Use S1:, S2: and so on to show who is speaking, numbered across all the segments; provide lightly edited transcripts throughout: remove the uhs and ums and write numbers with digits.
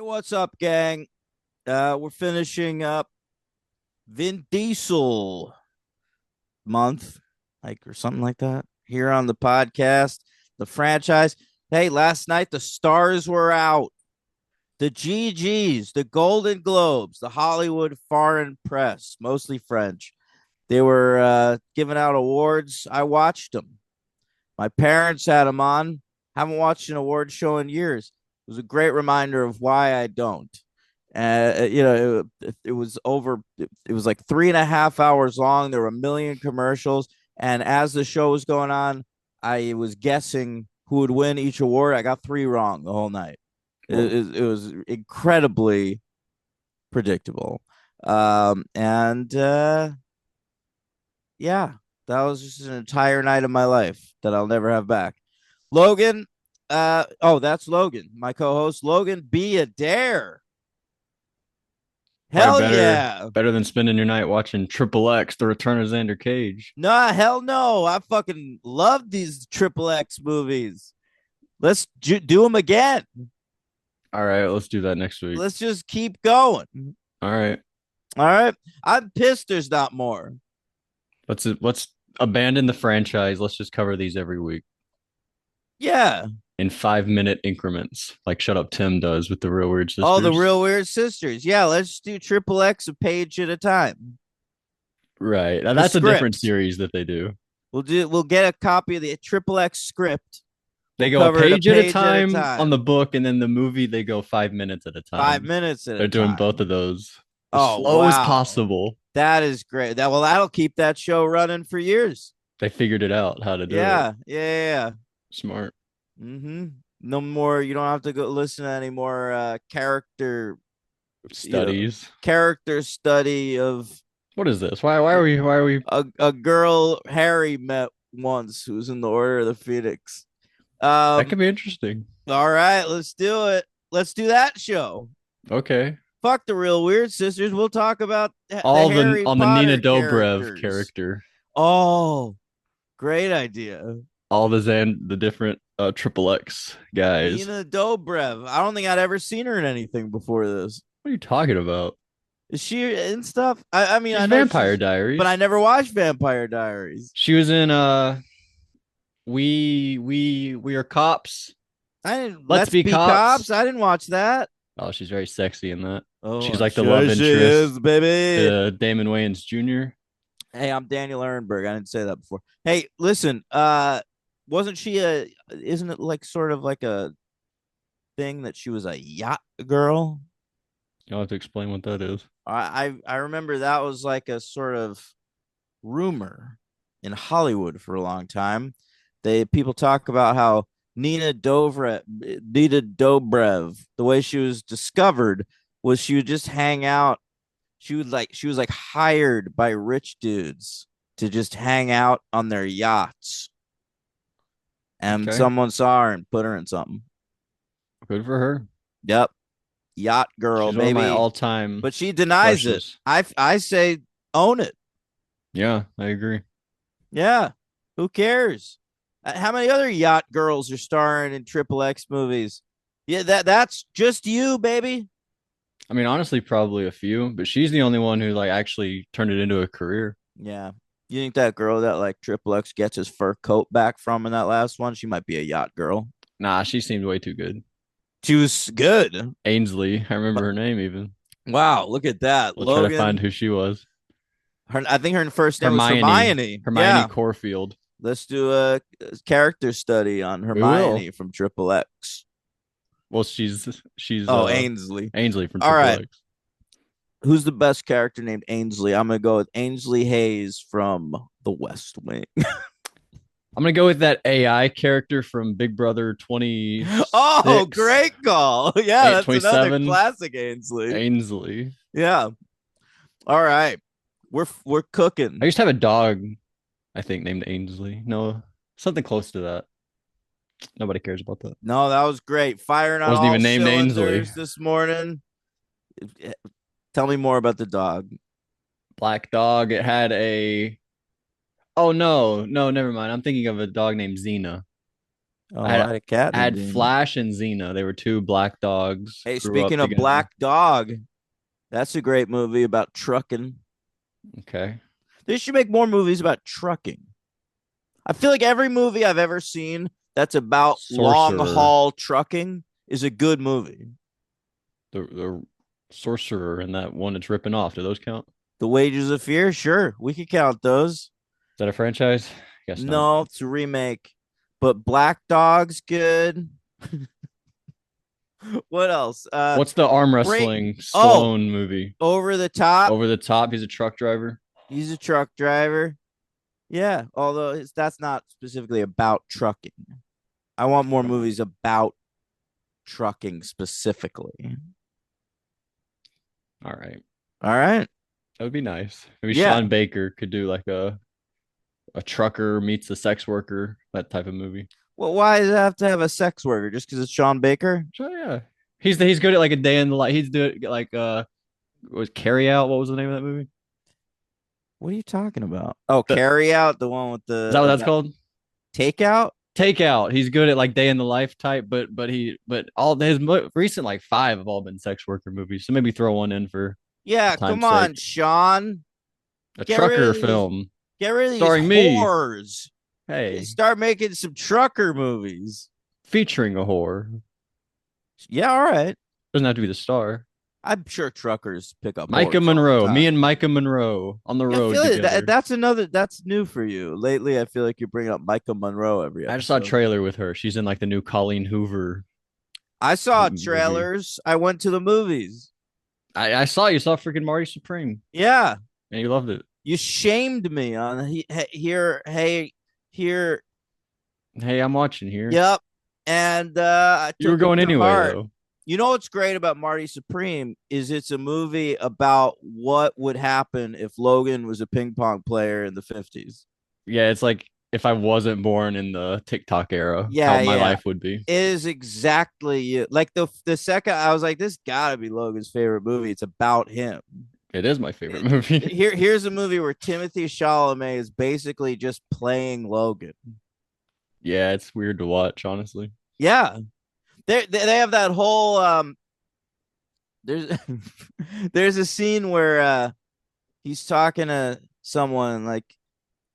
S1: What's up, gang? We're finishing up Vin Diesel month, like or something like that, here on the podcast, the franchise. Hey, last night the stars were out. The GGs, the Golden Globes, the Hollywood Foreign Press, mostly French. They were giving out awards. I watched them. My parents had them on. Haven't watched an award show in years. It was a great reminder of why I don't. It was over. It was like 3.5 hours long. There were a million commercials, and as the show was going on, I was guessing who would win each award. I got three wrong the whole night. It was incredibly predictable, and yeah, that was just an entire night of my life that I'll never have back. Logan, that's Logan, my co-host. Logan, be a dare.
S2: Probably
S1: Hell yeah.
S2: better than spending your night watching XXx, The Return of Xander Cage.
S1: Nah, hell no. I fucking love these XXX movies. Let's do them again.
S2: All right, let's do that next week.
S1: Let's just keep going.
S2: All right,
S1: All right. I'm pissed there's not more.
S2: let's abandon the franchise. Let's just cover these every week
S1: Yeah.
S2: in 5 minute increments, like Shut Up Tim does with the Real Weird
S1: Oh, the
S2: Sisters.
S1: Real Weird Sisters. Yeah, let's do XXX a page at a time.
S2: Right, now,
S1: The
S2: that's a different
S1: script.
S2: series that they do.
S1: We'll get a copy of the XXX script.
S2: They
S1: We'll
S2: go a
S1: cover it a
S2: page at a
S1: page at a
S2: time on the
S1: time.
S2: book, and then the movie they go 5 minutes at a
S1: 5
S2: time.
S1: minutes at a
S2: They're doing both
S1: time.
S2: of those as
S1: Oh,
S2: slow as
S1: wow.
S2: possible.
S1: That is great. That'll keep that show running for years.
S2: They figured it out how to do it.
S1: Yeah.
S2: Smart.
S1: Mm-hmm. No more. You don't have to go listen to any more
S2: Studies.
S1: character study of
S2: What is this? Why are we
S1: a girl Harry met once who was in the Order of the Phoenix.
S2: That
S1: Um.
S2: could be interesting.
S1: All right, let's do it. Let's do that show.
S2: Okay.
S1: Fuck the Real Weird Sisters. We'll talk about the
S2: All the
S1: Harry
S2: on the Nina
S1: Potter
S2: Dobrev
S1: characters.
S2: character.
S1: Oh, great idea.
S2: All the different triple X guys.
S1: Nina Dobrev. I don't think I'd ever seen her in anything before this.
S2: What are you talking about?
S1: Is she in stuff? I mean, I
S2: She's
S1: know
S2: Vampire
S1: she's, but I
S2: Diaries.
S1: never watched Vampire Diaries.
S2: She was in We Are Cops.
S1: I didn't.
S2: Let's
S1: Let's
S2: Be
S1: Be Cops.
S2: Cops.
S1: I didn't watch that.
S2: Oh, she's very sexy in that.
S1: Oh,
S2: She's
S1: I'm
S2: like the
S1: sure
S2: love
S1: she
S2: interest
S1: is, baby.
S2: to Damon Wayans Jr.
S1: Hey, I'm Daniel Ehrenberg. I didn't say that before. Hey, listen. Wasn't she a? Isn't it like sort of like a thing that she was a yacht girl?
S2: You'll have to explain what that is.
S1: I remember that was like a sort of rumor in Hollywood for a long time. People talk about how Nina Dobrev, the way she was discovered was she would just hang out. She was like hired by rich dudes to just hang out on their yachts. And
S2: Okay.
S1: someone saw her and put her in something.
S2: Good for her.
S1: Yep. Yacht girl,
S2: She's one of my
S1: baby.
S2: all-time
S1: But she denies it.
S2: crushes.
S1: I say own it.
S2: Yeah, I agree.
S1: Yeah. Who cares? How many other yacht girls are starring in Triple X movies? Yeah, that's just you, baby.
S2: I mean, honestly, probably a few, but she's the only one who like actually turned it into a career.
S1: Yeah. You think that girl that like Triple X gets his fur coat back from in that last one, she might be a yacht girl.
S2: Nah, she seemed way too good.
S1: She was good.
S2: Ainsley, I remember her name even.
S1: Wow, look at that.
S2: We'll try to find who
S1: Logan.
S2: she was.
S1: I think her first name was
S2: Hermione.
S1: Hermione.
S2: Hermione
S1: Yeah.
S2: Corfield.
S1: Let's do a character study on
S2: We will.
S1: Hermione from Triple X.
S2: Well, she's
S1: Oh, Ainsley.
S2: Ainsley from
S1: All
S2: Triple
S1: right.
S2: X.
S1: Who's the best character named Ainsley? I'm gonna go with Ainsley Hayes from The West Wing.
S2: I'm gonna go with that AI character from Big Brother 26.
S1: Oh, great call. Yeah, that's another
S2: 27.
S1: classic Ainsley.
S2: Ainsley.
S1: Yeah. All right. We're cooking.
S2: I used to have a dog, I think, named Ainsley. No, something close to that. Nobody cares about that.
S1: No, that was great. Firing on
S2: Wasn't
S1: all
S2: even named Ainsley.
S1: cylinders this morning. Tell me more about the dog.
S2: Black dog. It had a. Oh no, no, never mind. I'm thinking of a dog named Xena. I
S1: Oh, I
S2: had
S1: had a cat
S2: I
S1: named
S2: had
S1: Dina.
S2: Flash and Xena. They were two black dogs,
S1: Hey,
S2: grew up
S1: speaking of
S2: together.
S1: Black Dog, that's a great movie about trucking.
S2: Okay.
S1: They should make more movies about trucking. I feel like every movie I've ever seen that's about long
S2: Sorcerer.
S1: haul trucking is a good movie.
S2: The sorcerer and that one it's ripping off. Do those count? Is
S1: The Wages of Fear, sure, we could count those.
S2: that a franchise? Guess not.
S1: No, it's a remake, but Black Dog's good. What else?
S2: What's the arm
S1: Great.
S2: wrestling
S1: Oh,
S2: Stallone movie?
S1: Over the Top.
S2: Over the Top. He's a truck driver.
S1: He's a truck driver. Yeah, although that's not specifically about trucking. I want more movies about trucking specifically.
S2: All right.
S1: All right.
S2: That would be nice. Maybe
S1: Yeah.
S2: Sean Baker could do like a trucker meets a sex worker, that type of movie.
S1: Well, why does it have to have a sex worker? Just because it's Sean Baker?
S2: So yeah. He's good at like a day in the life. He's doing like was Carry Out. What was the name of that movie?
S1: What are you talking about? Oh,
S2: Is
S1: Carry Out, the one with
S2: that what
S1: the
S2: that's called?
S1: takeout?
S2: Takeout. He's good at like day in the life type, but all his recent like five have all been sex worker movies. So maybe throw one in for
S1: Yeah, come
S2: time's sake.
S1: on, Sean.
S2: A
S1: Get rid
S2: trucker
S1: of these
S2: film
S1: get rid of these
S2: starring me.
S1: whores.
S2: Hey,
S1: Start making some trucker movies.
S2: featuring a whore.
S1: Yeah, all right.
S2: Doesn't have to be the star.
S1: I'm sure truckers pick up
S2: Micah
S1: whores all the
S2: Monroe. Me
S1: time.
S2: and Micah Monroe on the
S1: Yeah, I
S2: road
S1: feel it.
S2: together.
S1: That's new for you. Lately, I feel like you're bringing up Micah Monroe every
S2: I just saw a
S1: episode.
S2: trailer with her. She's in like the new Colleen Hoover
S1: I saw
S2: movie.
S1: trailers. I went to the movies.
S2: I saw you saw freaking Marty Supreme
S1: Yeah,
S2: and you loved it.
S1: you shamed me on here. Hey, here.
S2: Hey, I'm watching here.
S1: Yep. And I
S2: You were
S1: took it
S2: going
S1: to
S2: anyway
S1: heart.
S2: though.
S1: You know what's great about Marty Supreme is it's a movie about what would happen if Logan was a ping pong player in the 50s.
S2: Yeah, it's like if I wasn't born in the TikTok era, how
S1: Yeah,
S2: my
S1: yeah.
S2: life would be.
S1: It is exactly it. Like the second I was like, this gotta be Logan's favorite movie. It's about him.
S2: It is my favorite movie.
S1: Here's a movie where Timothy Chalamet is basically just playing Logan.
S2: Yeah, it's weird to watch, honestly.
S1: Yeah. They have that whole there's there's a scene where he's talking to someone like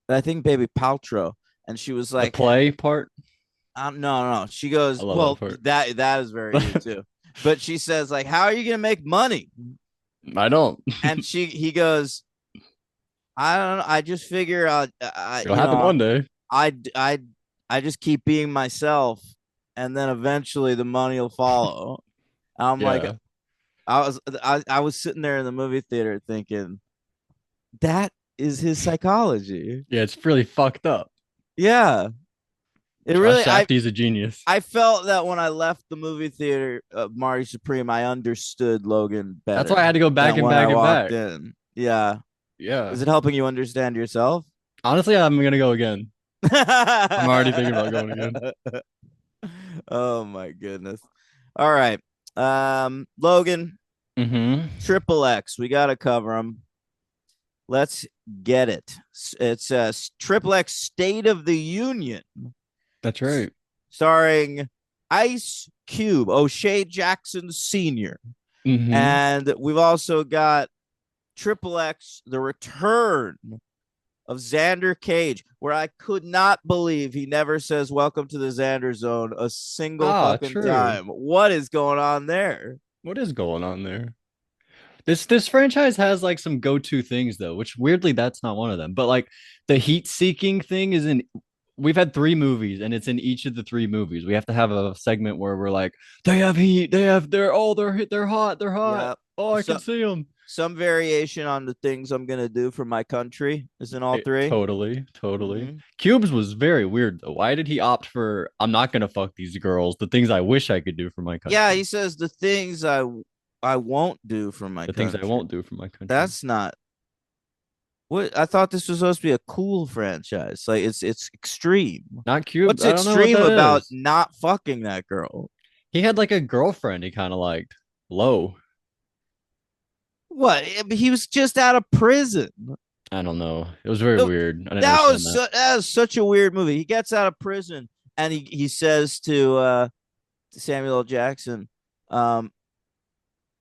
S1: I think Baby Paltrow, and she was
S2: The
S1: like,
S2: play part,
S1: no. She
S2: I
S1: goes,
S2: love that
S1: well,
S2: part.
S1: that is very you too. But she says like, how are you gonna make money?
S2: I don't.
S1: And he goes, I don't know. I just figure
S2: It'll happen one day.
S1: I I I just keep being myself, and then eventually the money will follow. I'm like,
S2: Yeah.
S1: I was sitting there in the movie theater thinking that is his psychology.
S2: Yeah, it's really fucked up.
S1: Yeah, it
S2: Josh
S1: really.
S2: Safdie's a genius.
S1: I felt that when I left the movie theater of Marty Supreme, I understood Logan
S2: That's
S1: better
S2: why I had to go back
S1: than
S2: and
S1: when I
S2: back and
S1: walked
S2: back.
S1: in. Yeah,
S2: Yeah.
S1: is it helping you understand yourself?
S2: Honestly, I'm gonna go again. I'm already thinking about going again.
S1: Oh my goodness. All right. Logan,
S2: Mm-hmm.
S1: Triple X. We got to cover them. Let's get it. It's Triple X State of the Union,
S2: That's right.
S1: starring Ice Cube, O'Shea Jackson Sr.
S2: Mm-hmm.
S1: And we've also got Triple X, the return of Xander Cage, where I could not believe he never says welcome to the Xander zone a single
S2: Ah,
S1: fucking
S2: true.
S1: time. What is going on there?
S2: What is going on there? This franchise has like some go-to things though, which weirdly that's not one of them. But like the heat-seeking thing is in we've had three movies and it's in each of the three movies. We have to have a segment where we're like, they have heat, they're hot, they're hot.
S1: Yeah.
S2: Oh, I
S1: So
S2: can see them.
S1: some variation on the things I'm gonna do for my country is in all three.
S2: Totally.
S1: Mm-hmm.
S2: Cubes was very weird though. Why did he opt for I'm not gonna fuck these girls, the things I wish I could do for my
S1: Yeah,
S2: country,
S1: he says the things I won't do for my
S2: the things I
S1: country.
S2: won't do for my country.
S1: That's not what I thought this was supposed to be a cool franchise. Like it's extreme.
S2: Not cubes.
S1: What's
S2: I don't know what
S1: extreme
S2: that
S1: about
S2: is.
S1: not fucking that girl?
S2: He had like a girlfriend he kind of liked. Low.
S1: What? He was just out of prison.
S2: I don't know. It was very
S1: The-
S2: weird. I didn't understand that.
S1: that was such a weird movie. He gets out of prison and he says to Samuel L. Jackson, um,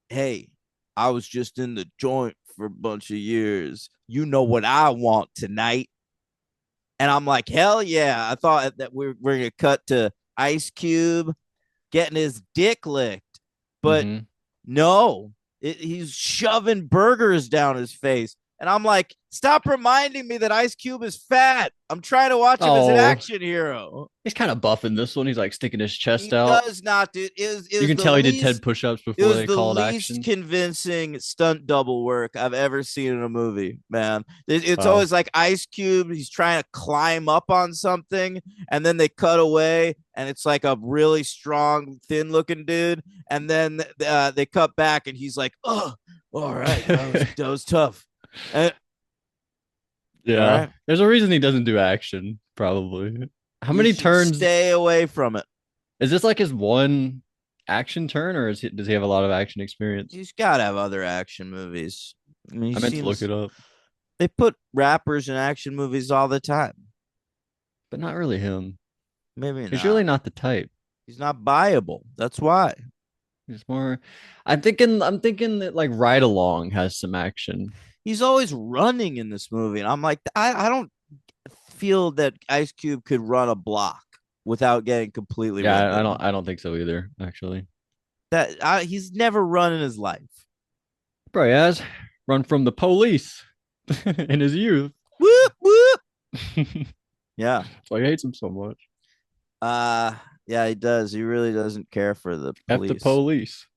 S1: "Hey, I was just in the joint for a bunch of years. You know what I want tonight." And I'm like, hell yeah! I thought that we're gonna cut to Ice Cube getting his dick licked, but
S2: Mm-hmm.
S1: no, he's shoving burgers down his face. And I'm like, stop reminding me that Ice Cube is fat. I'm trying to watch him as an
S2: Oh,
S1: action hero.
S2: he's kind of buff in this one. He's like sticking his chest
S1: He
S2: out.
S1: does not do it.
S2: You
S1: Was
S2: can
S1: the
S2: tell he did 10
S1: least
S2: push-ups
S1: it
S2: before
S1: was
S2: they
S1: the
S2: called
S1: least
S2: action.
S1: convincing stunt double work I've ever seen in a movie, man. It's
S2: Wow.
S1: always like Ice Cube, he's trying to climb up on something, and then they cut away, and it's like a really strong, thin looking dude. And then they cut back, and he's like, oh, all right, that was tough. Uh, all
S2: Yeah.
S1: right.
S2: There's a reason he doesn't do action, probably. How
S1: You
S2: many
S1: should
S2: turns
S1: stay away from it.
S2: is this like his one action turn, or does he have a lot of action experience?
S1: He's got to have other action movies. I mean, he
S2: I meant to look
S1: seems
S2: it up,
S1: they put rappers in action movies all the time.
S2: but not really him.
S1: Maybe
S2: He's really
S1: not.
S2: not the type.
S1: He's not buyable. That's why.
S2: He's more. I'm thinking that like Ride Along has some action.
S1: He's always running in this movie. And I'm like, I don't feel that Ice Cube could run a block without getting completely
S2: Yeah, I
S1: winded.
S2: don't think so either, actually.
S1: He's never run in his life.
S2: Bro, he has run from the police in his youth.
S1: Whoop whoop.
S2: So
S1: Yeah.
S2: he hates him so much.
S1: Uh yeah, he does. He really doesn't care for the
S2: F the
S1: police.
S2: police.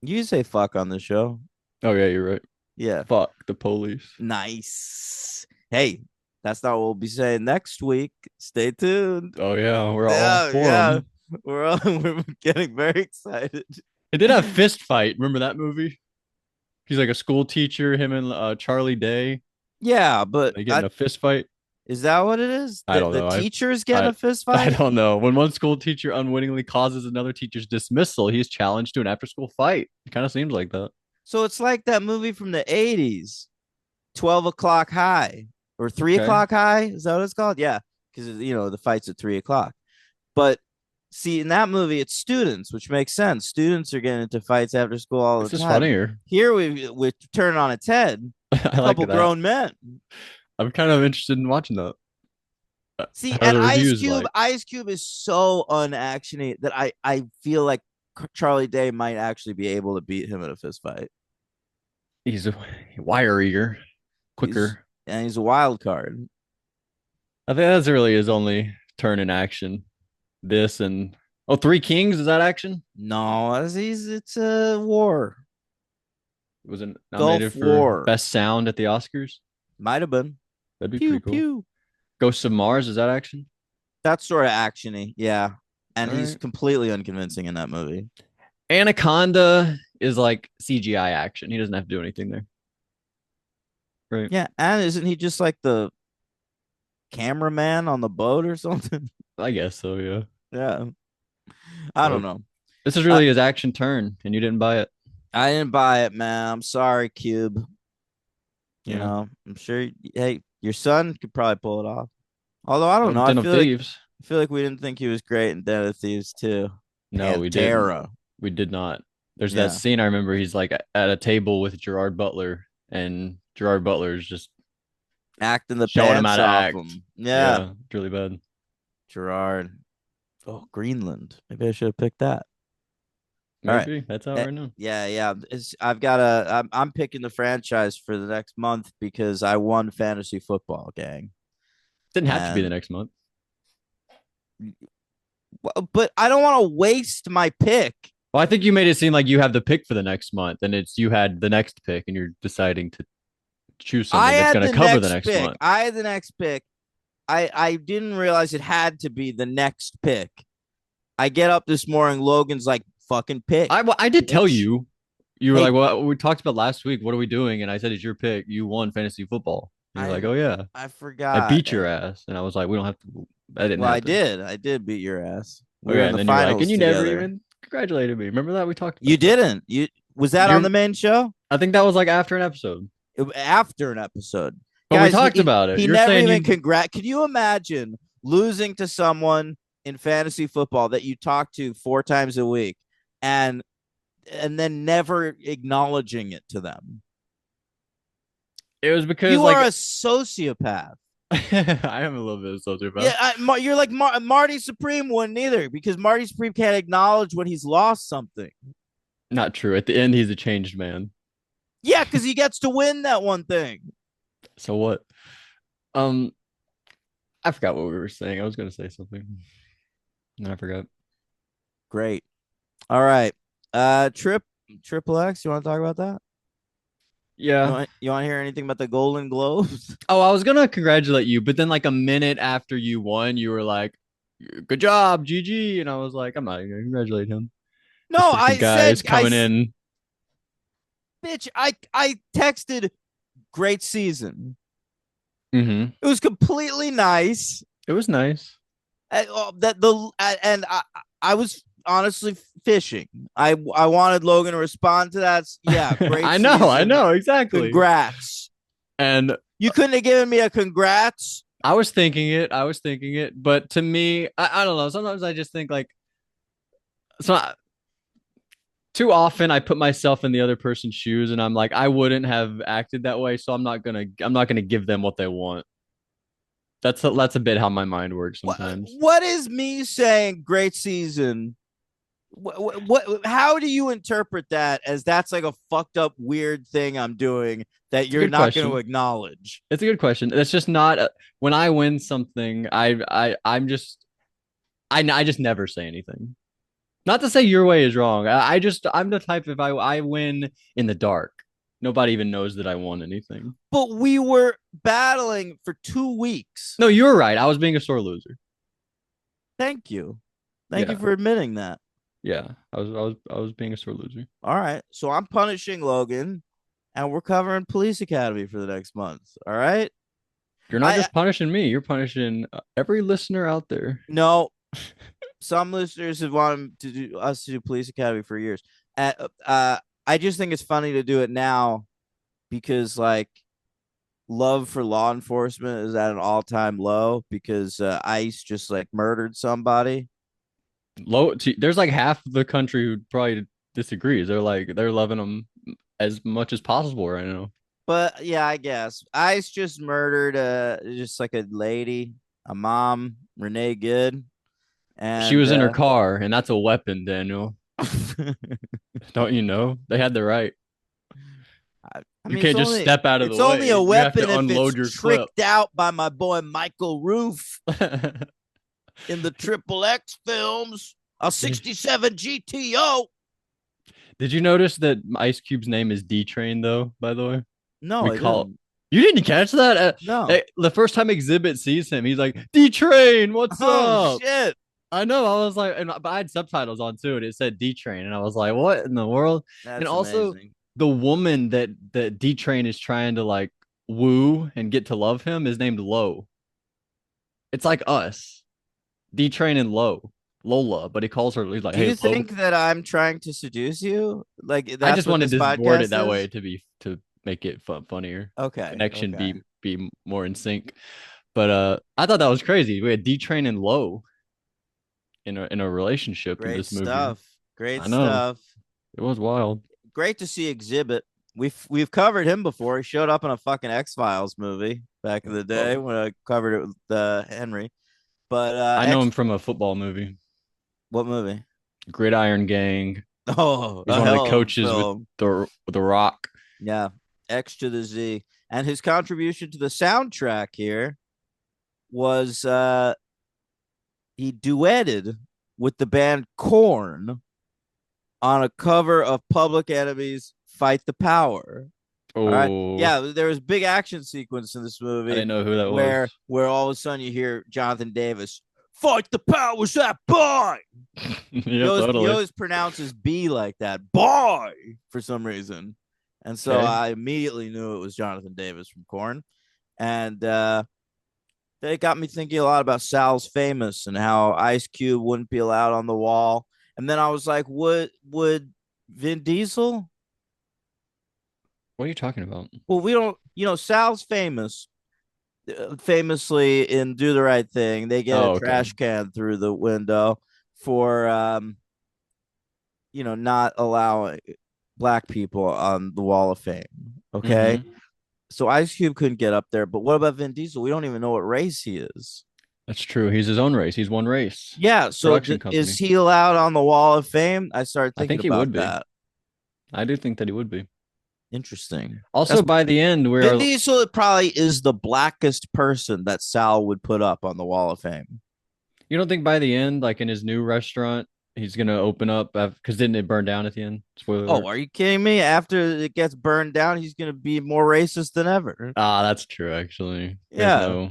S1: You say fuck on the show.
S2: Oh yeah, you're right.
S1: Yeah.
S2: Fuck the police.
S1: Nice. Hey, that's not what we'll be saying next week. Stay tuned.
S2: Oh yeah, we're all
S1: Yeah,
S2: for
S1: yeah.
S2: him.
S1: We're getting very excited.
S2: It did have fist fight. Remember that movie? He's like a school teacher. Him and Charlie Day.
S1: Yeah, but
S2: They get in a fist fight.
S1: is that what it is?
S2: I
S1: The
S2: don't
S1: the
S2: know.
S1: teachers getting
S2: I
S1: a fist
S2: I
S1: fight?
S2: don't know. When one school teacher unwittingly causes another teacher's dismissal, he's challenged to an after-school fight. It kind of seems like that.
S1: So it's like that movie from the 80s, 12 o'clock high or 3
S2: Okay.
S1: o'clock high. Is that what it's called? Yeah. Because the fight's at 3 o'clock. But see, in that movie, it's students, which makes sense. Students are getting into fights after school all
S2: This
S1: the
S2: is
S1: time.
S2: funnier.
S1: Here we turn on its head.
S2: I
S1: A
S2: like
S1: couple
S2: that.
S1: grown men.
S2: I'm kind of interested in watching that.
S1: See,
S2: How are
S1: and
S2: the reviews like?
S1: Ice Cube is so unactiony that I feel like Charlie Day might actually be able to beat him in a fist fight.
S2: He's a wire eager,
S1: He's
S2: quicker.
S1: and he's a wild card.
S2: I think that's really his only turn in action. This and Three Kings, is that action?
S1: No, it's a war.
S2: Was it nominated
S1: Gulf
S2: for
S1: War.
S2: best sound at the Oscars?
S1: Might have been.
S2: That'd be
S1: Pew
S2: pretty cool.
S1: pew.
S2: Ghosts of Mars, is that action?
S1: That's sort of actiony, yeah. And
S2: All
S1: he's
S2: right.
S1: completely unconvincing in that movie.
S2: Anaconda is like CGI action. He doesn't have to do anything there. Right.
S1: Yeah, and isn't he just like the cameraman on the boat or something?
S2: I guess so, yeah.
S1: Yeah. I don't
S2: Well,
S1: know.
S2: this is
S1: Uh,
S2: really his action turn, and you didn't buy it.
S1: I didn't buy it, man. I'm sorry, Cube.
S2: Yeah.
S1: I'm sure. Hey, your son could probably pull it off. Although I
S2: Oh,
S1: don't know.
S2: Den of Thieves.
S1: I feel like we didn't think he was great in Den of Thieves too.
S2: No, we didn't.
S1: Pantera.
S2: We did not. There's that
S1: Yeah,
S2: scene I remember. He's like at a table with Gerard Butler, and Gerard Butler is just
S1: acting the
S2: showing him how
S1: pants
S2: to
S1: off
S2: act.
S1: him. Yeah,
S2: Yeah, it's really bad.
S1: Gerard. Oh, Greenland. Maybe I should have picked that. All right.
S2: Maybe that's out right now.
S1: Yeah, yeah. I've got a. I'm picking the franchise for the next month because I won fantasy football, gang.
S2: Didn't have to be the
S1: And
S2: next month.
S1: but I don't want to waste my pick.
S2: Well, I think you made it seem like you have the pick for the next month, and it's you had the next pick, and you're deciding to choose something
S1: I
S2: that's
S1: had
S2: going
S1: the
S2: to cover the
S1: next
S2: next
S1: pick.
S2: month.
S1: I had the next pick. I didn't realize it had to be the next pick. I get up this morning. Logan's like, fucking pick.
S2: I did tell
S1: bitch.
S2: you. You were
S1: Hey,
S2: like, "Well, we talked about last week. What are we doing?" And I said, "It's your pick. You won fantasy football." And you're
S1: I
S2: like, "Oh yeah,
S1: I
S2: I
S1: forgot.
S2: beat your ass." And I was like, "We don't have to." I didn't
S1: Well,
S2: have
S1: I
S2: to.
S1: did. I did beat your ass. We were
S2: Okay,
S1: in
S2: and
S1: the
S2: then you're like,
S1: finals
S2: "And you never
S1: together.
S2: even congratulated me." Remember that we talked
S1: You
S2: about that.
S1: didn't. You was that on
S2: You're,
S1: the main show?
S2: I think that was like after an episode,
S1: After an episode.
S2: but we
S1: Guys,
S2: talked about it.
S1: he
S2: You're
S1: never
S2: saying
S1: even
S2: you
S1: congrat. Can you imagine losing to someone in fantasy football that you talk to 4 times a week and then never acknowledging it to them.
S2: It was because
S1: You are
S2: like
S1: a sociopath.
S2: I am a little bit of a sociopath.
S1: Yeah, you're like Marty Supreme wouldn't either because Marty Supreme can't acknowledge when he's lost something.
S2: Not true. At the end, he's a changed man.
S1: Yeah, because he gets to win that one thing.
S2: So what? Um, I forgot what we were saying. I was gonna say something, and I forgot.
S1: Great. All right. Triple X. You want to talk about that?
S2: Yeah.
S1: You want to hear anything about the Golden Globes?
S2: Oh, I was gonna congratulate you, but then like a minute after you won, you were like, "Good job, GG," and I was like, "I'm not gonna congratulate him. This
S1: No,
S2: freaking
S1: I
S2: guy is
S1: said
S2: coming in."
S1: bitch. I texted great season.
S2: Mm-hmm.
S1: It was completely nice.
S2: It was nice.
S1: That the and I was honestly fishing. I wanted Logan to respond to that. Yeah, great
S2: I
S1: season.
S2: know exactly.
S1: Congrats.
S2: And
S1: You couldn't have given me a congrats.
S2: I was thinking it, but to me, I don't know. Sometimes I just think like, so too often I put myself in the other person's shoes, and I'm like, I wouldn't have acted that way, so I'm not gonna give them what they want. That's a bit how my mind works sometimes.
S1: What is me saying great season? How do you interpret that as that's like a fucked up weird thing I'm doing that
S2: It's a
S1: you're
S2: good
S1: not going to
S2: question.
S1: acknowledge?
S2: It's a good question. It's just not when I win something, I'm just I just never say anything. Not to say your way is wrong. I'm the type if I win in the dark, nobody even knows that I won anything.
S1: But we were battling for 2 weeks.
S2: No, you were right. I was being a sore loser.
S1: Thank you. Thank you
S2: Yeah.
S1: for admitting that.
S2: Yeah. I was being a sore loser.
S1: All right. So I'm punishing Logan and we're covering Police Academy for the next month. All right.
S2: You're not
S1: I
S2: just punishing me, you're punishing every listener out there.
S1: no, some listeners have wanted to do us to do Police Academy for years. Uh, I just think it's funny to do it now because like love for law enforcement is at an all-time low because ICE just like murdered somebody.
S2: There's like half the country who probably disagrees. They're like they're loving them as much as possible right now.
S1: But yeah, I guess ICE just murdered just like a lady, a mom, Renee Good,
S2: She
S1: and
S2: was in her car, and that's a weapon, Daniel. Don't you know? They had the right.
S1: I
S2: You
S1: mean,
S2: can't just step out of
S1: it's
S2: the
S1: only a
S2: way. You have
S1: weapon
S2: to
S1: if
S2: unload
S1: it's
S2: your clip.
S1: tricked out by my boy Michael Roof in the XXX films. A '67 GTO.
S2: Did you notice that Ice Cube's name is D Train though? By the way,
S1: No,
S2: we
S1: I
S2: call.
S1: didn't.
S2: You didn't catch that?
S1: No.
S2: The first time Exhibit sees him, he's like, D Train, what's
S1: Oh
S2: up?
S1: shit.
S2: I know. I was like, but I had subtitles on too, and it said D Train, and I was like, what in the world? And
S1: That's
S2: also,
S1: amazing.
S2: the woman that D Train is trying to like woo and get to love him is named Lo. It's like us, D Train and Lola, but he calls her. He's like,
S1: Do
S2: hey
S1: you
S2: Lo.
S1: think that I'm trying to seduce you? Like
S2: I
S1: that's
S2: just
S1: what
S2: wanted
S1: this
S2: to word it
S1: podcast
S2: that way
S1: is?
S2: to make it funnier,
S1: Okay.
S2: connection
S1: Okay.
S2: be more in sync. But I thought that was crazy. We had D Train and Low in a relationship in
S1: Great
S2: this movie.
S1: stuff. Great
S2: I know
S1: stuff.
S2: it was wild.
S1: Great to see Exhibit. We've covered him before. He showed up in a fucking X-Files movie back in the day
S2: Oh,
S1: when I covered it with Henry. But
S2: I know
S1: X
S2: him from a football movie,
S1: what movie?
S2: Gridiron Gang.
S1: Oh,
S2: He's
S1: a
S2: one of the
S1: hell of a
S2: coaches
S1: film.
S2: with the Rock.
S1: Yeah. X to the Z. And his contribution to the soundtrack here was he duetted with the band Korn on a cover of Public Enemy's Fight the Power. All right.
S2: Oh,
S1: Yeah, there was a big action sequence in this
S2: I
S1: movie
S2: didn't know who that
S1: where
S2: was.
S1: all of a sudden you hear Jonathan Davis, fight the powers that boy.
S2: Yeah,
S1: He
S2: totally.
S1: always pronounces B like that, boy, for some reason. And so
S2: Okay.
S1: I immediately knew it was Jonathan Davis from Korn. And they got me thinking a lot about Sal's Famous and how Ice Cube wouldn't be allowed on the wall. And then I was like, would Vin Diesel?
S2: What are you talking about?
S1: Well, we don't, Sal's Famous famously in Do the Right Thing, they get a
S2: Oh, okay.
S1: trash can through the window for not allowing black people on the Wall of Fame. Okay.
S2: Mm-hmm.
S1: So Ice Cube couldn't get up there, but what about Vin Diesel? We don't even know what race he is.
S2: That's true. He's his own race. He's one race.
S1: Yeah, so
S2: Production
S1: is
S2: company.
S1: he allowed on the Wall of Fame? I started
S2: I
S1: thinking
S2: think he
S1: about
S2: would be.
S1: that.
S2: I do think that he would be.
S1: Interesting.
S2: Also,
S1: That's
S2: by the end, we
S1: Vin
S2: are.
S1: Diesel probably is the blackest person that Sal would put up on the Wall of Fame.
S2: You don't think by the end, like in his new restaurant, he's gonna open up because didn't it burn down at the end? Spoiler
S1: Oh,
S2: alert.
S1: are you kidding me? After it gets burned down, he's going to be more racist than ever.
S2: Ah, that's true. Actually,
S1: Yeah.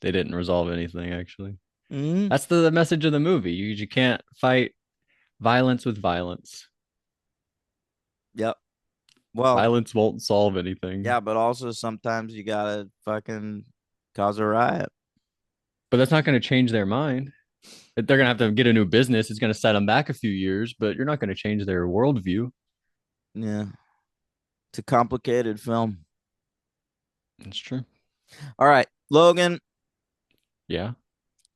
S2: they didn't resolve anything. Actually,
S1: Hmm.
S2: that's the message of the movie. You can't fight violence with violence.
S1: Yep. Well,
S2: Violence won't solve anything.
S1: yeah, but also sometimes you got to fucking cause a riot.
S2: But that's not going to change their mind. They're going to have to get a new business. It's going to set them back a few years, but you're not going to change their worldview.
S1: Yeah. It's a complicated film.
S2: That's true.
S1: All right. Logan,
S2: Yeah.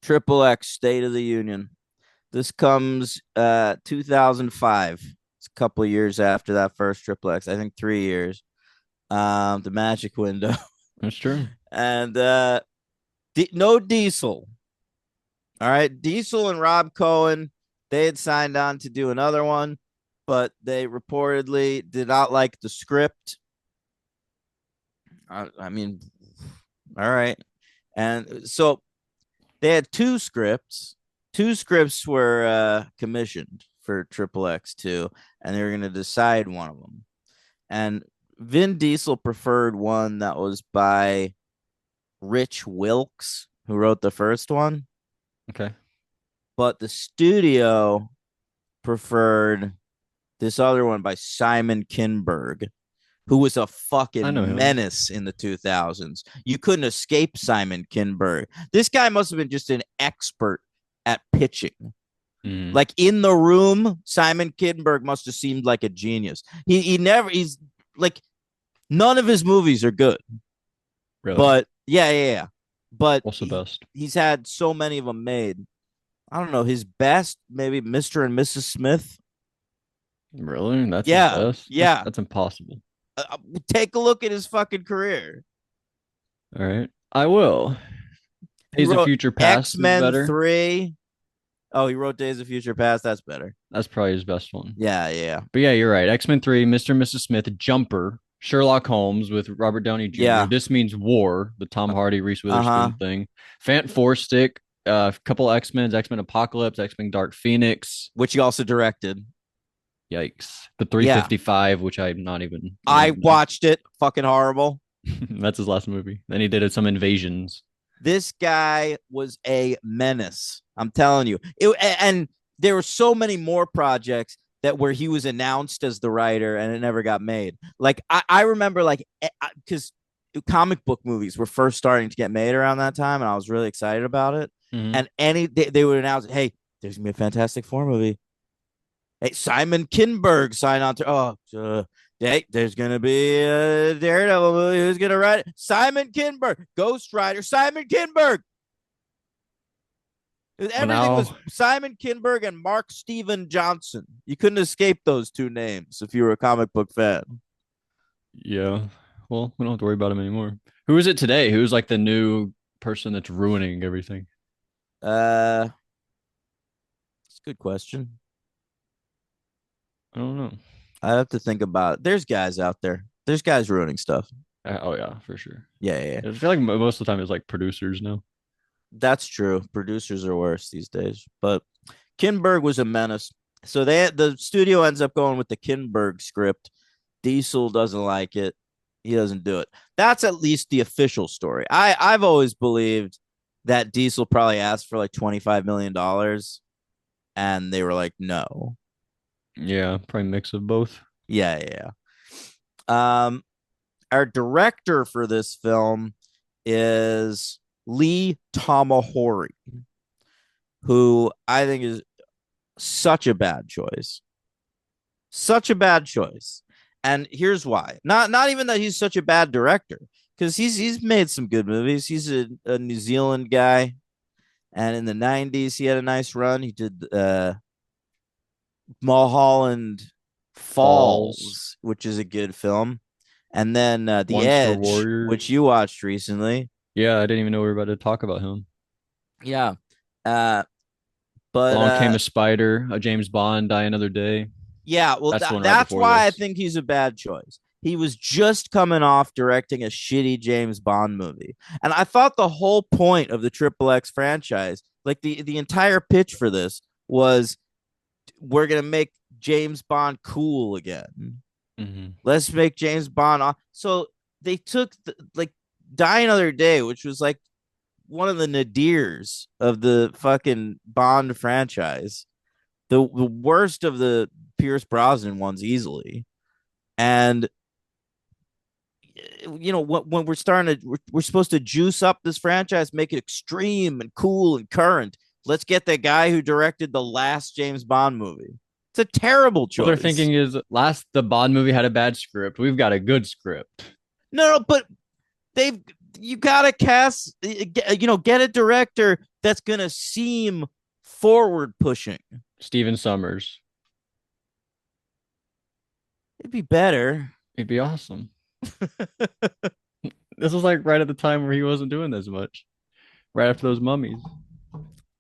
S1: Triple X State of the Union. This comes 2005. It's a couple of years after that first Triple X. I think 3 years. The magic window.
S2: That's true.
S1: And no Diesel. All right. Diesel and Rob Cohen, they had signed on to do another one, but they reportedly did not like the script. I mean, all right. And so they had two scripts. Two scripts were commissioned for Triple X2, and they were going to decide one of them. And Vin Diesel preferred one that was by Rich Wilkes, who wrote the first one,
S2: Okay.
S1: but the studio preferred this other one by Simon Kinberg, who was a
S2: I know
S1: fucking
S2: him.
S1: menace in the 2000s. You couldn't escape Simon Kinberg. This guy must have been just an expert at pitching.
S2: Mm,
S1: Like in the room, Simon Kinberg must have seemed like a genius. He's like none of his movies are good,
S2: really.
S1: but yeah. But
S2: What's the best?
S1: he's had so many of them made. I don't know his best, maybe Mr. and Mrs. Smith.
S2: Really? That's his
S1: Yeah,
S2: best?
S1: yeah.
S2: That's impossible.
S1: Take a look at his fucking career.
S2: All right. I will.
S1: He
S2: Days of
S1: wrote
S2: Future
S1: X
S2: Past is
S1: Men
S2: better.
S1: 3. Oh, he wrote Days of Future Past. That's better.
S2: That's probably his best one.
S1: Yeah.
S2: But yeah, you're right. X-Men 3, Mr. and Mrs. Smith, Jumper, Sherlock Holmes with Robert Downey Jr.
S1: Yeah.
S2: This Means War, the Tom Hardy, Reese
S1: Uh huh.
S2: Witherspoon thing. Fant Four Stick, a couple X-Men's, X-Men Apocalypse, X-Men Dark Phoenix.
S1: Which he also directed.
S2: Yikes. The
S1: Yeah.
S2: 355, which I'm not even I don't
S1: I
S2: even know.
S1: watched it. Fucking horrible.
S2: That's his last movie. Then he did some invasions.
S1: This guy was a menace. I'm telling you. And there were so many more projects that where he was announced as the writer and it never got made. Like I remember like because comic book movies were first starting to get made around that time, and I was really excited about it.
S2: Mm-hmm.
S1: And they would announce, hey, there's gonna be a Fantastic Four movie. Hey, Simon Kinberg sign on to. Hey, there's gonna be a Daredevil movie. Who's gonna write it? Simon Kinberg, Ghost Rider, Simon Kinberg.
S2: Well,
S1: Everything was
S2: now,
S1: Simon Kinberg and Mark Steven Johnson. You couldn't escape those two names if you were a comic book fan.
S2: yeah. Well, we don't have to worry about him anymore. Who is it today? Who's like the new person that's ruining everything?
S1: Uh, it's a good question.
S2: I don't know.
S1: I have to think about it. There's guys out there. There's guys ruining stuff.
S2: Oh yeah, for sure.
S1: Yeah.
S2: I feel like most of the time it's like producers now.
S1: That's true. Producers are worse these days. But Kinberg was a menace. So the studio ends up going with the Kinberg script. Diesel doesn't like it. He doesn't do it. That's at least the official story. I've always believed that Diesel probably asked for like $25 million, and they were like, no.
S2: Yeah, probably mix of both.
S1: Yeah. Our director for this film is Lee Tamahori, who I think is such a bad choice. Such a bad choice. And here's why. Not even that he's such a bad director, because he's made some good movies. He's a New Zealand guy, and in the '90s he had a nice run. He did Mulholland
S2: Falls,
S1: Falls, which is a good film, and then The
S2: Once for
S1: Edge, which
S2: Warriors.
S1: you watched recently.
S2: Yeah, I didn't even know we were about to talk about him.
S1: Yeah, uh, but
S2: Along Came a Spider, a James Bond, Die Another Day.
S1: yeah, well,
S2: That's the one right
S1: that's
S2: before
S1: why I
S2: this.
S1: think he's a bad choice. He was just coming off directing a shitty James Bond movie. And I thought the whole point of the XXX franchise, like the entire pitch for this was we're going to make James Bond cool again.
S2: Hmm.
S1: Let's make James Bond. So they took like Die Another Day, which was like one of the nadirs of the fucking Bond franchise, the worst of the Pierce Brosnan ones easily. And when we're starting to we're supposed to juice up this franchise, make it extreme and cool and current. Let's get the guy who directed the last James Bond movie. It's a terrible
S2: What they're
S1: choice.
S2: thinking is last the Bond movie had a bad script. We've got a good script.
S1: No, but they've you gotta cast get a director that's gonna seem forward pushing.
S2: Steven Summers.
S1: It'd be better.
S2: It'd be awesome. This was like right at the time where he wasn't doing as much. Right after those mummies.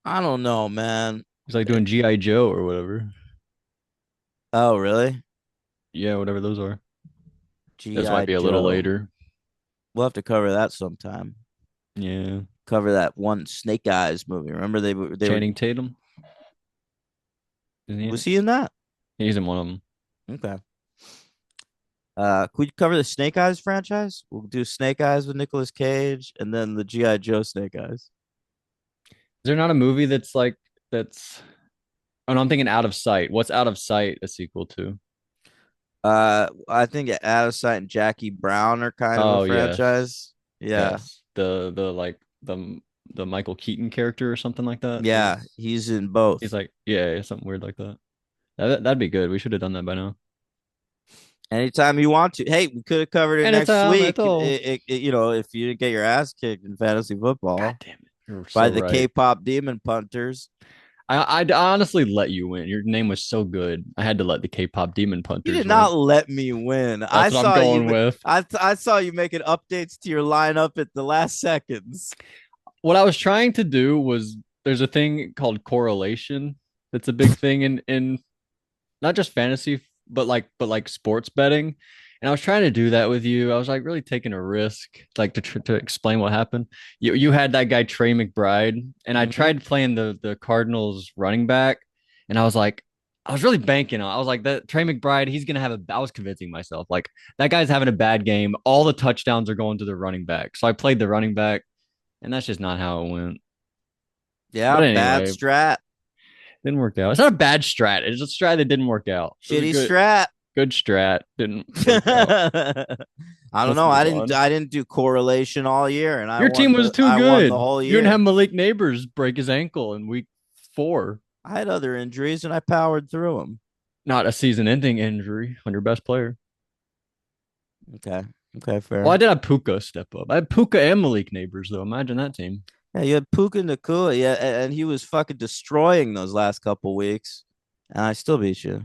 S1: I don't know, man.
S2: He's like doing G.I. Joe or whatever.
S1: Oh, really?
S2: Yeah, whatever those are. This might
S1: GI
S2: be a little
S1: Joe.
S2: later.
S1: We'll have to cover that sometime.
S2: Yeah.
S1: Cover that one Snake Eyes movie. Remember they were
S2: Channing Tatum. Isn't he in
S1: was
S2: it?
S1: he in that?
S2: He's in one of them.
S1: Okay. Could we cover the Snake Eyes franchise? We'll do Snake Eyes with Nicolas Cage and then the GI Joe Snake Eyes.
S2: Is there not a movie that's like that's oh no, I'm thinking Out of Sight. What's Out of Sight a sequel to?
S1: I think Out of Sight and Jackie Brown are kind of a
S2: Oh yes.
S1: franchise. Yeah.
S2: Yes. The like the Michael Keaton character or something like that.
S1: Yeah, he's in both.
S2: He's like, yeah, something weird like that. That'd be good. We should have done that by now.
S1: Anytime you want to. Hey, we could have covered it next
S2: Anytime
S1: week.
S2: at all.
S1: If you didn't get your ass kicked in fantasy
S2: God
S1: football
S2: damn it. You're
S1: by
S2: so
S1: the
S2: right.
S1: K-pop demon punters.
S2: I'd honestly let you win. Your name was so good. I had to let the K-pop demon
S1: You
S2: punters
S1: did
S2: win.
S1: not let me win.
S2: That's what I'm going with.
S1: I saw you making updates to your lineup at the last seconds.
S2: What I was trying to do was there's a thing called correlation that's a big thing in not just fantasy but like sports betting. And I was trying to do that with you. I was like really taking a risk, like to explain what happened. You had that guy Trey McBride, and I
S1: Mm-hmm.
S2: tried playing the Cardinals running back, and I was like, I was really banking on. I was like that Trey McBride, he's gonna have a. I was convincing myself like that guy's having a bad game. All the touchdowns are going to the running back, so I played the running back, and that's just not how it went.
S1: Yeah,
S2: But
S1: bad
S2: anyway,
S1: strat.
S2: didn't work out. It's not a bad strat. It's a strat that didn't work out. It was a
S1: Shitty strat.
S2: good strat. Didn't work out.
S1: I don't
S2: Let's
S1: know.
S2: move on.
S1: I didn't do correlation all year and
S2: Your team was too
S1: I won the
S2: good.
S1: whole
S2: You didn't have
S1: year.
S2: Malik Neighbors break his ankle in week 4.
S1: I had other injuries and I powered through them.
S2: Not a season-ending injury on your best player.
S1: Okay. Okay,
S2: Well, I
S1: fair.
S2: did have Puka step up. I had Puka and Malik Neighbors though. Imagine that team.
S1: Yeah, you had Puka Nakua, yeah, and he was fucking destroying those last couple weeks, and I still beat you.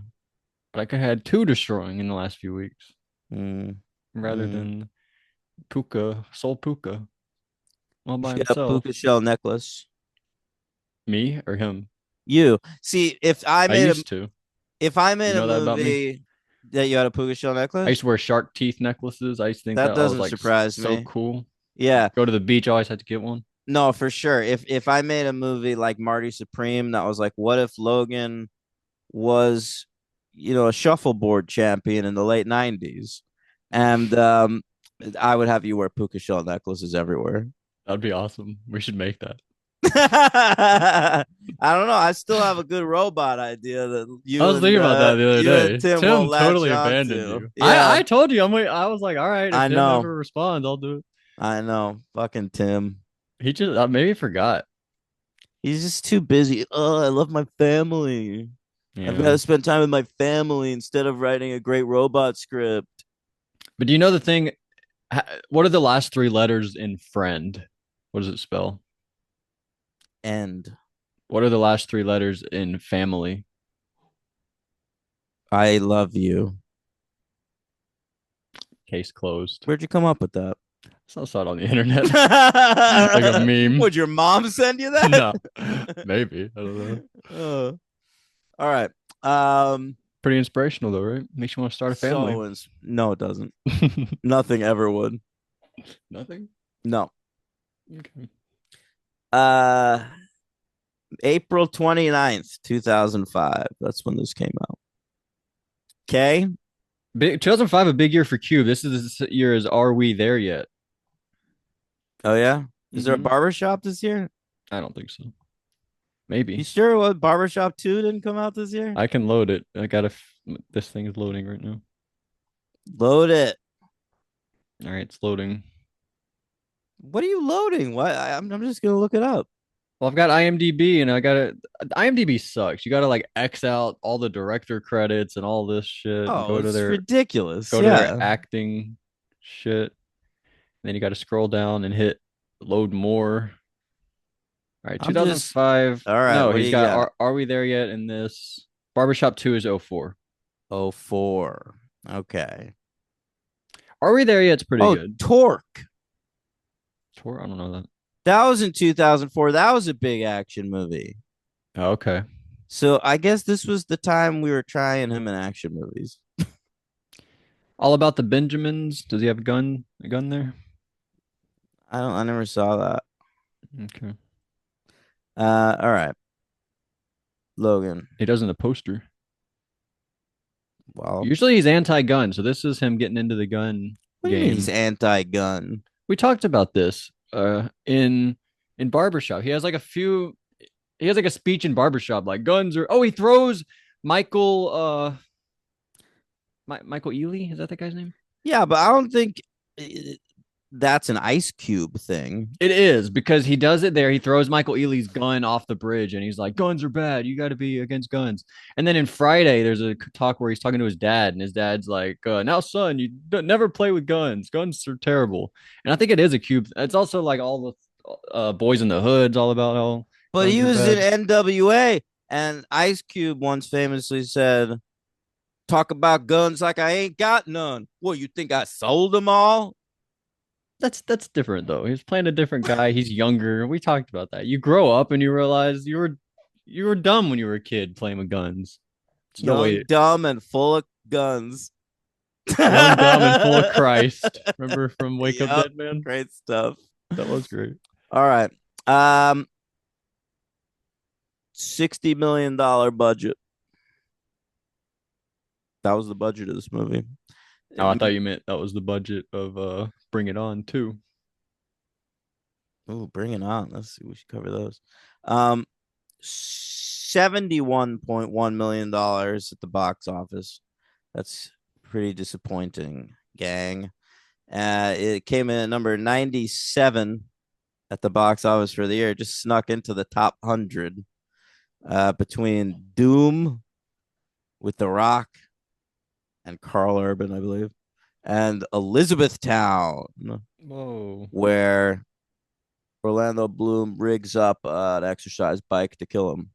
S2: But I could have had 2 destroying in the last few weeks
S1: Mm,
S2: rather
S1: mm.
S2: than Puka, Soul Puka, all by
S1: She got a
S2: himself.
S1: puka shell necklace.
S2: Me or him?
S1: You see,
S2: I used to.
S1: if I
S2: You
S1: made a
S2: know that about me?
S1: movie that you had a puka shell
S2: I used
S1: necklace,
S2: to wear shark teeth necklaces. I used to think
S1: that
S2: that I was
S1: doesn't
S2: like
S1: surprise
S2: so
S1: me.
S2: cool.
S1: Yeah,
S2: Go to the beach, I always had to get one.
S1: no, for sure. If I made a movie like Marty Supreme that was like, what if Logan was, a shuffleboard champion in the late '90s, and I would have you wear puka shell necklaces everywhere.
S2: That'd be awesome. We should make that.
S1: I don't know. I still have a good robot idea that
S2: I was thinking about that the other
S1: you and
S2: day.
S1: Tim won't
S2: Tim
S1: latch
S2: totally
S1: on
S2: abandoned
S1: to.
S2: you. I
S1: Yeah,
S2: told you. I was like, all right, if
S1: I
S2: Tim
S1: know.
S2: ever responds, I'll do it.
S1: I know. Fucking Tim.
S2: He just maybe forgot.
S1: He's just too busy. Oh, I love my family. I've got
S2: Yeah.
S1: to spend time with my family instead of writing a great robot script.
S2: But do you know the thing? What are the last three letters in friend? What does it spell?
S1: End.
S2: What are the last three letters in family?
S1: I love you.
S2: Case closed.
S1: Where'd you come up with that?
S2: I saw it on the internet, like a meme.
S1: Would your mom send you that?
S2: No, maybe I don't know.
S1: Uh, all right. Um.
S2: Pretty inspirational though, right? Makes you want to start a family.
S1: No, it doesn't. Nothing ever would.
S2: Nothing.
S1: No.
S2: Okay.
S1: Uh. April 29th, 2005. That's when this came out. Okay.
S2: Big 2005, a big year for Cube. This is the year as Are We There Yet?
S1: Oh yeah. Is there a
S2: Mm-hmm.
S1: barbershop this year?
S2: I don't think so.
S1: You
S2: Maybe
S1: sure what Barbershop 2 didn't come out this year?
S2: I can load it. I gotta. This thing is loading right now.
S1: Load it.
S2: All right, it's loading.
S1: What are you loading? What? I'm just gonna look it up.
S2: Well, I've got IMDb and I gotta. IMDb sucks. You gotta like X out all the director credits and all this shit and
S1: Oh, it's ridiculous.
S2: go to their
S1: Yeah.
S2: acting shit. And then you gotta scroll down and hit load more. All right,
S1: I'm just
S2: 2005.
S1: all right.
S2: No,
S1: What do
S2: he's
S1: you
S2: got
S1: got?
S2: Are We There Yet in this? Barbershop 2 is 04.
S1: Oh, 04. Okay.
S2: Are We There Yet's pretty
S1: Oh,
S2: good.
S1: Torque.
S2: Tour? I don't know that.
S1: That was in 2004. That was a big action movie.
S2: Oh, okay.
S1: So I guess this was the time we were trying him in action movies.
S2: All About the Benjamins. Does he have a gun there?
S1: I never saw that.
S2: Okay.
S1: All right. Logan.
S2: He does in the poster.
S1: Well,
S2: Usually he's anti-gun, so this is him getting into the gun
S1: what do you mean he's
S2: game.
S1: anti-gun?
S2: We talked about this in Barbershop. He has like a speech in Barbershop like guns are he throws Michael Michael Ealy, is that the guy's name?
S1: Yeah, but I don't think that's an Ice Cube thing.
S2: It is because he does it there. He throws Michael Ealy's gun off the bridge and he's like, guns are bad. You got to be against guns. And then in Friday, there's a talk where he's talking to his dad, and his dad's like, now, son, you don't, never play with guns. Guns are terrible. And I think it is a cube. It's also like all the Boys in the Hood's all about how
S1: But
S2: guns
S1: he
S2: are
S1: was in
S2: bad.
S1: NWA, and Ice Cube once famously said, "Talk about guns like I ain't got none. What, you think I sold them all?"
S2: That's different though. He's playing a different guy. He's younger. We talked about that. You grow up and you realize you were dumb when you were a kid playing with guns. It's no
S1: Young,
S2: way.
S1: dumb, and full of guns.
S2: Young, dumb, and full of Christ. Remember from Wake Up
S1: Yep,
S2: Dead Man?
S1: great stuff.
S2: That was great.
S1: All right. $60 million budget. That was the budget of this movie.
S2: Oh, I thought you meant that was the budget of Bring It On too.
S1: Oh, bring it on. Let's see. We should cover those. Um, $71.1 million at the box office. That's pretty disappointing, gang. It came in at number 97 at the box office for the year. It just snuck into the top 100 between Doom with The Rock and Carl Urban, I believe, and Elizabethtown,
S2: Whoa.
S1: where Orlando Bloom rigs up an exercise bike to kill him.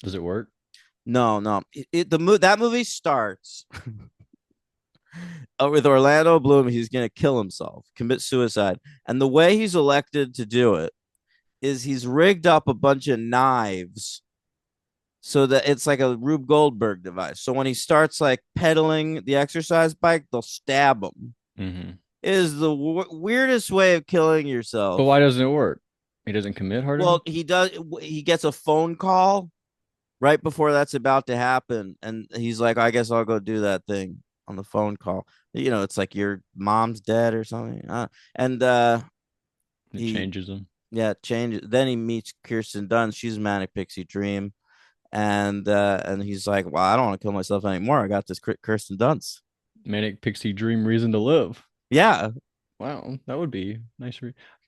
S2: Does it work?
S1: No, no. That movie starts with Orlando Bloom. He's gonna kill himself, commit suicide, and the way he's elected to do it is he's rigged up a bunch of knives so that it's like a Rube Goldberg device. So when he starts like pedaling the exercise bike, they'll stab him.
S2: Mm-hmm.
S1: It is the weirdest way of killing yourself.
S2: But why doesn't it work? He doesn't commit hard enough?
S1: Well, he does. He gets a phone call right before that's about to happen, and he's like, "I guess I'll go do that thing on the phone call." It's like your mom's dead or something. And
S2: It
S1: he,
S2: changes him.
S1: yeah, changes. Then he meets Kirsten Dunst. She's a manic pixie dream, and he's like, "Well, I don't want to kill myself anymore. I got this Kirsten Dunst."
S2: Manic pixie dream reason to live.
S1: Yeah,
S2: Wow, that would be nice.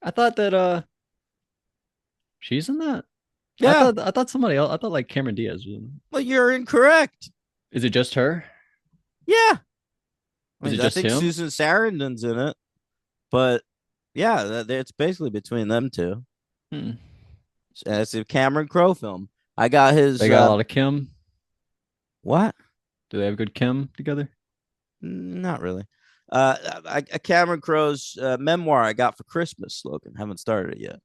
S2: I thought that she's in that.
S1: yeah.
S2: I thought somebody else. I thought like Cameron Diaz was in it.
S1: Well, you're incorrect.
S2: Is it just her?
S1: Yeah,
S2: Is it
S1: I
S2: just
S1: think
S2: him?
S1: Susan Sarandon's in it. But yeah, it's basically between them two.
S2: Hmm.
S1: It's a Cameron Crowe film. I got his
S2: They got a lot of Kim.
S1: what?
S2: Do they have good Kim together?
S1: Not really. Cameron Crowe's memoir I got for Christmas. Logan, haven't started it yet.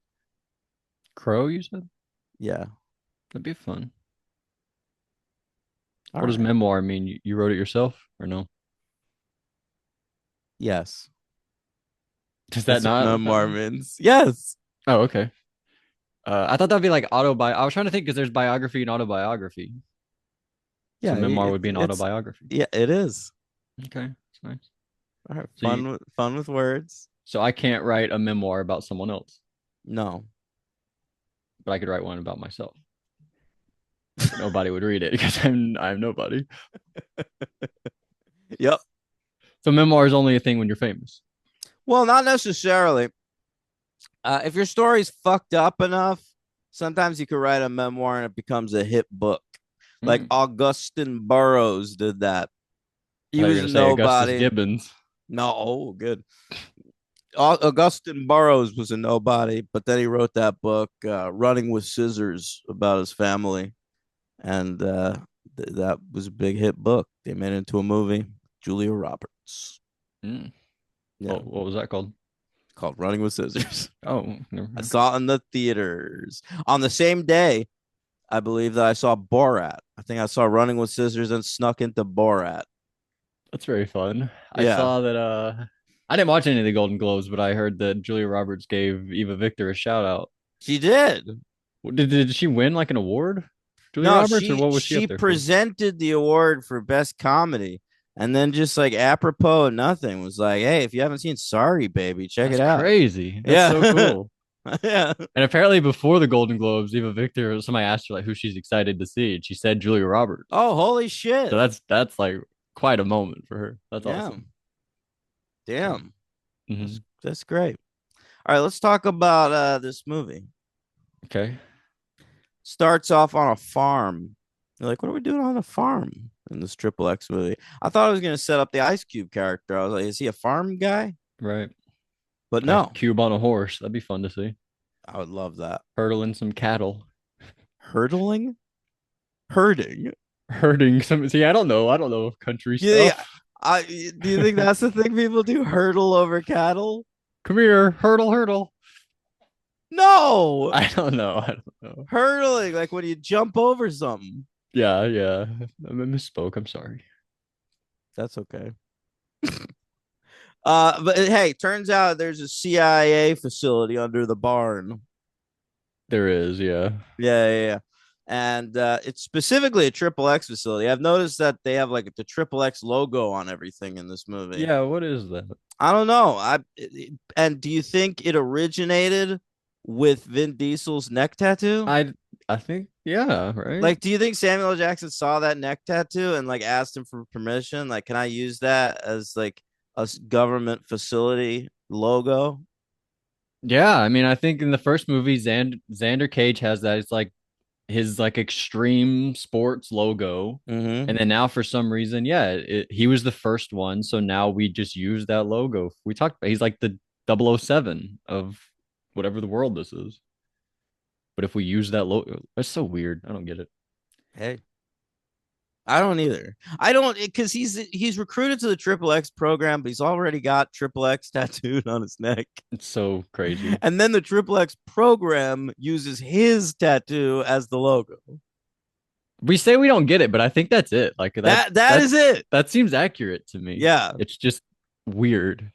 S2: Crow, you said?
S1: Yeah.
S2: That'd be fun.
S1: All
S2: What does
S1: right.
S2: memoir mean? You wrote it yourself or no?
S1: Yes.
S2: Does that
S1: That's what
S2: not?
S1: memoir means. Yes.
S2: Oh, okay. I thought that'd be like autobi. I was trying to think because there's biography and autobiography. So
S1: Yeah.
S2: memoir would be an autobiography.
S1: Yeah. It is.
S2: Okay, that's nice.
S1: All right.
S2: So you,
S1: Fun with words.
S2: so I can't write a memoir about someone else,
S1: No.
S2: but I could write one about myself. But nobody would read it because I'm nobody.
S1: Yep.
S2: So memoir is only a thing when you're famous.
S1: Well, not necessarily. If your story's fucked up enough, sometimes you could write a memoir and it becomes a hit book. Like
S2: Hmm.
S1: Augustin Burroughs did that.
S2: I
S1: He
S2: thought you were
S1: was
S2: gonna say Augustus
S1: nobody.
S2: Gibbons.
S1: No, oh, good. Augustin Burroughs was a nobody, but then he wrote that book, Running with Scissors, about his family. And that was a big hit book. They made it into a movie. Julia Roberts.
S2: Hmm.
S1: Yeah,
S2: What was that called?
S1: called Running with Scissors.
S2: Oh, never
S1: I
S2: mind.
S1: saw it in the theaters. On the same day, I believe that I saw Borat. I think I saw Running with Scissors and snuck into Borat.
S2: That's very fun. I
S1: Yeah,
S2: saw that I didn't watch any of the Golden Globes, but I heard that Julia Roberts gave Eva Victor a shout out.
S1: she did.
S2: Did she win like an award? Julia
S1: No,
S2: Roberts, or
S1: she
S2: what was she up
S1: she
S2: there for?
S1: presented the award for best comedy, and then just like apropos of nothing was like, "Hey, if you haven't seen Sorry Baby, check
S2: That's
S1: it out."
S2: crazy. That's so
S1: Yeah,
S2: cool.
S1: yeah.
S2: And apparently before the Golden Globes, Eva Victor, somebody asked her like who she's excited to see, and she said Julia Roberts.
S1: Oh, holy
S2: So
S1: shit!
S2: that's like quite a moment for her. That's
S1: Yeah,
S2: awesome.
S1: damn,
S2: Hmm.
S1: that's great. All right, let's talk about this movie.
S2: Okay.
S1: Starts off on a farm. You're like, what are we doing on a farm in this Triple X movie? I thought I was gonna set up the Ice Cube character. I was like, is he a farm guy?
S2: Right.
S1: But
S2: Ice
S1: no,
S2: Cube on a horse. That'd be fun to see.
S1: I would love that.
S2: Hurdling some cattle.
S1: Hurdling, herding.
S2: Herding some. See, I don't know. I don't know country
S1: You think,
S2: stuff.
S1: do you think that's the thing people do? Hurdle over cattle?
S2: Come here, hurdle, hurdle.
S1: No,
S2: I don't know. I don't know.
S1: hurdling like when you jump over something.
S2: Yeah, yeah. I misspoke. I'm sorry.
S1: That's okay. But hey, turns out there's a CIA facility under the barn.
S2: There is, yeah.
S1: Yeah. And it's specifically a Triple X facility. I've noticed that they have like the Triple X logo on everything in this movie.
S2: Yeah, what is that?
S1: I don't know. And do you think it originated with Vin Diesel's neck tattoo?
S2: I I think yeah, right?
S1: Like, do you think Samuel L. Jackson saw that neck tattoo and like asked him for permission? Like, can I use that as like a government facility logo?
S2: Yeah, I mean, I think in the first movie, Xander Cage has that. It's like his like extreme sports logo.
S1: Mm-hmm.
S2: And then now for some reason, yeah, he was the first one. So now we just use that logo. We talked about he's like the 007 of whatever the world this is. But if we use that logo, that's so weird. I don't get it.
S1: Hey, I don't either. I don't because he's recruited to the Triple X program, but he's already got Triple X tattooed on his neck.
S2: It's so crazy.
S1: And then the Triple X program uses his tattoo as the logo.
S2: We say we don't get it, but I think that's it. Like
S1: That is it.
S2: that seems accurate to me.
S1: Yeah.
S2: It's just weird.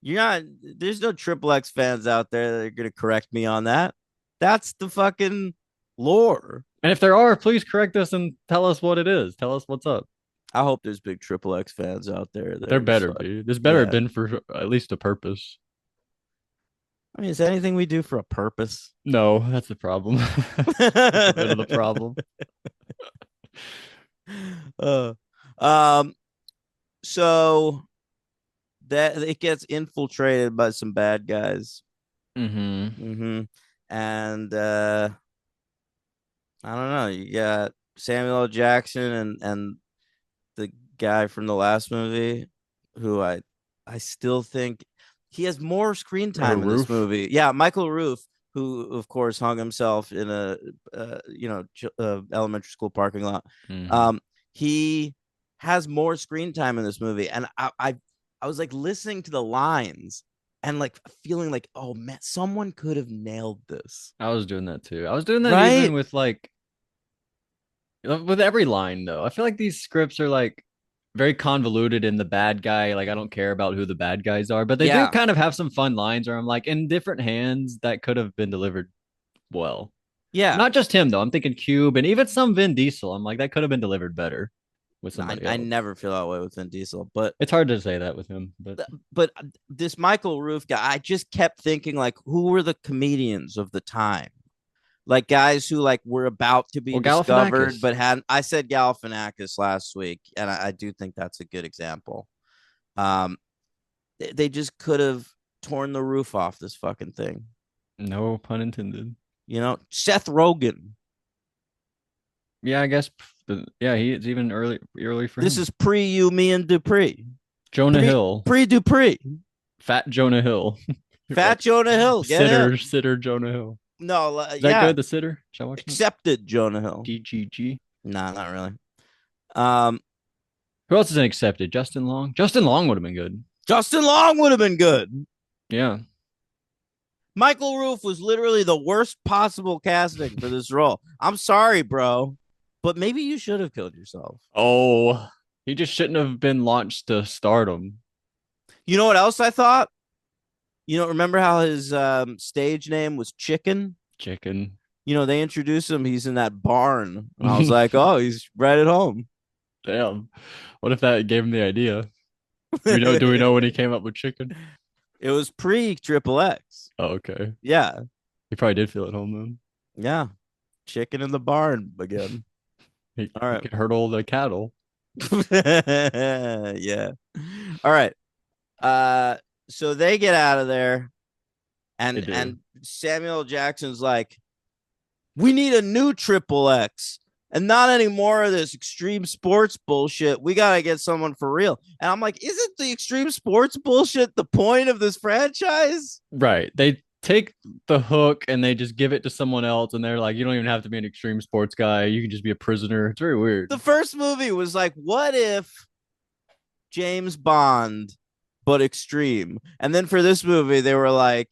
S1: You're not there's no Triple X fans out there that are gonna correct me on that. That's the fucking lore.
S2: And if there are, please correct us and tell us what it is. Tell us what's up.
S1: I hope there's big Triple X fans out there that
S2: There
S1: are just
S2: better
S1: like,
S2: be. This better have
S1: yeah.
S2: been for at least a purpose.
S1: I mean, is anything we do for a purpose?
S2: No, that's the problem. That's a bit of the problem.
S1: uh, um, so that it gets infiltrated by some bad guys.
S2: Mm-hmm.
S1: Mm-hmm. And I don't know. You got Samuel L. Jackson and the guy from the last movie, who I still think he has more screen
S2: Or
S1: time in this
S2: Roof.
S1: movie. Yeah, Michael Roof, who of course hung himself in a elementary school parking lot.
S2: Hmm.
S1: Um, he has more screen time in this movie, and I was like listening to the lines and like feeling like, oh man, someone could have nailed this,
S2: I was doing that too. I was doing that even
S1: right?
S2: with like with every line though. I feel like these scripts are like very convoluted in the bad guy. Like I don't care about who the bad guys are, but they do
S1: Yeah,
S2: kind of have some fun lines where I'm like, in different hands, that could have been delivered well.
S1: yeah.
S2: Not just him though. I'm thinking Cube and even some Vin Diesel. I'm like, that could have been delivered better with somebody
S1: I
S2: else.
S1: never feel that way with Vin Diesel, but
S2: It's hard to say that with him, but
S1: but this Michael Roof guy, I just kept thinking like, who were the comedians of the time? Like guys who like were about to be
S2: well,
S1: discovered
S2: Galifianakis.
S1: but hadn't. I said Galifianakis last week, and I do think that's a good example. Um, they just could have torn the roof off this fucking thing.
S2: No pun intended.
S1: Seth Rogen.
S2: Yeah, I guess. But yeah, it's even early for
S1: This
S2: him.
S1: is pre you, me, and Dupree.
S2: Jonah
S1: Pre
S2: Hill,
S1: pre Dupree.
S2: Fat Jonah Hill,
S1: Fat Jonah Hill. Get him.
S2: sitter Jonah Hill.
S1: No,
S2: Is that
S1: yeah,
S2: good? The sitter? Should I watch that?
S1: accepted Jonah Hill.
S2: GGG.
S1: Nah, not really. Um,
S2: Who else isn't accepted? Justin Long. Justin Long would have been good.
S1: Justin Long would have been good.
S2: Yeah.
S1: Michael Roof was literally the worst possible casting for this role. I'm sorry, bro, but maybe you should have killed yourself.
S2: Oh, he just shouldn't have been launched to stardom.
S1: You know what else I thought? Remember how his stage name was Chicken?
S2: Chicken.
S1: They introduced him. He's in that barn, and I was like, oh, he's right at home.
S2: Damn. What if that gave him the idea? Do we know when he came up with chicken?
S1: It was pre Triple X.
S2: Oh, okay.
S1: Yeah,
S2: He probably did feel at home then.
S1: yeah, chicken in the barn again. All
S2: He
S1: right.
S2: could hurdle the cattle.
S1: Yeah. All right. Uh, so they get out of there,
S2: They
S1: and
S2: do.
S1: Samuel Jackson's like, we need a new Triple X, and not any more of this extreme sports bullshit. We gotta get someone for real. And I'm like, isn't the extreme sports bullshit the point of this franchise?
S2: Right. They take the hook and they just give it to someone else, and they're like, you don't even have to be an extreme sports guy. You can just be a prisoner. It's very weird.
S1: The first movie was like, what if James Bond, but extreme? And then for this movie, they were like,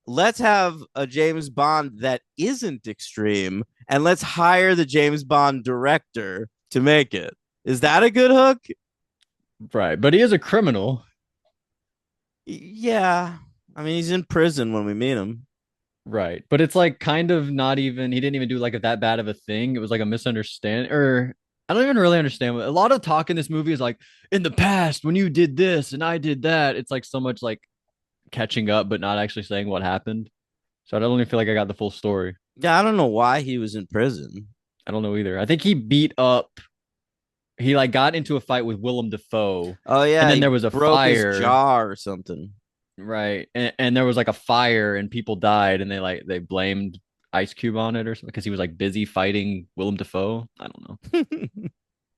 S1: let's have a James Bond that isn't extreme, and let's hire the James Bond director to make it. Is that a good hook?
S2: Right. But he is a criminal.
S1: Yeah. I mean, he's in prison when we meet him.
S2: Right. But it's like kind of not even, he didn't even do like that bad of a thing. It was like a misunderstanding, or I don't even really understand. A lot of talk in this movie is like, in the past, when you did this and I did that, it's like so much like catching up, but not actually saying what happened. So I don't even feel like I got the full story.
S1: Yeah, I don't know why he was in prison.
S2: I don't know either. I think he beat up, he like got into a fight with Willem Dafoe,
S1: Oh
S2: and
S1: yeah,
S2: then
S1: he
S2: there was a
S1: broke his
S2: fire.
S1: jaw or something.
S2: Right. And there was like a fire and people died and they blamed Ice Cube on it or something because he was like busy fighting Willem Dafoe. I don't know.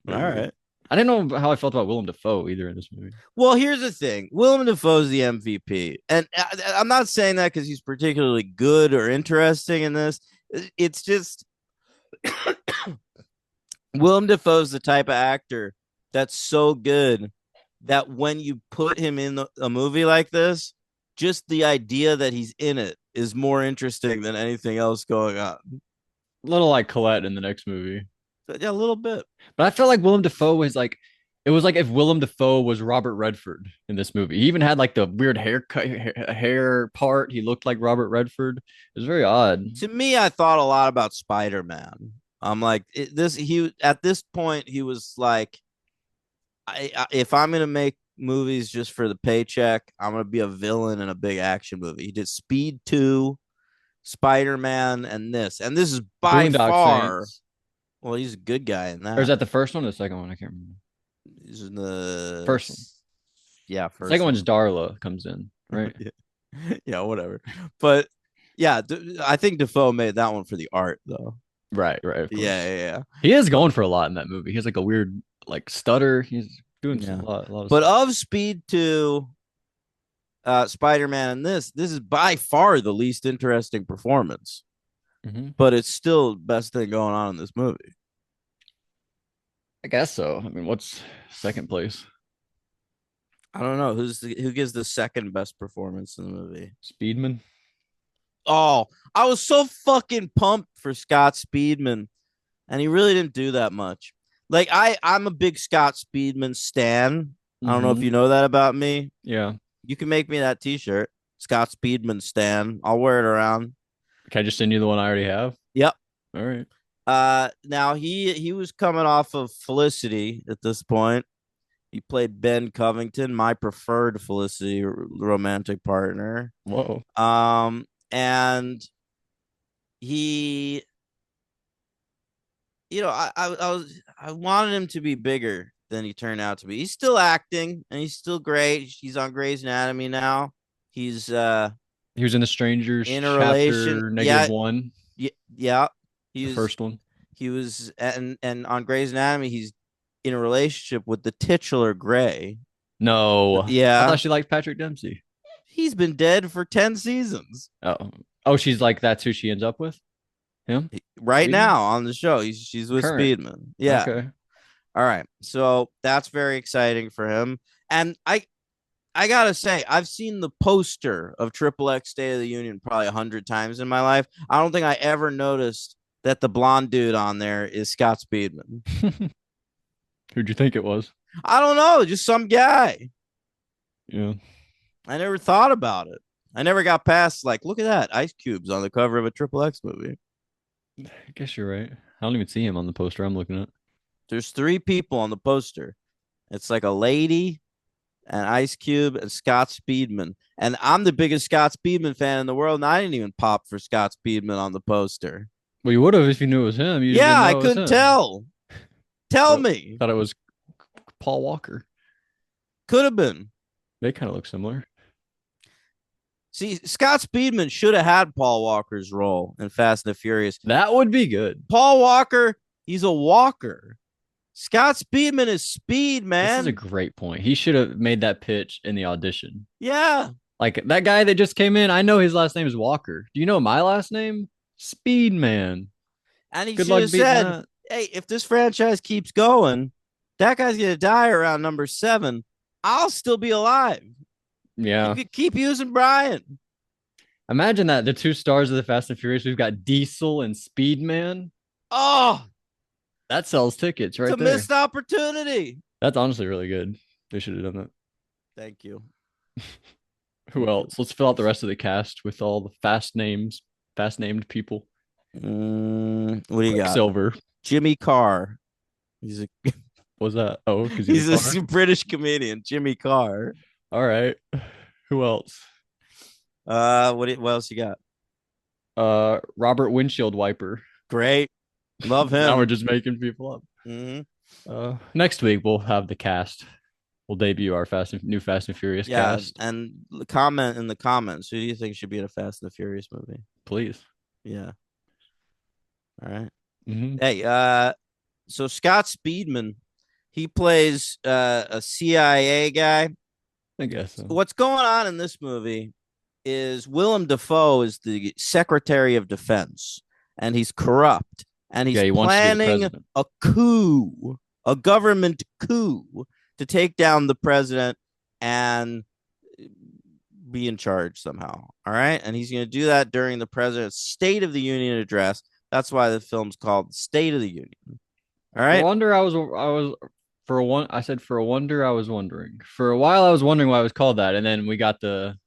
S1: All
S2: Very weird.
S1: right.
S2: I didn't know how I felt about Willem Dafoe either in this movie.
S1: Well, here's the thing. Willem Dafoe's the MVP. And I'm not saying that because he's particularly good or interesting in this. It's just Willem Dafoe's the type of actor that's so good that when you put him in a movie like this, just the idea that he's in it is more interesting than anything else going on.
S2: A little like Colette in the next movie.
S1: But yeah, a little bit.
S2: But I felt like Willem Dafoe was like, it was like if Willem Dafoe was Robert Redford in this movie. He even had like the weird haircut, hair part. He looked like Robert Redford. It was very odd.
S1: To me, I thought a lot about Spider-Man. I'm like he at this point he was like, if I'm gonna make movies just for the paycheck, I'm gonna be a villain in a big action movie. He did Speed 2, Spider-Man, and this is by
S2: Boondock
S1: far.
S2: Saints.
S1: Well, he's a good guy in
S2: Or is
S1: that.
S2: that the first one or the second one? I can't remember.
S1: He's in the
S2: First one.
S1: yeah,
S2: The
S1: first
S2: second
S1: one.
S2: one's Darla comes in, right?
S1: Yeah, whatever. But yeah, I think Defoe made that one for the art, though.
S2: Right, right, of
S1: Yeah,
S2: course.
S1: yeah,
S2: He is going for a lot in that movie. He has like a weird like stutter. He's doing
S1: yeah.
S2: a lot of
S1: But
S2: stuff.
S1: of Speed 2, Spider-Man in this is by far the least interesting performance,
S2: Mm-hmm.
S1: but it's still the best thing going on in this movie.
S2: I guess so. I mean, what's second place?
S1: I don't know who gives the second best performance in the movie.
S2: Speedman.
S1: Oh, I was so fucking pumped for Scott Speedman, and he really didn't do that much. Like I'm a big Scott Speedman stan. I don't know if
S2: Mm-hmm.
S1: you know that about me.
S2: Yeah.
S1: You can make me that T-shirt, Scott Speedman stan. I'll wear it around.
S2: Can I just send you the one I already have?
S1: Yep.
S2: All right.
S1: Now he was coming off of Felicity at this point. He played Ben Covington, my preferred Felicity romantic partner.
S2: Whoa.
S1: And he, I wanted him to be bigger than he turned out to be. He's still acting and he's still great. He's on Grey's Anatomy now. He's
S2: He was in the Strangers
S1: in a relation.
S2: chapter negative
S1: Yeah,
S2: one,
S1: yeah.
S2: the
S1: He's
S2: first one.
S1: he was and on Grey's Anatomy he's in a relationship with the titular Grey.
S2: No. I
S1: Yeah,
S2: thought she liked Patrick Dempsey.
S1: he's been dead for 10 seasons.
S2: Oh. Oh, she's like that's who she ends up with? Him?
S1: Right
S2: Speedman?
S1: now on the show, she's with
S2: Current.
S1: Speedman. Yeah.
S2: Okay.
S1: All right. So that's very exciting for him. And I gotta say, I've seen the poster of XXX State of the Union probably 100 times in my life. I don't think I ever noticed that the blonde dude on there is Scott Speedman.
S2: Who'd you think it was?
S1: I don't know, just some guy.
S2: Yeah.
S1: I never thought about it. I never got past like, look at that, ice cubes on the cover of a XXX movie.
S2: I guess you're right. I don't even see him on the poster I'm looking at.
S1: There's three people on the poster. It's like a lady, an Ice Cube, and Scott Speedman. And I'm the biggest Scott Speedman fan in the world, and I didn't even pop for Scott Speedman on the poster.
S2: Well, you would have if you knew it was him. You just
S1: Yeah,
S2: didn't
S1: I
S2: know it was
S1: couldn't
S2: him.
S1: tell. Tell
S2: Well,
S1: me.
S2: thought it was Paul Walker.
S1: Could have been.
S2: They kind of look similar.
S1: See, Scott Speedman should have had Paul Walker's role in Fast and the Furious.
S2: That would be good.
S1: Paul Walker, he's a walker. Scott Speedman is speed,
S2: This is a
S1: man.
S2: great point. He should have made that pitch in the audition.
S1: Yeah.
S2: Like that guy that just came in, I know his last name is Walker. Do you know my last name? Speed Man.
S1: And he
S2: Good
S1: should
S2: luck
S1: have
S2: beating
S1: said,
S2: that.
S1: hey, if this franchise keeps going, that guy's going to die around number 7. I'll still be alive. You
S2: Yeah.
S1: could keep using Brian.
S2: Imagine that the two stars of the Fast and Furious, we've got Diesel and Speed Man.
S1: Oh,
S2: That sells tickets
S1: it's
S2: right
S1: a
S2: there.
S1: missed opportunity.
S2: That's honestly really good. They should have done that.
S1: Thank you.
S2: Who else? Let's fill out the rest of the cast with all the fast names, fast named people.
S1: What do you got?
S2: Quicksilver.
S1: Jimmy Carr. He's a
S2: What was that? Oh, because
S1: he's a British comedian, Jimmy Carr.
S2: All right. Who else?
S1: What else you got?
S2: Robert Windshield Wiper.
S1: Great. Love
S2: Now we're
S1: him.
S2: just making people up.
S1: Mhm.
S2: Next week we'll have the cast. We'll debut our new Fast and Furious
S1: Yeah,
S2: cast.
S1: and comment in the comments. Who do you think should be in a Fast and the Furious movie?
S2: Please.
S1: Yeah. All right.
S2: Mm-hmm.
S1: Hey, so Scott Speedman, he plays a CIA guy.
S2: I guess so.
S1: What's going on in this movie is Willem Dafoe is the Secretary of Defense, and he's corrupt, and he's
S2: Yeah, he wants to be the
S1: planning
S2: president.
S1: a coup, a government coup to take down the president and be in charge somehow. All right. And he's going to do that during the president's State of the Union address. That's why the film's called State of the Union. All right.
S2: For a wonder, I was for a one. I said for a wonder, I was wondering. For a while, I was wondering why it was called that, and then we got the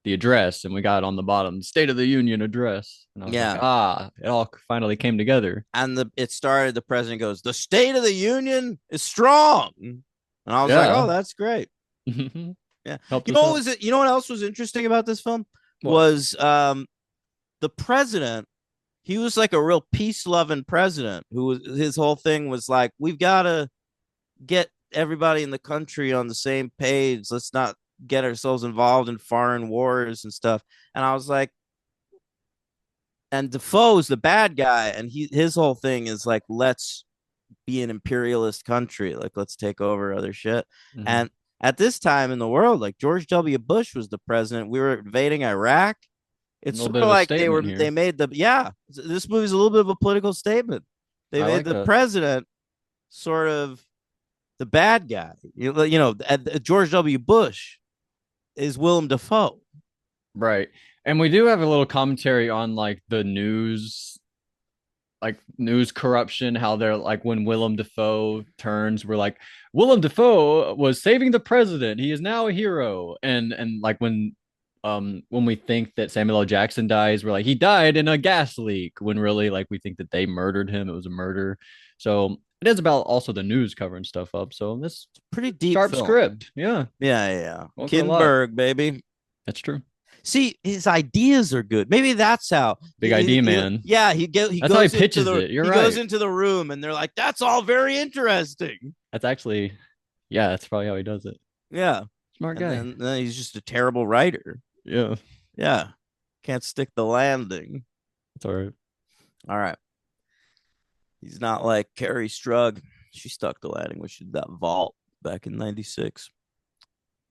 S2: address, and we got on the bottom State of the Union address, and I was
S1: Yeah.
S2: like, it all finally came together.
S1: And it started, the president goes, the State of the Union is strong. And I was like,
S2: Yeah.
S1: oh, that's great. Yeah.
S2: Helped
S1: You
S2: us
S1: know
S2: out.
S1: what was it? You know what else was interesting about this film?
S2: What?
S1: Was the president, he was like a real peace-loving president who was, his whole thing was like, we've got to get everybody in the country on the same page. Let's not get ourselves involved in foreign wars and stuff. And I was like, and Defoe's the bad guy, and his whole thing is like, let's be an imperialist country, like let's take over other shit.
S2: Mhm.
S1: And at this time in the world, like George W. Bush was the president. We were invading Iraq.
S2: A
S1: It's
S2: little
S1: sort
S2: bit
S1: of
S2: of a
S1: like
S2: statement
S1: they
S2: here.
S1: made the yeah. This movie's a little bit of a political statement. They
S2: I
S1: made
S2: like
S1: the
S2: that.
S1: president sort of the bad guy. George W. Bush is Willem Dafoe.
S2: Right. And we do have a little commentary on like the news, like news corruption, how they're like when Willem Dafoe turns, we're like, Willem Dafoe was saving the president. He is now a hero. And like when we think that Samuel L. Jackson dies, we're like, he died in a gas leak, when really like we think that they murdered him. It was a murder. So it is about also the news covering stuff up. So this
S1: Pretty deep
S2: sharp
S1: film.
S2: script. Yeah.
S1: Yeah, yeah.
S2: Going for a lot.
S1: Kinberg, baby.
S2: That's true.
S1: See, his ideas are good. Maybe that's how.
S2: Big ID man.
S1: Yeah,
S2: That's how he pitches it. You're
S1: he goes
S2: right.
S1: into the room, and they're like, "That's all very interesting."
S2: That's actually, yeah, that's probably how he does it.
S1: Yeah,
S2: Smart
S1: and
S2: guy.
S1: then he's just a terrible writer.
S2: Yeah,
S1: Yeah, can't stick the landing.
S2: it's all right.
S1: All right, he's not like Carrie Strug. She stuck the landing when she did that vault back in '96.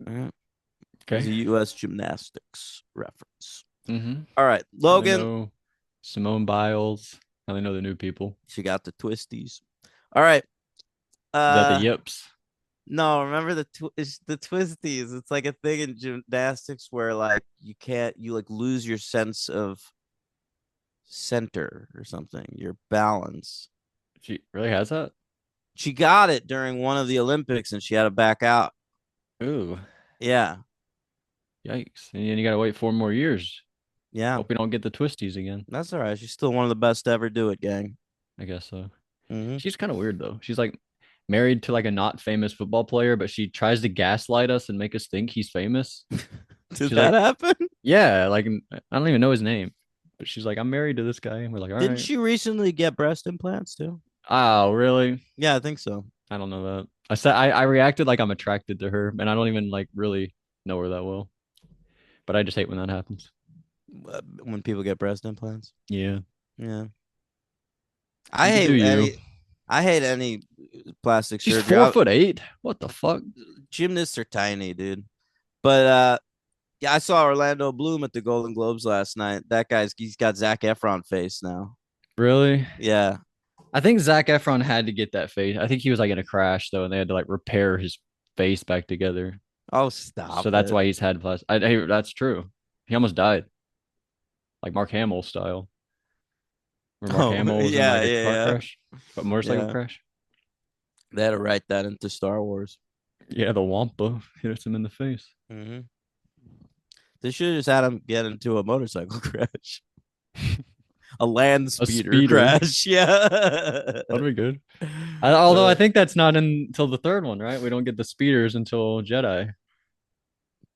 S1: All right, it was
S2: Okay.
S1: a U.S. gymnastics reference.
S2: Mm-hmm.
S1: All right,
S2: Now they
S1: Logan.
S2: know Simone Biles. Now they know the new people.
S1: She got the twisties. All right.
S2: Is that the
S1: Uh
S2: yips?
S1: no, remember the twisties. It's like a thing in gymnastics where like you like lose your sense of center or something, your balance.
S2: She really has that?
S1: She got it during one of the Olympics and she had to back out.
S2: Ooh,
S1: Yeah.
S2: yikes. And you got to wait 4 more years.
S1: Yeah.
S2: Hope we don't get the twisties again.
S1: That's all right. She's still one of the best to ever do it, gang.
S2: I guess so.
S1: Mm-hmm.
S2: She's kind of weird, though. She's like married to like a not famous football player, but she tries to gaslight us and make us think he's famous.
S1: Did
S2: She's
S1: that
S2: like,
S1: happen?
S2: yeah, like I don't even know his name, but she's like, I'm married to this guy. And we're like, all
S1: Didn't
S2: right.
S1: she recently get breast implants too?
S2: Oh, really?
S1: Yeah, I think so.
S2: I don't know that. I reacted like I'm attracted to her, and I don't even like really know her that well. But I just hate when that happens.
S1: When people get breast implants.
S2: Yeah,
S1: Yeah. I
S2: you
S1: hate
S2: do you.
S1: any I hate any plastic
S2: She's
S1: surgery.
S2: 4'8". What the fuck?
S1: Gymnasts are tiny, dude. But yeah, I saw Orlando Bloom at the Golden Globes last night. He's got Zac Efron face now.
S2: Really?
S1: Yeah.
S2: I think Zac Efron had to get that face. I think he was like in a crash though, and they had to like repair his face back together.
S1: Oh,
S2: So
S1: stop
S2: that's
S1: it.
S2: why he's had plastic. Hey, that's true. He almost died, like Mark Hamill style, where Mark
S1: Oh,
S2: Hamill was in
S1: yeah,
S2: like a car
S1: yeah,
S2: crash, but motorcycle
S1: yeah.
S2: crash.
S1: They had to write that into Star Wars.
S2: Yeah, the Wampa hits him in the face.
S1: Mm-hmm. They should have just had him get into a motorcycle crash, a land
S2: A
S1: speeder
S2: speeder.
S1: crash. Yeah.
S2: That'd be good. Although I
S1: Uh,
S2: think that's not until the third one, right? We don't get the speeders until Jedi.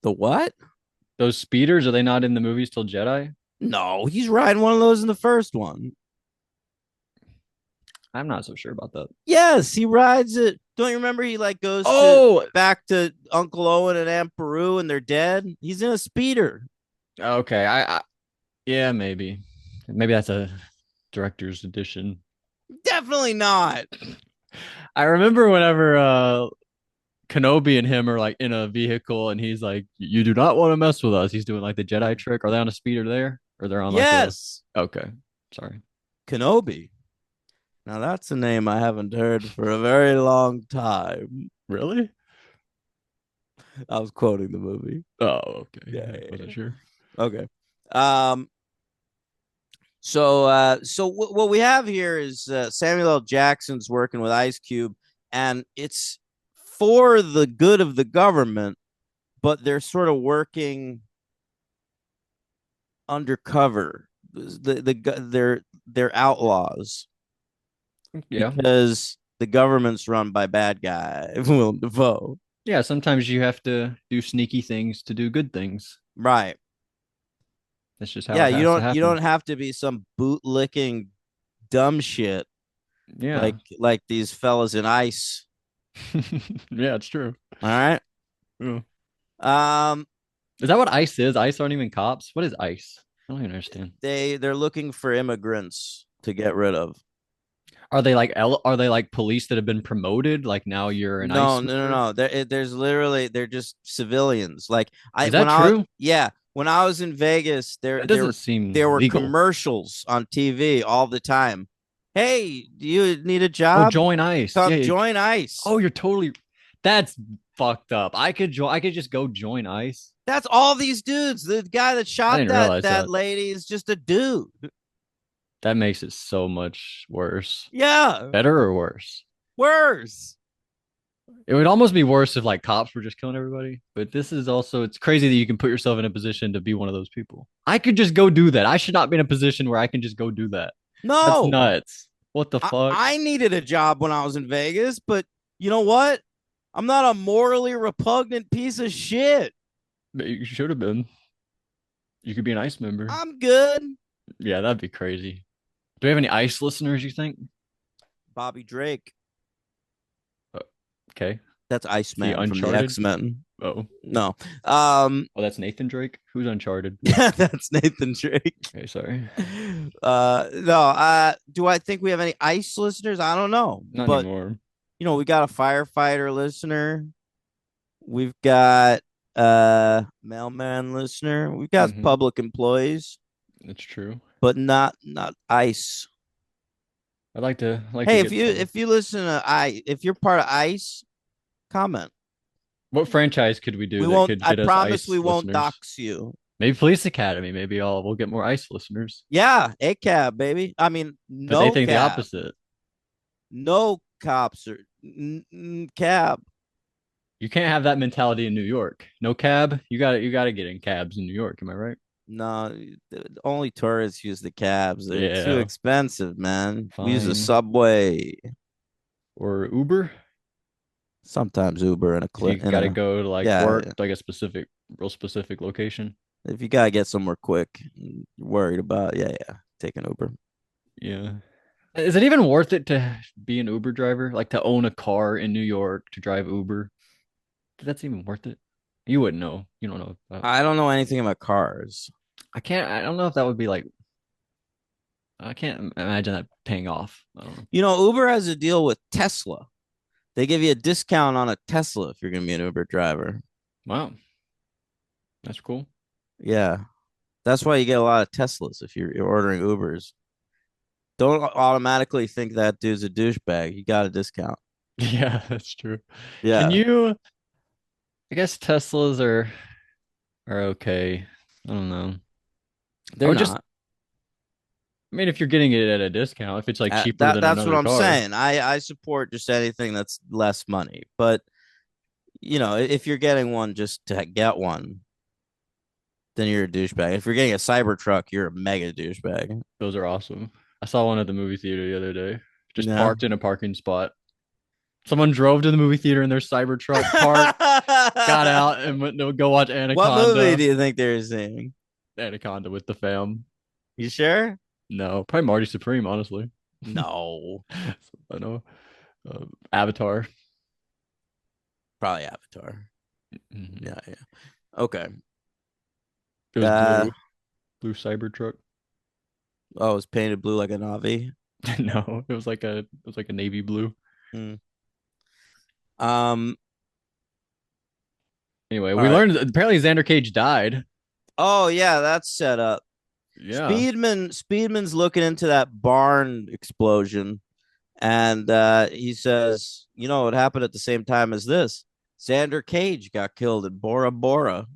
S1: the what?
S2: Those speeders, are they not in the movies till Jedi?
S1: No, he's riding one of those in the first one.
S2: I'm not so sure about that.
S1: Yes, he rides it. Don't you remember he like goes to
S2: Oh,
S1: back to Uncle Owen and Aunt Peru and they're dead? He's in a speeder.
S2: okay. Yeah, maybe that's a director's edition.
S1: Definitely not.
S2: I remember whenever Kenobi and him are like in a vehicle and he's like, "You do not want to mess with us." He's doing like the Jedi trick. Are they on a speeder there, or they're on like a?
S1: Yes,
S2: Okay, sorry.
S1: Kenobi. Now that's a name I haven't heard for a very long time.
S2: Really?
S1: I was quoting the movie.
S2: Oh, okay.
S1: Yeah,
S2: I
S1: yeah,
S2: wasn't
S1: yeah.
S2: sure.
S1: Okay. Um. What we have here is Samuel L. Jackson's working with Ice Cube, and it's for the good of the government, but they're sort of working undercover. They're outlaws
S2: Yeah.
S1: because the government's run by bad guy Willem Dafoe.
S2: Yeah, sometimes you have to do sneaky things to do good things.
S1: Right.
S2: That's just how
S1: Yeah,
S2: it has to
S1: you don't
S2: happen.
S1: have to be some bootlicking dumb shit
S2: Yeah.
S1: like these fellas in Ice.
S2: Yeah, it's true.
S1: All right.
S2: Yeah.
S1: Um
S2: Is that what ICE is? ICE aren't even cops. What is ICE? I don't even understand.
S1: they're looking for immigrants to get rid of.
S2: are they like police that have been promoted? Like now you're an
S1: No,
S2: ICE
S1: no, no,
S2: member?
S1: no. There's literally they're just civilians. Like
S2: Is that true?
S1: when I was in Vegas,
S2: That doesn't seem
S1: there were
S2: legal.
S1: commercials on TV all the time. Hey, do you need a
S2: Oh,
S1: job?
S2: join ICE.
S1: Come
S2: Yeah.
S1: join ICE.
S2: Oh, you're totally. That's fucked up. I could just go join ICE.
S1: That's all these dudes. The guy that
S2: I
S1: shot
S2: didn't realize
S1: that
S2: that.
S1: lady is just a dude.
S2: That makes it so much worse.
S1: Yeah,
S2: Better or worse?
S1: worse.
S2: It would almost be worse if like cops were just killing everybody. But this is also it's crazy that you can put yourself in a position to be one of those people. I could just go do that. I should not be in a position where I can just go do that. That's
S1: No,
S2: nuts. What the fuck?
S1: I needed a job when I was in Vegas, but you know what? I'm not a morally repugnant piece of shit.
S2: You should have been. You could be an ICE member.
S1: I'm good.
S2: Yeah, that'd be crazy. Do we have any ICE listeners, you think?
S1: Bobby Drake.
S2: Uh, okay.
S1: That's
S2: The
S1: Iceman from the
S2: Uncharted?
S1: X-Men.
S2: Oh.
S1: No. Um
S2: Oh, that's Nathan Drake? Who's Uncharted?
S1: that's Nathan Drake.
S2: Okay, sorry.
S1: No, do I think we have any ICE listeners? I don't know.
S2: Not
S1: But
S2: anymore.
S1: we got a firefighter listener. We've got mailman listener. We've got
S2: Mm-hmm.
S1: public employees,
S2: That's true.
S1: but not ICE.
S2: I'd like to
S1: Hey,
S2: get some.
S1: if you listen to if you're part of ICE, comment.
S2: What franchise could we do
S1: We
S2: that
S1: won't
S2: could
S1: I
S2: get us
S1: promise
S2: ICE
S1: we won't
S2: listeners?
S1: dox you.
S2: Maybe Police Academy. Maybe we'll get more ICE listeners.
S1: Yeah, a cab, baby. I mean,
S2: But they
S1: no
S2: think the
S1: cab.
S2: opposite.
S1: No cops or cab.
S2: You can't have that mentality in New York. No cab. You got to get in cabs in New York. Am I right?
S1: No, only tourists use the cabs. They're too
S2: Yeah.
S1: expensive, man. We use the
S2: Fine.
S1: subway,
S2: Or Uber
S1: sometimes Uber in a
S2: if you
S1: in
S2: got to
S1: a
S2: go to like
S1: yeah.
S2: work, like a specific, real specific location.
S1: If you gotta get somewhere quick, you're worried about take an Uber.
S2: Yeah. Is it even worth it to be an Uber driver? Like to own a car in New York to drive Uber? That's even worth it? You wouldn't know. You don't know about.
S1: I don't know anything about cars.
S2: I can't. I don't know if that would be like. I can't imagine that paying off. I don't know.
S1: Uber has a deal with Tesla. They give you a discount on a Tesla if you're gonna be an Uber driver.
S2: Wow, that's cool.
S1: Yeah, that's why you get a lot of Teslas if you're ordering Ubers. Don't automatically think that dude's a douchebag. You got a discount.
S2: Yeah, that's true. Can
S1: Yeah,
S2: you? I guess Teslas are okay. I don't know. I
S1: they're
S2: would just.
S1: not.
S2: I mean, if you're getting it at a discount, if it's like cheaper than
S1: That's what
S2: another
S1: I'm
S2: car.
S1: saying. I support just anything that's less money, but if you're getting one just to get one, then you're a douchebag. If you're getting a Cybertruck, you're a mega douchebag.
S2: Those are awesome. I saw one at the movie theater the other day. Just
S1: Yeah.
S2: parked in a parking spot. Someone drove to the movie theater in their Cybertruck, parked, got out, and went to go watch
S1: What movie
S2: Anaconda.
S1: do you think they're seeing?
S2: Anaconda with the fam.
S1: You sure?
S2: No, probably Marty Supreme, honestly.
S1: No,
S2: I know. Avatar.
S1: probably Avatar.
S2: Mhm.
S1: Yeah, yeah. Okay.
S2: It was
S1: Uh,
S2: blue Cybertruck.
S1: oh, it's painted blue like a Navi.
S2: No, it was like a navy blue.
S1: Hmm. Um.
S2: Anyway,
S1: All
S2: we
S1: right.
S2: learned that apparently Xander Cage died.
S1: Oh yeah, that's set up.
S2: Yeah.
S1: Speedman's looking into that barn explosion, and he says, it happened at the same time as this. Xander Cage got killed in Bora Bora.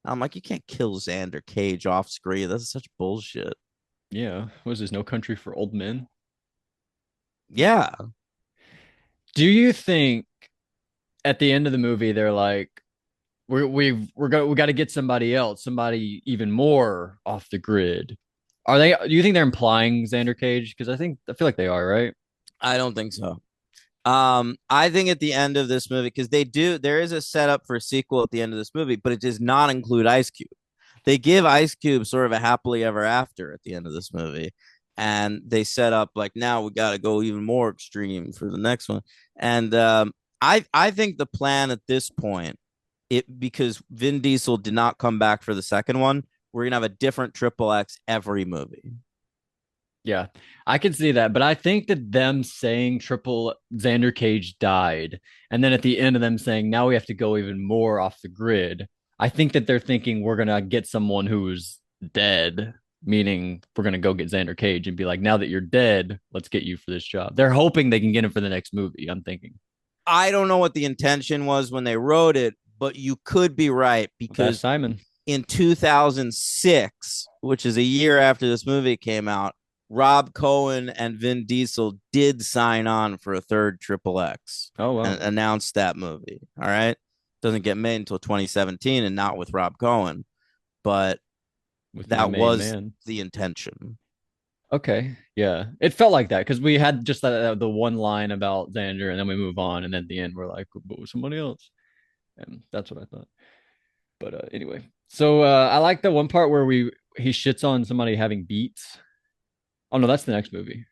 S1: I'm like, you can't kill Xander Cage off screen. That's such bullshit.
S2: Yeah. Was this No Country for Old Men?
S1: Yeah,
S2: Do you think at the end of the movie they're like, we got to get somebody else, somebody even more off the grid? Are they? Do you think they're implying Xander Cage? Because I feel like they are, right?
S1: I don't think so. I think at the end of this movie, because there is a setup for a sequel at the end of this movie, but it does not include Ice Cube. They give Ice Cube sort of a happily ever after at the end of this movie. And they set up like now we got to go even more extreme for the next one. And I think the plan at this point, because Vin Diesel did not come back for the second one, we're gonna have a different XXX every movie.
S2: Yeah, I can see that, but I think that them saying triple Xander Cage died, and then at the end of them saying now we have to go even more off the grid. I think that they're thinking we're gonna get someone who's dead, meaning we're gonna go get Xander Cage and be like, now that you're dead, let's get you for this job. They're hoping they can get him for the next movie. I'm thinking.
S1: I don't know what the intention was when they wrote it, but you could be right
S2: That's
S1: because
S2: Simon.
S1: in 2006, which is a year after this movie came out, Rob Cohen and Vin Diesel did sign on for a third Triple X
S2: Oh well,
S1: and announced that movie. All right. Doesn't get made until 2017 and not with Rob Cohen, but
S2: with my
S1: that
S2: main
S1: was
S2: man.
S1: the intention.
S2: Okay, yeah, it felt like that because we had just the one line about Xander, and then we move on, and then at the end we're like, but with somebody else, and that's what I thought. But anyway, so I like the one part where we he shits on somebody having beats. Oh no, that's the next movie.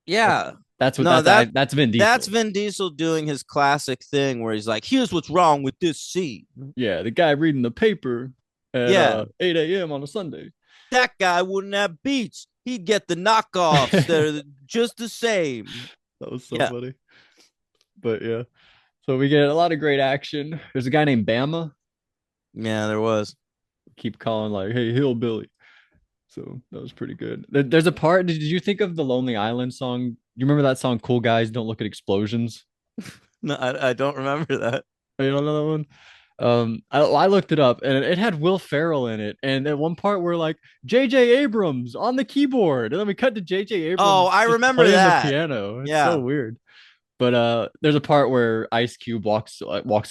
S2: That's
S1: Yeah.
S2: that's what
S1: No, that
S2: that's Vin
S1: that's
S2: Diesel.
S1: Vin Diesel doing his classic thing where he's like, here's what's wrong with this scene.
S2: Yeah, the guy reading the paper at
S1: Yeah.
S2: 8 a.m. on a Sunday.
S1: That guy wouldn't have beats. He'd get the knockoffs that
S2: That
S1: are just the same.
S2: was so
S1: Yeah.
S2: funny. But yeah, so we get a lot of great action. There's a guy named Bama.
S1: Yeah, there was.
S2: Keep calling like, "Hey, hillbilly." So that was pretty good. There's a part. Did you think of the Lonely Island song? You remember that song, "Cool Guys Don't Look at Explosions"?
S1: No, I don't remember that.
S2: Oh, you don't know that one? I looked it up and it had Will Ferrell in it. And at one part, we're like J.J. Abrams on the keyboard, and then we cut to J.J.
S1: Oh,
S2: Abrams
S1: I
S2: just
S1: remember
S2: playing the
S1: that.
S2: piano. It's so
S1: Yeah.
S2: weird. But there's a part where Ice Cube walks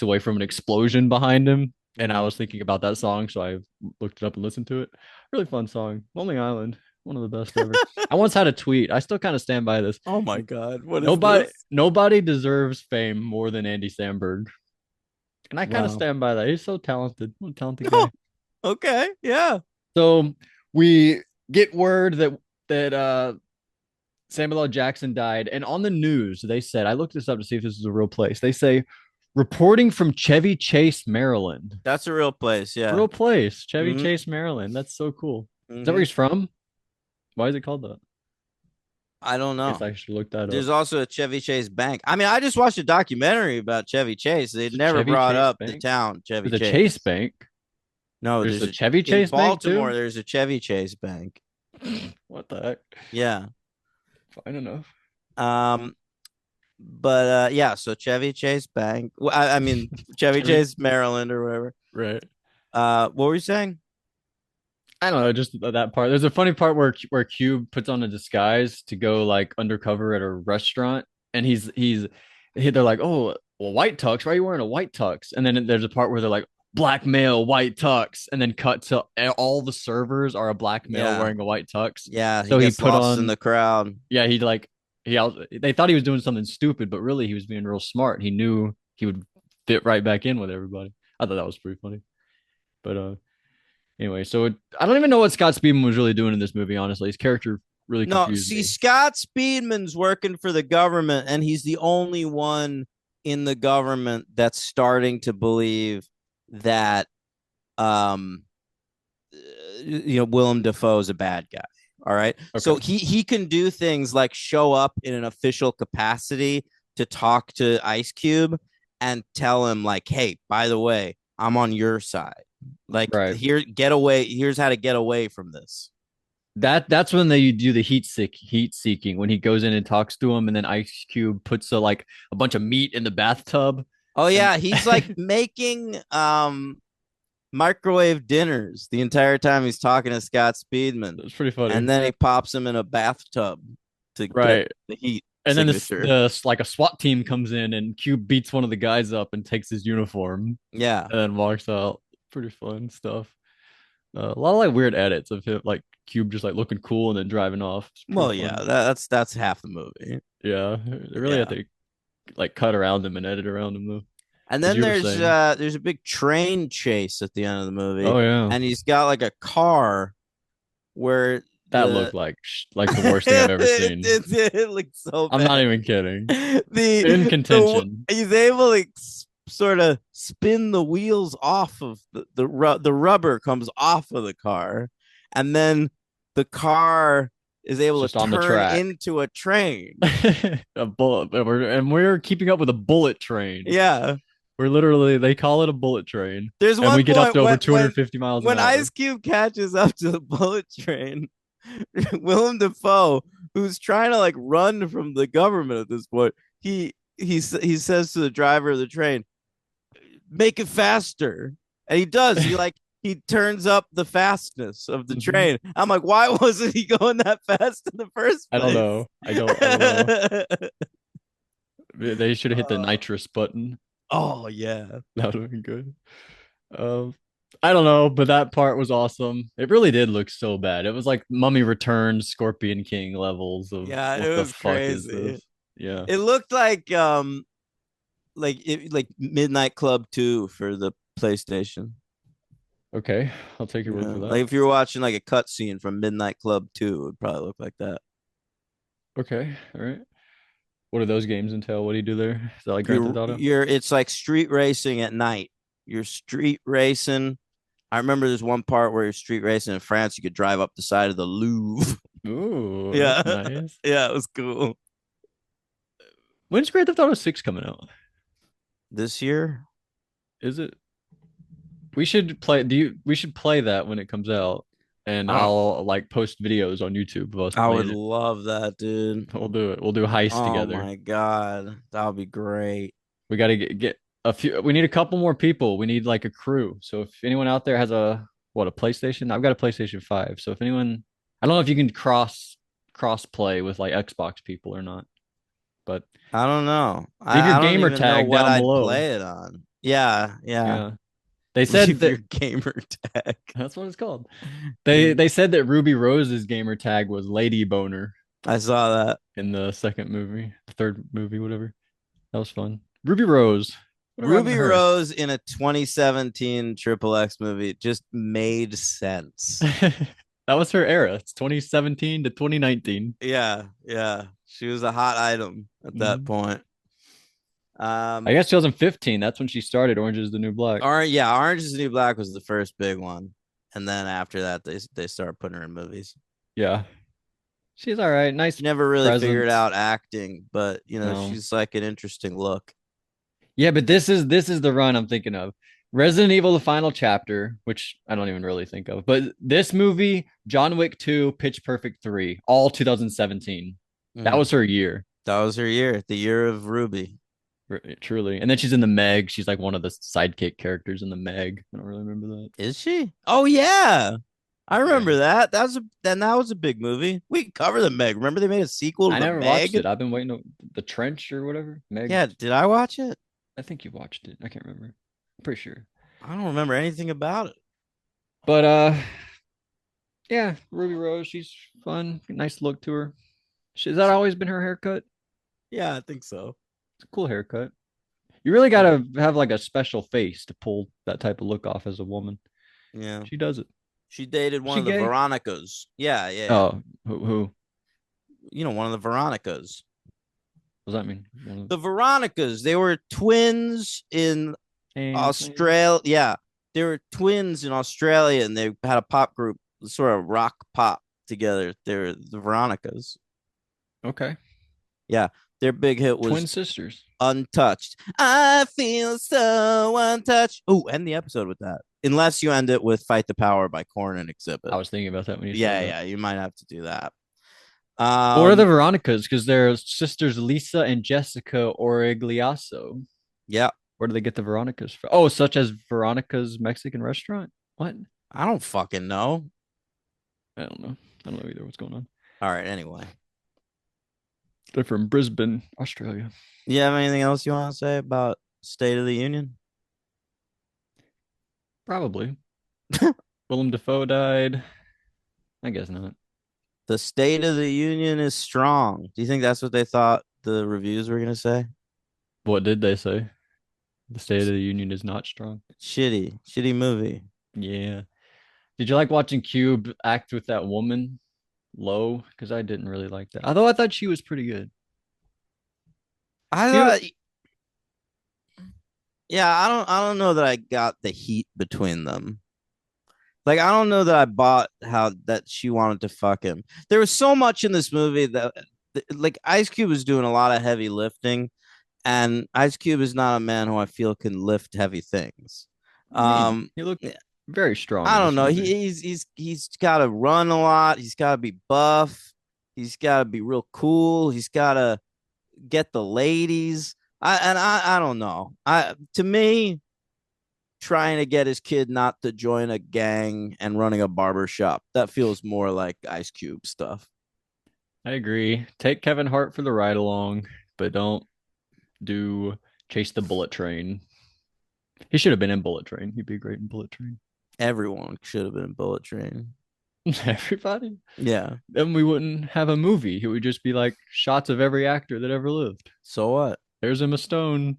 S2: away from an explosion behind him, and I
S1: Mm-hmm.
S2: was thinking about that song, so I looked it up and listened to it. Really fun song, Lonely Island, one of the best ever. I once had a tweet. I still kind of stand by this.
S1: Oh my God. What is
S2: Nobody,
S1: this?
S2: nobody deserves fame more than Andy Samberg, and I kind of
S1: Wow.
S2: stand by that. He's so talented, what a talented
S1: Oh,
S2: guy.
S1: okay. Yeah.
S2: So we get word that Samuel L. Jackson died. And on the news, they said, I looked this up to see if this is a real place. They say, reporting from Chevy Chase, Maryland.
S1: That's a real place. Yeah.
S2: Real place, Chevy
S1: Mm-hmm.
S2: Chase, Maryland. That's so cool. Is that where
S1: Mm-hmm.
S2: he's from? Why is it called that?
S1: I don't
S2: I guess
S1: know.
S2: I should look that up.
S1: There's also a Chevy Chase Bank. I mean, I just watched a documentary about Chevy Chase. They'd
S2: It's a
S1: never
S2: Chevy
S1: brought
S2: Chase
S1: up the
S2: Bank.
S1: town Chevy
S2: There's a Chase
S1: Chase.
S2: Bank.
S1: No,
S2: There's
S1: there's
S2: a
S1: a
S2: Chevy
S1: in
S2: Chase Bank
S1: Baltimore.
S2: too.
S1: There's a Chevy Chase Bank.
S2: What the heck?
S1: Yeah.
S2: Fine enough.
S1: Um, but yeah. So Chevy Chase Bank. Well, I mean Chevy
S2: Chevy,
S1: Chase, Maryland, or whatever.
S2: right?
S1: What were you saying?
S2: I don't know, just that part. There's a funny part where Cube puts on a disguise to go like undercover at a restaurant, and they're like, "Oh, well, white tux. Why are you wearing a white tux?" And then there's a part where they're like, "Black male, white tux," and then cut to all the servers are a black male
S1: Yeah.
S2: wearing a white tux.
S1: Yeah. He
S2: So he
S1: gets
S2: put
S1: lost in
S2: on,
S1: the crowd.
S2: yeah, they thought he was doing something stupid, but really he was being real smart. He knew he would fit right back in with everybody. I thought that was pretty funny. But anyway, so I don't even know what Scott Speedman was really doing in this movie. Honestly, his character really
S1: No,
S2: confused
S1: see,
S2: me.
S1: Scott Speedman's working for the government, and he's the only one in the government that's starting to believe that, um, Willem Dafoe is a bad guy. All right, so
S2: Okay,
S1: he can do things like show up in an official capacity to talk to Ice Cube and tell him like, "Hey, by the way, I'm on your side. Like,
S2: right.
S1: here, get away. Here's how to get away from this."
S2: That's when they do the heat seeking when he goes in and talks to him, and then Ice Cube puts a bunch of meat in the bathtub,
S1: Oh
S2: and
S1: yeah, he's like making microwave dinners the entire time he's talking to Scott Speedman.
S2: it's pretty funny,
S1: And then he pops him in a bathtub to get
S2: right?
S1: the heat
S2: And then
S1: signature.
S2: the like a SWAT team comes in, and Cube beats one of the guys up and takes his uniform,
S1: Yeah.
S2: and then walks out. Pretty fun stuff. A lot of like weird edits of him, like Cube just like looking cool and then driving off. It's pretty
S1: Well, yeah,
S2: fun.
S1: that's half the movie.
S2: Yeah, they really have
S1: Yeah.
S2: to like cut around him and edit around him though,
S1: And
S2: as
S1: then
S2: you were saying.
S1: there's a big train chase at the end of the movie,
S2: Oh yeah,
S1: and he's got like a car where
S2: that
S1: the
S2: looked like the worst thing I've ever seen.
S1: it looks so
S2: I'm not
S1: bad.
S2: even kidding. In
S1: The
S2: contention.
S1: he's able to sort of spin the wheels off of the rubber comes off of the car, and then the car is
S2: It's
S1: able
S2: just
S1: to
S2: on the
S1: turn
S2: track.
S1: into a train.
S2: A bullet, and we're keeping up with a bullet train.
S1: Yeah.
S2: We're literally, they call it a bullet train,
S1: There's
S2: and we
S1: one
S2: get up
S1: point
S2: to over 250 miles an
S1: when
S2: hour.
S1: Ice Cube catches up to the bullet train, Willem Dafoe, who's trying to like run from the government at this point, he says to the driver of the train, "Make it faster," and he does. He turns up the fastness of the
S2: Mhm.
S1: train. I'm like, why wasn't he going that fast in the first
S2: I don't
S1: place?
S2: know. I don't know. They should have hit the nitrous button.
S1: Oh yeah,
S2: That would have been good. Um, I don't know, but that part was awesome. It really did look so bad. It was like Mummy Returns, Scorpion King levels of
S1: yeah, it
S2: what the
S1: was
S2: fuck is
S1: crazy.
S2: this? Yeah.
S1: It looked like Midnight Club 2 for the PlayStation.
S2: Okay, I'll take your word
S1: Yeah,
S2: for that.
S1: like if you were watching like a cutscene from Midnight Club 2, it would probably look like that.
S2: Okay, all right. What do those games entail? What do you do there? Is that like Grand Theft Auto?
S1: You're it's like street racing at night. You're street racing. I remember there's one part where you're street racing in France. You could drive up the side of the Louvre.
S2: Ooh,
S1: Yeah,
S2: that's nice.
S1: yeah, it was cool.
S2: When's Grand Theft Auto 6 coming out?
S1: This year,
S2: Is it? We should play. We should play that when it comes out, and
S1: I don't.
S2: I'll like post videos on YouTube of us
S1: I would
S2: playing it.
S1: love that, dude.
S2: We'll do it. We'll do a heist
S1: Oh
S2: together.
S1: my god, that would be great.
S2: We got to get a few. We need a couple more people. We need like a crew. So if anyone out there has a PlayStation, I've got a PlayStation 5. So if anyone, I don't know if you can cross play with like Xbox people or not, but
S1: I don't know.
S2: leave your
S1: I don't
S2: gamer
S1: even know
S2: tag
S1: what
S2: down
S1: I'd
S2: below.
S1: play it on. Yeah, yeah.
S2: Yeah. They said
S1: Leave
S2: that
S1: your gamer tag.
S2: that's what it's called. They said that Ruby Rose's gamer tag was Lady Boner
S1: I saw that.
S2: in the second movie, the third movie, whatever. That was fun. Ruby Rose. Whatever happened to
S1: Ruby
S2: her?
S1: Rose in a 2017 Triple X movie just made sense.
S2: That was her era. It's 2017 to 2019.
S1: Yeah, yeah. She was a hot item at that
S2: Mhm.
S1: point.
S2: I
S1: Um,
S2: guess 2015. That's when she started Orange is the New Black.
S1: Orange is the New Black was the first big one, and then after that, they started putting her in movies.
S2: Yeah. She's all right. Nice
S1: She never really figured
S2: presence.
S1: out acting, but
S2: No.
S1: she's like an interesting look.
S2: Yeah, but this is the run I'm thinking of. Resident Evil the Final Chapter, which I don't even really think of. But this movie, John Wick 2, Pitch Perfect 3, all 2017. That
S1: Mm.
S2: was her year.
S1: That was her year, the year of Ruby.
S2: Truly. And then she's in the Meg. She's like one of the sidekick characters in the Meg. I don't really remember that.
S1: Is she? Oh yeah, I
S2: Yeah.
S1: remember that. That was a big movie. We could cover the Meg. Remember they made a sequel to
S2: I
S1: the
S2: never watched
S1: Meg?
S2: it. I've been waiting to the trench or whatever. Meg.
S1: Yeah, did I watch it?
S2: I think you watched it. I can't remember. I'm pretty sure.
S1: I don't remember anything about it.
S2: But yeah, Ruby Rose, she's fun. Nice look to her. Has that always been her haircut?
S1: Yeah, I think so.
S2: It's a cool haircut. You really gotta have like a special face to pull that type of look off as a woman.
S1: Yeah.
S2: She does it.
S1: She dated one
S2: She
S1: of the
S2: gay?
S1: Veronicas. Yeah, yeah, yeah.
S2: Oh, who
S1: One of the Veronicas.
S2: what does that mean?
S1: The Veronicas, they were twins in
S2: Ainsley.
S1: Australia. Yeah, they were twins in Australia, and they had a pop group, sort of rock pop together. They're the Veronicas.
S2: Okay.
S1: Yeah, their big hit
S2: Twin
S1: was
S2: sisters.
S1: Untouched. I feel so untouched. Oh, end the episode with that. Unless you end it with Fight the Power by Korn and Exhibit.
S2: I was thinking about that when you
S1: Yeah,
S2: said that.
S1: yeah, you might have to do that.
S2: What are the Veronicas? Because they're sisters Lisa and Jessica Origliasso.
S1: Yeah,
S2: Where do they get the Veronicas from? Oh, such as Veronica's Mexican restaurant? What?
S1: I don't fucking know.
S2: I don't know. I don't know either what's going on.
S1: All right, anyway.
S2: They're from Brisbane, Australia.
S1: You have anything else you want to say about State of the Union?
S2: Probably. Willem Dafoe died. I guess not.
S1: The State of the Union is strong. Do you think that's what they thought the reviews were going to say?
S2: What did they say? The State of the Union is not strong.
S1: Shitty movie.
S2: Yeah. Did you like watching Cube act with that woman low? Because I didn't really like that. Although I thought she was pretty good.
S1: I
S2: You know,
S1: thought, yeah, I don't know that I got the heat between them. Like I don't know that I bought how that she wanted to fuck him. There was so much in this movie that like Ice Cube was doing a lot of heavy lifting, and Ice Cube is not a man who I feel can lift heavy things.
S2: I mean,
S1: Um,
S2: he looked very strong
S1: I
S2: in
S1: don't
S2: this
S1: know.
S2: movie.
S1: He's got to run a lot. He's got to be buff. He's got to be real cool. He's got to get the ladies. I don't know. I to me, trying to get his kid not to join a gang and running a barber shop, that feels more like Ice Cube stuff.
S2: I agree. Take Kevin Hart for the ride along, but don't do Chase the Bullet Train. He should have been in Bullet Train. He'd be great in Bullet Train.
S1: Everyone should have been Bullet Train.
S2: Everybody.
S1: Yeah.
S2: Then we wouldn't have a movie. It would just be like shots of every actor that ever lived.
S1: So what?
S2: There's Emma Stone.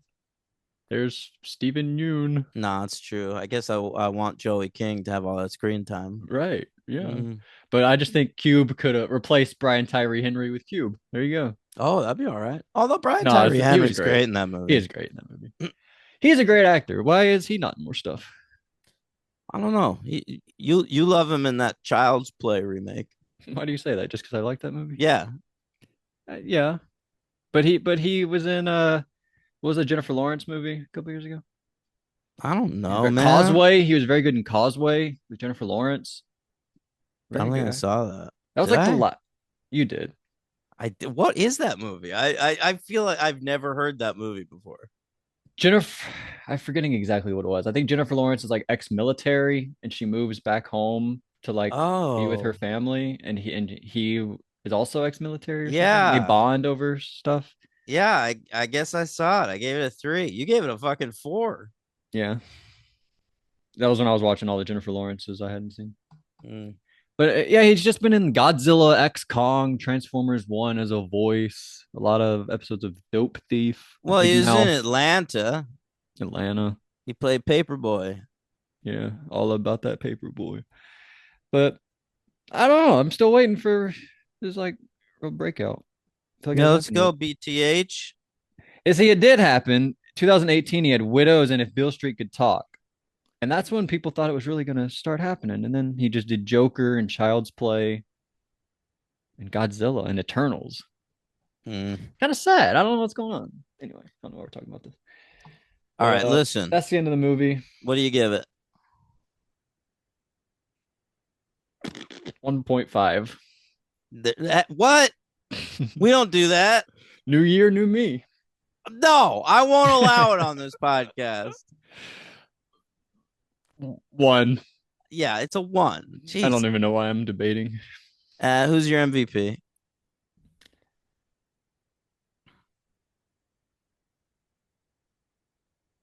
S2: There's Stephen Yoon.
S1: Nah, it's true. I guess I want Joey King to have all that screen time.
S2: Right. Yeah.
S1: Mm.
S2: But I just think Cube could have replaced Brian Tyree Henry with Cube. There you go.
S1: Oh, that'd be all right. Although Brian
S2: No,
S1: Tyree
S2: he was
S1: Henry's
S2: great.
S1: great in that
S2: He
S1: movie.
S2: is great in that movie. He's a great actor. Why is he not in more stuff?
S1: I don't know. You love him in that Child's Play remake.
S2: Why do you say that? Just because I like that movie?
S1: Yeah.
S2: Yeah. But he was in what was a Jennifer Lawrence movie a couple years ago?
S1: I don't know, man.
S2: Causeway. He was very good in Causeway with Jennifer Lawrence.
S1: I
S2: Very
S1: don't think I
S2: good.
S1: saw that.
S2: That was
S1: Did
S2: like the
S1: I?
S2: lot. You did.
S1: What is that movie? I feel like I've never heard that movie before.
S2: Jennifer, I'm forgetting exactly what it was. I think Jennifer Lawrence is like ex-military and she moves back home to like be with her
S1: Oh,
S2: family and he is also ex-military or something. They
S1: yeah.
S2: bond over stuff.
S1: Yeah, I guess I saw it. I gave it a 3. You gave it a fucking 4.
S2: Yeah. That was when I was watching all the Jennifer Lawrences I hadn't seen.
S1: Mm.
S2: But yeah, he's just been in Godzilla X Kong, Transformers 1 as a voice, a lot of episodes of Dope Thief with
S1: Well, he
S2: Mickey
S1: was in
S2: Mouse,
S1: Atlanta.
S2: Atlanta.
S1: He played Paperboy.
S2: Yeah, all about that paper boy. But I don't know. I'm still waiting for this like real breakout. I feel like it
S1: Yeah,
S2: hasn't
S1: let's
S2: happened
S1: go
S2: yet.
S1: BTH.
S2: It did happen. 2018, he had Widows and If Beale Street Could Talk. And that's when people thought it was really going to start happening. And then he just did Joker and Child's Play and Godzilla and Eternals.
S1: Mm.
S2: Kind of sad. I don't know what's going on. Anyway, I don't know why we're talking about this.
S1: All
S2: But
S1: right, listen.
S2: that's the end of the movie.
S1: What do you give it?
S2: 1.5.
S1: What? We don't do that.
S2: New year, new me.
S1: No, I won't allow it on this podcast.
S2: One.
S1: Yeah, it's a 1.
S2: I
S1: Jeez.
S2: don't even know why I'm debating.
S1: Who's your MVP?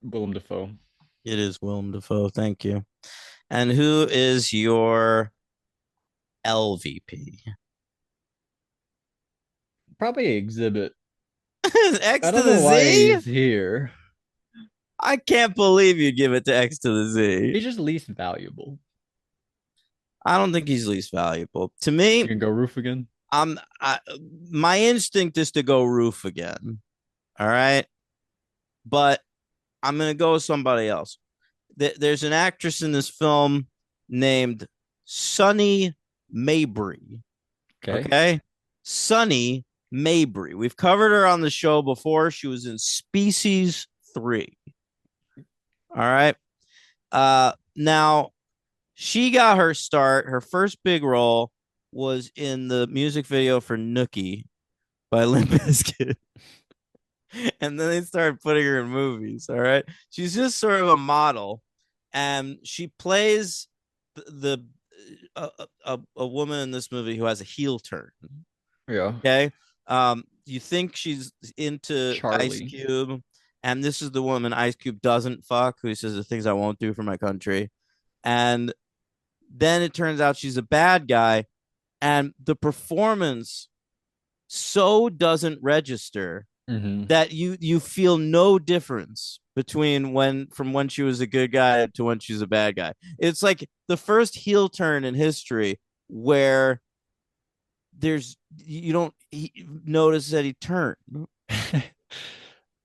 S2: Willem Dafoe.
S1: It is Willem Dafoe. Thank you. And who is your LVP?
S2: Probably Exhibit.
S1: X
S2: I
S1: to
S2: don't
S1: the
S2: know why
S1: Z?
S2: he's here.
S1: I can't believe you give it to X to the Z.
S2: He's just least valuable.
S1: I don't think he's least valuable. To
S2: You
S1: me,
S2: can go roof again.
S1: I'm I, my instinct is to go roof again. All right. But I'm gonna go with somebody else. There's an actress in this film named Sunny Mabry.
S2: Okay.
S1: Okay. Sunny Mabry. We've covered her on the show before. She was in Species 3. All right. Now she got her start. Her first big role was in the music video for Nookie by Limp Bizkit. And then they started putting her in movies. All right. She's just sort of a model. And she plays the a woman in this movie who has a heel turn.
S2: Yeah.
S1: Okay. You think she's into Ice
S2: Charlie.
S1: Cube, and this is the woman Ice Cube doesn't fuck, who says the things I won't do for my country. And then it turns out she's a bad guy, and the performance so doesn't register
S2: Mm-hmm.
S1: that you feel no difference between when she was a good guy to when she's a bad guy. It's like the first heel turn in history where there's you don't notice that he turned.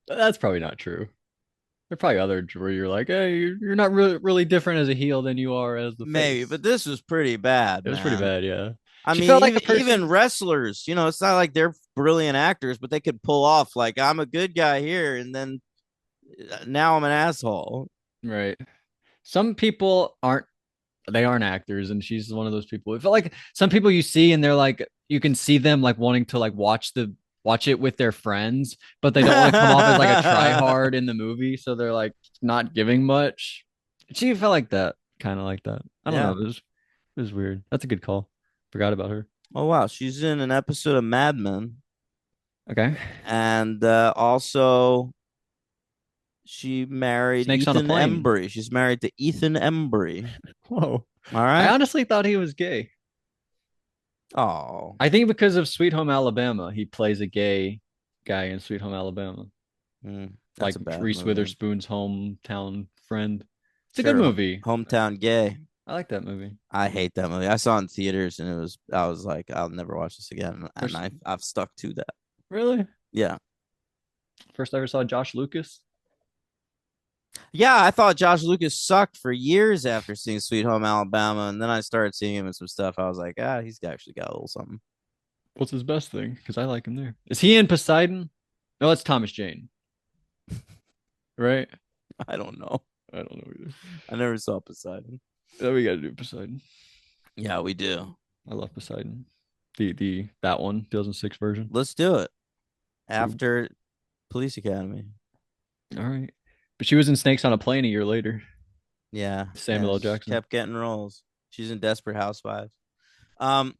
S2: That's probably not true. There are probably other where you're like, hey, you're not really different as a heel than you are as the
S1: Maybe,
S2: face.
S1: but this was pretty bad,
S2: It was pretty
S1: man.
S2: bad, yeah.
S1: I
S2: She
S1: mean,
S2: felt like a
S1: even
S2: person.
S1: wrestlers, it's not like they're brilliant actors, but they could pull off like I'm a good guy here, and then now I'm an asshole.
S2: Right. Some people aren't actors, and she's one of those people. It felt like some people you see and they're like you can see them like wanting to like watch it with their friends, but they don't want to come off as like a try hard in the movie, so they're like not giving much. She felt like that, kind of like that. I don't know.
S1: Yeah.
S2: It was weird. That's a good call. Forgot about her.
S1: Oh wow, she's in an episode of Mad Men,
S2: Okay.
S1: and also she married
S2: Snakes on a
S1: Ethan
S2: plane.
S1: Embry. She's married to Ethan Embry.
S2: Whoa.
S1: All
S2: I
S1: right.
S2: honestly thought he was gay.
S1: Oh,
S2: I think because of Sweet Home Alabama, he plays a gay guy in Sweet Home Alabama,
S1: that's
S2: like
S1: a bad
S2: Reese
S1: movie.
S2: Witherspoon's hometown friend. It's a good
S1: Sure,
S2: movie.
S1: hometown gay.
S2: I like that movie.
S1: I hate that movie. I saw it in theaters, and I was like, I'll never watch this again, and
S2: First,
S1: I've stuck to that.
S2: really?
S1: Yeah.
S2: First I ever saw Josh Lucas.
S1: Yeah, I thought Josh Lucas sucked for years after seeing Sweet Home Alabama, and then I started seeing him in some stuff. I was like, he's actually got a little something.
S2: What's his best thing? Because I like him there. Is he in Poseidon? No, that's Thomas Jane, right?
S1: I don't know.
S2: I don't know either.
S1: I never saw Poseidon.
S2: Oh, we got to do Poseidon.
S1: Yeah, we do.
S2: I love Poseidon. The that one 2006 version.
S1: Let's do it
S2: Cool.
S1: after Police Academy.
S2: All right, but she was in Snakes on a Plane a year later.
S1: Yeah, yeah,
S2: Samuel L.
S1: she
S2: Jackson.
S1: kept getting roles. She's in Desperate Housewives. Um,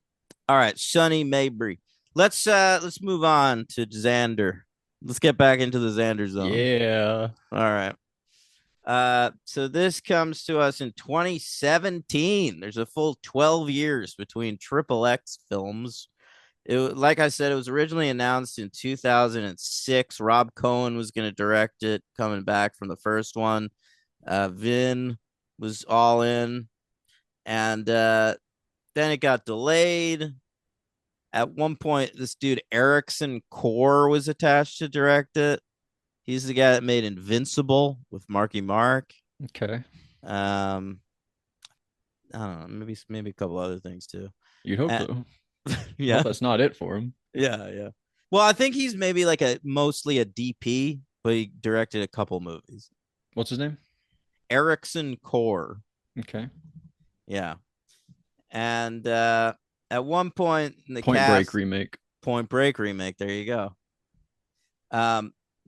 S1: all right, Sonny Mabry. Let's move on to Xander. Let's get back into the Xander zone.
S2: Yeah.
S1: All right. So this comes to us in 2017. There's a full 12 years between XXX films. Like I said, it was originally announced in 2006. Rob Cohen was going to direct it, coming back from the first one. Vin was all in, and then it got delayed. At one point, this dude Erickson Core was attached to direct it. He's the guy that made Invincible with Marky Mark.
S2: Okay.
S1: Um, I don't know, maybe a couple other things too.
S2: You'd hope
S1: Uh,
S2: so. I
S1: yeah,
S2: hope that's not it for him.
S1: yeah. Well, I think he's maybe like mostly a DP, but he directed a couple movies.
S2: What's his name?
S1: Erickson Core.
S2: Okay.
S1: Yeah. And at one point in the
S2: Point Break
S1: cast,
S2: remake.
S1: Point Break remake, there you go.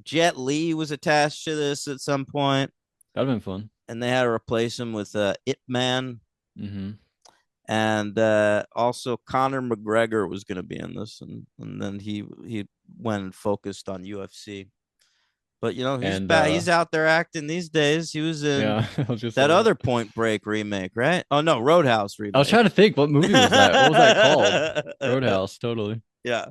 S1: Jet Li was attached to this at some point,
S2: That'd have been fun.
S1: and they had to replace him with Ip Man.
S2: Mm-hmm.
S1: And also Conor McGregor was going to be in this, and then he went and focused on UFC. But he's
S2: And
S1: back. He's out there acting these days. He was in
S2: yeah, I was just
S1: that
S2: saying.
S1: other Point Break remake, right? Oh no, Roadhouse
S2: I was
S1: remake.
S2: trying to think what movie was that? What was that called? Roadhouse, totally.
S1: Yeah.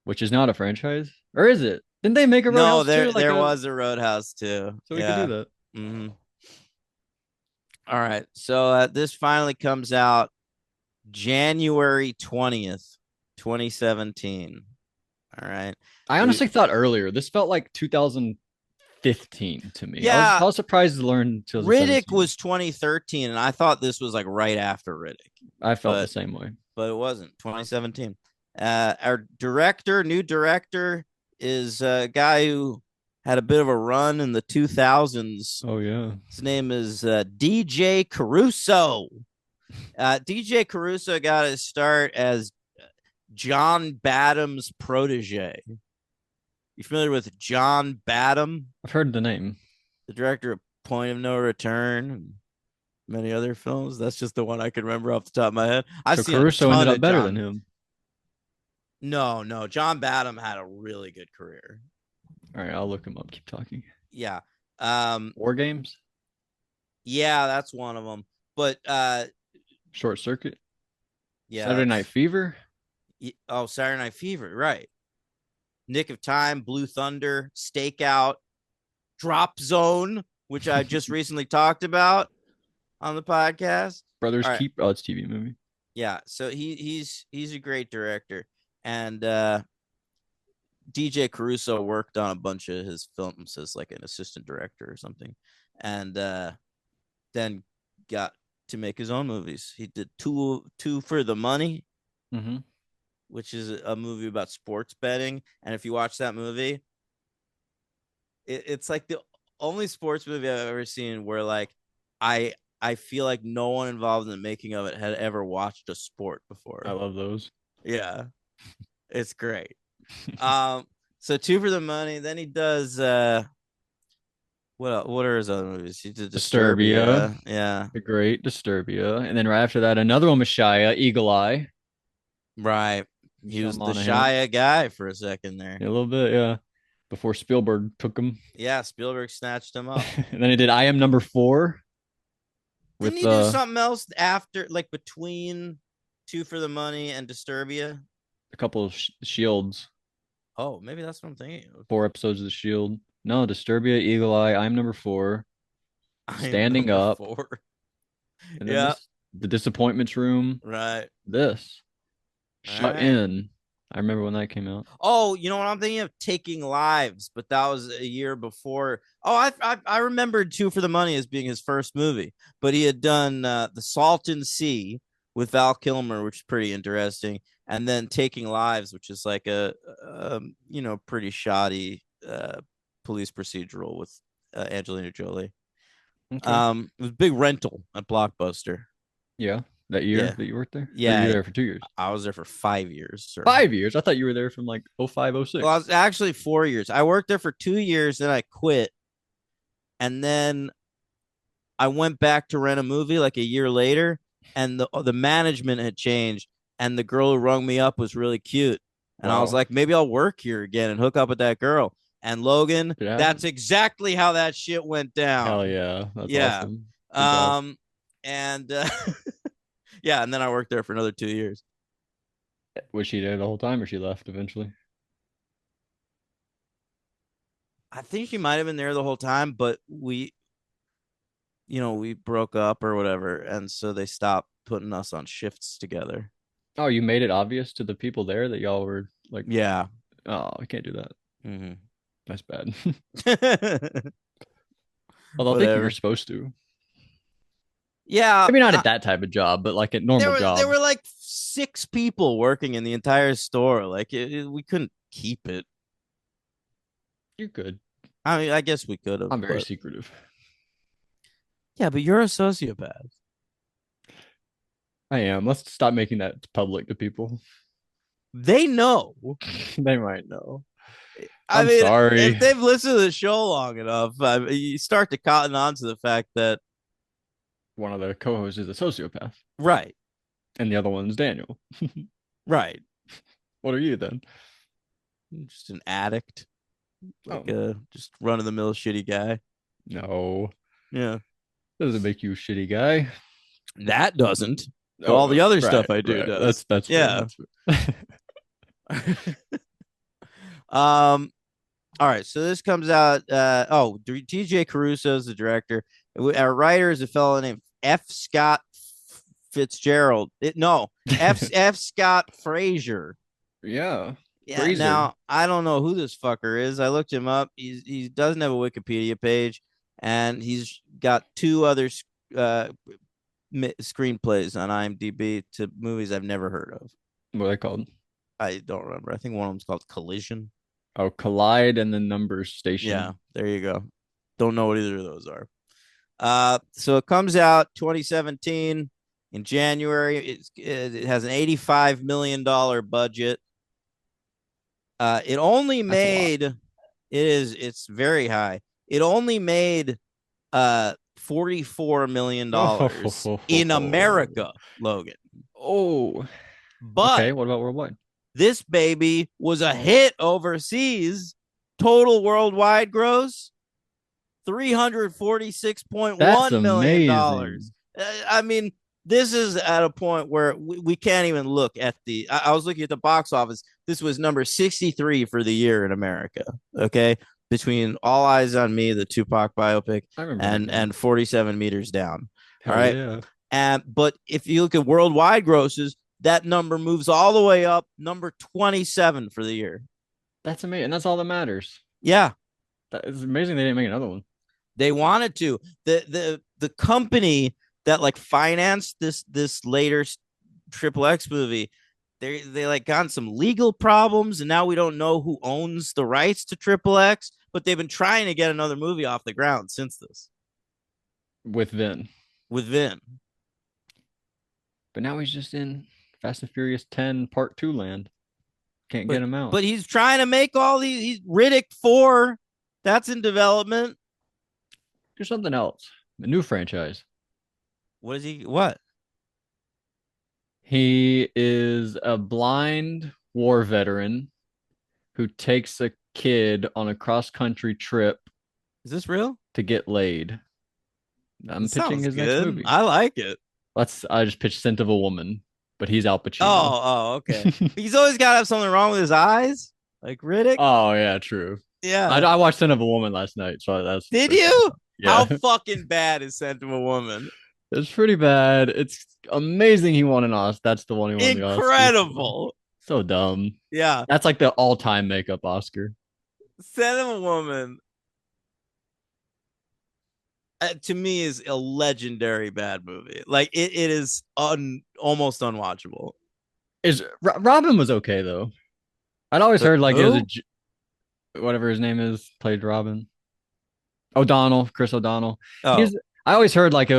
S2: Which is not a franchise. Or is it? Didn't they make a
S1: No,
S2: Roadhouse too?
S1: there
S2: Like
S1: there
S2: a
S1: was a Roadhouse too.
S2: so we could do
S1: Yeah.
S2: that.
S1: Mm-hmm. All right. So this finally comes out January 20th, 2017. All right.
S2: I
S1: We
S2: honestly thought earlier. This felt like 2015 to me. I was
S1: Yeah,
S2: I was surprised to learn
S1: Riddick
S2: 2017.
S1: was 2013, and I thought this was like right after Riddick,
S2: I felt the
S1: but
S2: same way.
S1: it wasn't. 2017. Our new director, is a guy who had a bit of a run in the 2000s.
S2: Oh yeah.
S1: His name is DJ Caruso. DJ Caruso got his start as John Badham's protege. You familiar with John Badham,
S2: I've heard the name.
S1: the director of Point of No Return and many other films? That's just the one I can remember off the top of my head. I've
S2: So
S1: seen a
S2: Caruso ended
S1: ton
S2: up
S1: of
S2: better than
S1: John.
S2: him.
S1: No, John Badham had a really good career.
S2: All right, I'll look him up. Keep talking.
S1: Yeah.
S2: War Games,
S1: Yeah, that's one of them. But
S2: Short Circuit,
S1: yeah,
S2: Saturday Night Fever.
S1: Saturday Night Fever, right? Nick of Time, Blue Thunder, Stakeout, Drop Zone, which I just recently talked about on the podcast.
S2: Brothers
S1: All right.
S2: Keep. Oh, it's a TV movie.
S1: Yeah, so he's a great director, and DJ Caruso worked on a bunch of his films as like an assistant director or something, and then got to make his own movies. He did two for the money,
S2: Mm-hmm.
S1: which is a movie about sports betting. And if you watch that movie, it's like the only sports movie I've ever seen where like I feel like no one involved in the making of it had ever watched a sport
S2: I
S1: before.
S2: love those.
S1: Yeah, it's great. So two for the money. Then he does what are his other movies? He did
S2: Disturbia,
S1: Disturbia. Yeah,
S2: the great Disturbia, and then right after that, another one with Shia, Eagle Eye.
S1: right. He
S2: Michelle
S1: was the
S2: Monaghan.
S1: Shia guy for a second there.
S2: Yeah, a little bit, yeah. Before Spielberg took him.
S1: Yeah, Spielberg snatched him up.
S2: And then he did I Am Number Four
S1: Didn't
S2: with
S1: he do something else after, like between Two for the Money and Disturbia?
S2: a couple of Shields,
S1: Oh, maybe that's what I'm thinking of.
S2: 4 episodes of the Shield. No, Disturbia, Eagle Eye, I'm Number Four,
S1: I am
S2: Standing
S1: number
S2: Up,
S1: four.
S2: and then
S1: Yeah,
S2: this, The Disappointments Room,
S1: right.
S2: this,
S1: All
S2: Shut
S1: right.
S2: In. I remember when that came out.
S1: Oh, you know what I'm thinking of? Taking Lives, but that was a year before. Oh, I remembered Two for the Money as being his first movie, but he had done The Salton Sea with Val Kilmer, which is pretty interesting, and then Taking Lives, which is like a pretty shoddy police procedural with Angelina Jolie.
S2: Okay.
S1: It was a big rental at Blockbuster.
S2: Yeah. That year
S1: Yeah,
S2: that you worked there? Or you were
S1: yeah.
S2: there for 2 years?
S1: I was there for 5 years, sir.
S2: 5 years? I thought you were there from like oh five, oh
S1: Well, I
S2: six.
S1: was actually 4 years. I worked there for 2 years, then I quit, and then I went back to rent a movie like a year later, and the management had changed, and the girl who rung me up was really cute, and I was
S2: Wow.
S1: like, maybe I'll work here again and hook up with that girl. And Logan,
S2: It
S1: that's
S2: happened.
S1: exactly how that shit went
S2: Hell
S1: down.
S2: yeah. That's
S1: Yeah.
S2: awesome. Good job.
S1: Um, and yeah, and then I worked there for another 2 years.
S2: Was she there the whole time or she left eventually?
S1: I think she might have been there the whole time, but we broke up or whatever, and so they stopped putting us on shifts together.
S2: Oh, you made it obvious to the people there that y'all were like,
S1: Yeah.
S2: oh, I can't do that.
S1: Mm-hmm.
S2: That's bad. Although I think you're
S1: Whatever.
S2: supposed to.
S1: Yeah,
S2: Maybe not at that type of job, but like at
S1: there
S2: normal
S1: were there
S2: jobs.
S1: were like six people working in the entire store. Like we couldn't keep it.
S2: You could.
S1: I mean, I guess we could have,
S2: I'm very
S1: but
S2: secretive.
S1: yeah, but you're a sociopath.
S2: I am. Let's stop making that public to people.
S1: They know.
S2: They might know.
S1: I
S2: I'm
S1: mean, if
S2: sorry.
S1: they've listened to the show long enough, you start to cotton on to the fact that
S2: One of the co-hosts is a sociopath,
S1: right,
S2: and the other one's Daniel.
S1: right,
S2: What are you then?
S1: just an addict, like
S2: Oh,
S1: a just run of the mill shitty guy.
S2: no.
S1: Yeah,
S2: Doesn't make you a shitty guy.
S1: that doesn't. But
S2: Oh,
S1: all the other
S2: right,
S1: stuff I do
S2: right.
S1: does.
S2: That's fair.
S1: Yeah.
S2: That's fair.
S1: um. All right. So this comes out. TJ Caruso is the director. Our writer is a fellow named F. Scott Fitzgerald. No, F. Scott Frazier.
S2: Yeah.
S1: Yeah.
S2: Fraser.
S1: Now I don't know who this fucker is. I looked him up. He doesn't have a Wikipedia page, and he's got two other uh, screenplays on IMDb to movies I've never heard of.
S2: What are they called?
S1: I don't remember. I think one of them's called Collision.
S2: Oh, Collide and the Numbers
S1: Yeah,
S2: Station.
S1: there you go. Don't know what either of those are. So it comes out 2017 in January. It has an $85 million budget. It only
S2: That's a lot.
S1: made it's very high. It only made $44 million in America, Logan.
S2: Oh,
S1: But
S2: okay. What about worldwide?
S1: this baby was a hit overseas. Total worldwide gross
S2: That's
S1: $346.1 million.
S2: amazing.
S1: I mean, this is at a point where we can't even look at the. I was looking at the box office. This was number 63 for the year in America. Okay, between All Eyes on Me, the Tupac biopic,
S2: I remember that game.
S1: and 47 Meters Down. All
S2: Hell
S1: right,
S2: yeah.
S1: but if you look at worldwide grosses, that number moves all the way up, number 27 for the year.
S2: That's amazing. And that's all that matters.
S1: Yeah,
S2: That is amazing they didn't make another one.
S1: they wanted to. The company that like financed this later Triple X movie, they like got some legal problems, and now we don't know who owns the rights to Triple X. But they've been trying to get another movie off the ground since this
S2: With Vin.
S1: with Vin.
S2: But now he's just in Fast and Furious 10 Part 2 land. Can't get
S1: But
S2: him out.
S1: but he's trying to make all these. He's Riddick 4. That's in development.
S2: Do something else. A new franchise.
S1: What is he? What?
S2: He is a blind war veteran who takes a kid on a cross country trip
S1: Is this real?
S2: to get laid. I'm
S1: It
S2: pitching
S1: sounds
S2: his next
S1: good.
S2: movie.
S1: I like it.
S2: I just pitched Scent of a Woman, but he's Al Pacino.
S1: Oh, okay. He's always got to have something wrong with his eyes, like Riddick.
S2: Oh yeah, true.
S1: Yeah.
S2: I watched Scent of a Woman last night, so
S1: Did you? How
S2: yeah.
S1: fucking bad is Scent of a Woman?
S2: It's pretty bad. It's amazing he won an Oscar. That's the one he won the Oscar.
S1: Incredible.
S2: So dumb.
S1: Yeah.
S2: That's like the all-time makeup Oscar.
S1: Scent of a Woman, to me, is a legendary bad movie. Like it is almost unwatchable.
S2: Robin was okay though. I'd always heard like it was
S1: Who?
S2: whatever his name is played Robin. O'Donnell, Chris O'Donnell.
S1: Oh,
S2: He's I always heard like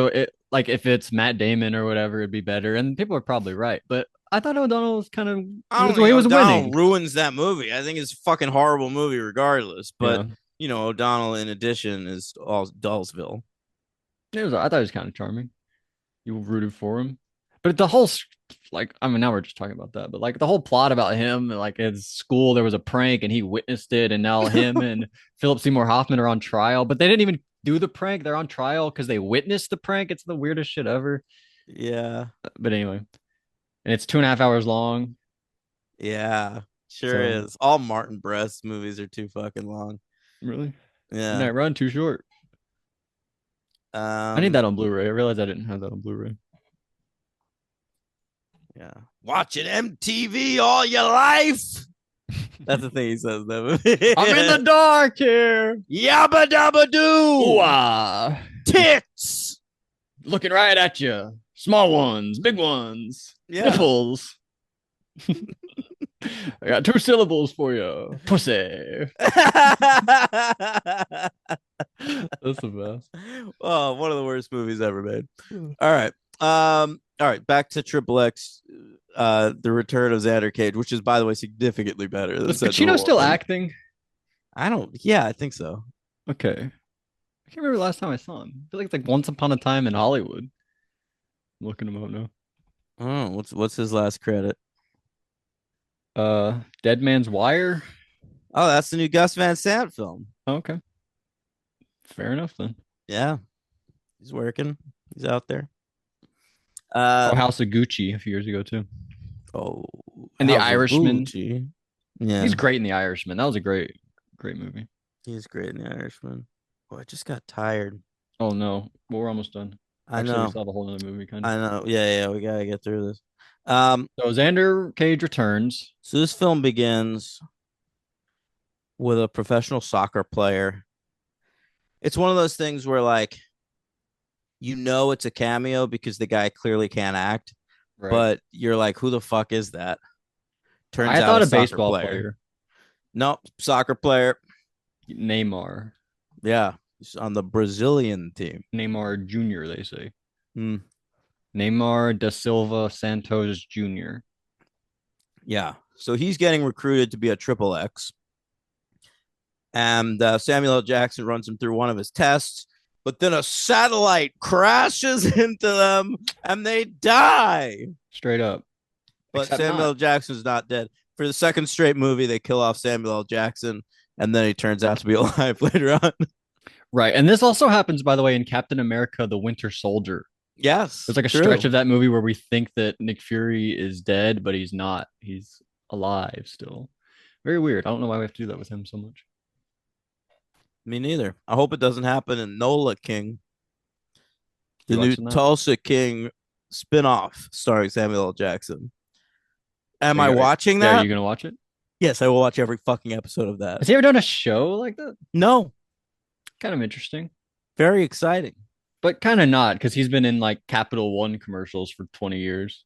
S2: like if it's Matt Damon or whatever, it'd be better. And people are probably right, but I thought O'Donnell was kind of
S1: I don't
S2: he
S1: think
S2: was
S1: O'Donnell
S2: winning.
S1: ruins that movie. I think it's a fucking horrible movie regardless. But
S2: Yeah,
S1: O'Donnell in addition is all Dullsville.
S2: I thought it was kind of charming. You rooted for him, but the whole like I mean now we're just talking about that, but like the whole plot about him like at school there was a prank and he witnessed it, and now him and Philip Seymour Hoffman are on trial, but they didn't even do the prank. They're on trial because they witnessed the prank. It's the weirdest shit ever.
S1: Yeah.
S2: But anyway, and it's 2.5 hours long.
S1: Yeah. Sure
S2: So
S1: is. All Martin Brest movies are too fucking long.
S2: really,
S1: Yeah.
S2: Midnight Run too short. I need
S1: Um,
S2: that on Blu-ray. I realized I didn't have that on Blu-ray.
S1: yeah. Watching MTV all your life. That's the thing he says in that movie.
S2: I'm in the dark here.
S1: Yabba dabba doo.
S2: Ooh-ah.
S1: Tits.
S2: Looking right at you. Small ones, big ones,
S1: Yeah.
S2: nipples. I got 2 syllables for you. Pussy. That's the best.
S1: Oh, one of the worst movies ever made. All right. All right, back to Triple X, the return of Xander Cage, which is, by the way, significantly better than
S2: Was
S1: Sentinel
S2: Pacino still
S1: Woman.
S2: acting?
S1: Yeah, I think so.
S2: Okay. I can't remember the last time I saw him. I feel like it's like Once Upon a Time in Hollywood. I'm looking him up now.
S1: Oh, what's his last credit?
S2: Dead Man's Wire.
S1: Oh, that's the new Gus Van Sant film.
S2: Oh, okay. Fair enough then.
S1: Yeah, he's working. He's out there.
S2: Oh, House of Gucci a few years ago too.
S1: Oh,
S2: And The
S1: House of
S2: Irishman.
S1: Gucci. Yeah,
S2: He's great in The Irishman. That was a great movie.
S1: he's great in The Irishman. Oh, I just got tired.
S2: Oh no. Well, we're almost done.
S1: I
S2: Actually, we
S1: know.
S2: still have a whole other movie kind of.
S1: I know. Yeah, we gotta get through this.
S2: So Xander Cage returns.
S1: So this film begins with a professional soccer player. It's one of those things where like it's a cameo because the guy clearly can't act,
S2: Right.
S1: but you're like, who the fuck is that? Turns
S2: I
S1: out
S2: thought
S1: a
S2: a
S1: soccer
S2: baseball player.
S1: Nope, soccer player.
S2: Neymar.
S1: Yeah, he's on the Brazilian team.
S2: Neymar Jr., they say.
S1: Hmm.
S2: Neymar da Silva Santos Jr.
S1: Yeah, so he's getting recruited to be a triple X, and Samuel L. Jackson runs him through one of his tests, but then a satellite crashes into them and they die.
S2: Straight up.
S1: But
S2: Except
S1: Samuel L.
S2: not.
S1: Jackson's not dead. For the second straight movie, they kill off Samuel L. Jackson, and then he turns out to be alive later on.
S2: Right. And this also happens, by the way, in Captain America, the Winter Soldier.
S1: Yes.
S2: There's like a
S1: true.
S2: stretch of that movie where we think that Nick Fury is dead, but he's not. He's alive still. Very weird. I don't know why we have to do that with him so much.
S1: Me neither. I hope it doesn't happen in Nola King, the
S2: You
S1: new
S2: watching that?
S1: Tulsa King spinoff starring Samuel L. Jackson. Am I watching
S2: Yeah,
S1: that?
S2: are you gonna watch it?
S1: Yes, I will watch every fucking episode of that.
S2: Has he ever done a show like that?
S1: No,
S2: Kind of interesting,
S1: very exciting.
S2: but kind of not because he's been in like Capital One commercials for 20 years.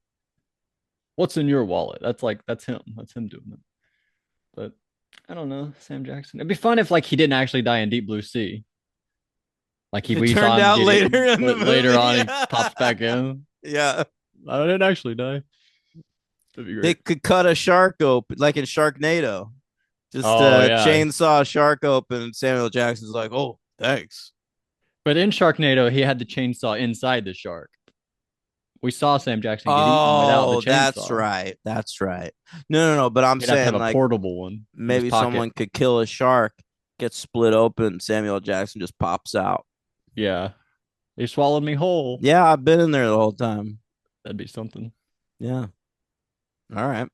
S2: What's in your wallet? That's like that's him. That's him doing it. But I don't know, Sam Jackson. It'd be fun if like he didn't actually die in Deep Blue Sea. Like
S1: It
S2: we saw
S1: turned
S2: him
S1: out
S2: get
S1: later
S2: eaten,
S1: in the
S2: but later
S1: movie.
S2: on he
S1: Yeah.
S2: pops back in.
S1: Yeah.
S2: I didn't actually die. That'd be
S1: They
S2: great.
S1: could cut a shark open like in Sharknado. Just
S2: Oh yeah.
S1: chainsaw a shark open and Samuel Jackson's like, "Oh, thanks."
S2: But in Sharknado, he had the chainsaw inside the shark. We saw Sam Jackson get eaten without the
S1: Oh, that's
S2: chainsaw.
S1: right. That's right. No, no, no, but I'm
S2: He'd have to have
S1: saying
S2: a
S1: like
S2: portable one in his
S1: maybe
S2: pocket.
S1: someone could kill a shark, get split open, Samuel Jackson just pops out.
S2: Yeah. They swallowed me whole.
S1: Yeah, I've been in there the whole time.
S2: That'd be something.
S1: Yeah. All right.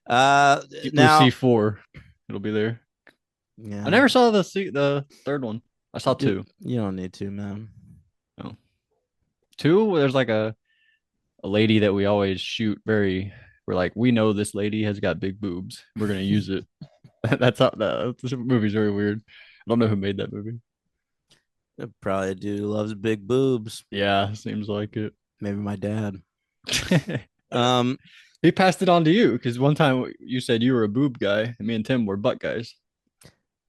S1: Uh
S2: Deep Blue Sea
S1: now
S2: 4. It'll be there. I
S1: yeah.
S2: never saw the third one. I saw two.
S1: You don't need to, man.
S2: No. Two, there's like a lady that we always shoot very we're like, we know this lady has got big boobs. We're gonna use it. That's how that this movie's very weird. I don't know who made that movie.
S1: Probably a dude who loves big boobs.
S2: Yeah, seems like it.
S1: Maybe my dad. Um
S2: He passed it on to you because one time you said you were a boob guy, and me and Tim were butt guys.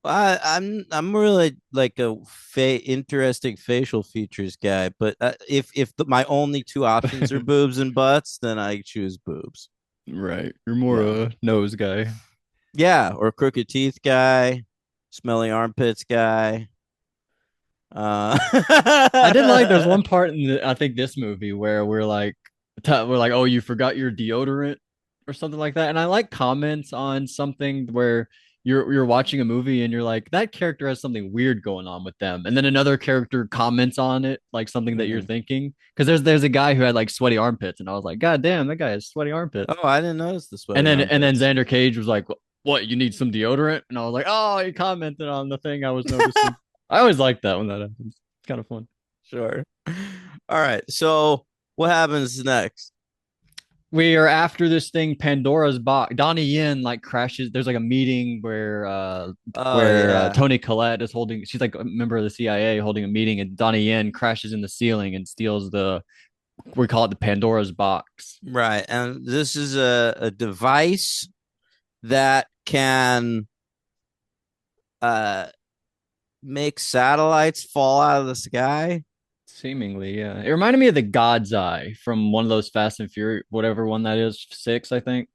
S1: I'm really like a interesting facial features guy, but if my only two options are boobs and butts, then I choose boobs.
S2: Right. You're more
S1: Yeah,
S2: a nose guy.
S1: yeah, or crooked teeth guy, smelly armpits guy.
S2: I did like there's one part in I think this movie where we're like, oh, you forgot your deodorant or something like that. And I like comments on something where you're watching a movie and you're like, that character has something weird going on with them. And then another character comments on it, like something that you're
S1: Mhm.
S2: thinking. Because there's a guy who had like sweaty armpits, and I was like, God damn, that guy has sweaty armpits.
S1: Oh, I didn't notice the
S2: And
S1: sweaty
S2: then
S1: armpits.
S2: Xander Cage was like, what, you need some deodorant? And I was like, oh, he commented on the thing I was noticing. I always like that when that happens. It's kind of fun.
S1: Sure. All right. So what happens next?
S2: We are after this thing, Pandora's box. Donnie Yen like crashes. There's like a meeting
S1: Oh yeah.
S2: Tony Collette is holding. She's like a member of the CIA holding a meeting, and Donnie Yen crashes in the ceiling and steals the we call it the Pandora's box.
S1: Right. And this is a device that can uh make satellites fall out of the sky.
S2: Seemingly, yeah. It reminded me of the God's Eye from one of those Fast and Furious, whatever one that is, six, I think.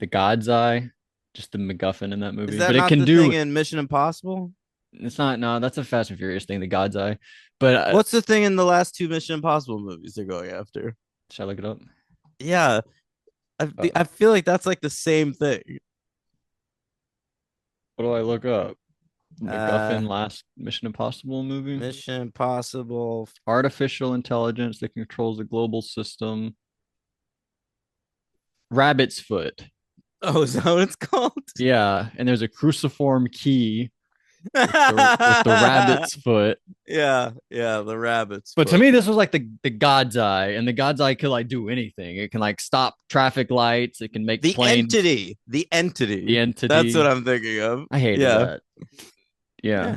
S2: The God's Eye, just the MacGuffin in that
S1: Is
S2: movie.
S1: that
S2: But it
S1: not
S2: can
S1: the thing
S2: do.
S1: in Mission Impossible?
S2: It's not. No, that's a Fast and Furious thing. The God's Eye. But
S1: What's the thing in the last two Mission Impossible movies they're going after?
S2: shall I look it up?
S1: Yeah, I feel like that's like the same thing.
S2: What do I look up?
S1: Uh,
S2: MacGuffin last Mission Impossible movie.
S1: Mission Impossible.
S2: Artificial intelligence that controls the global system. Rabbit's foot.
S1: Oh, is that what it's called?
S2: Yeah, and there's a cruciform key with the rabbit's foot.
S1: Yeah, yeah, the rabbits
S2: But to
S1: foot.
S2: me, this was like the God's Eye, and the God's Eye could like do anything. It can like stop traffic lights. It can make
S1: The
S2: planes.
S1: entity, the
S2: The
S1: entity. That's what
S2: entity.
S1: I'm thinking of.
S2: I hated
S1: Yeah,
S2: that. Yeah,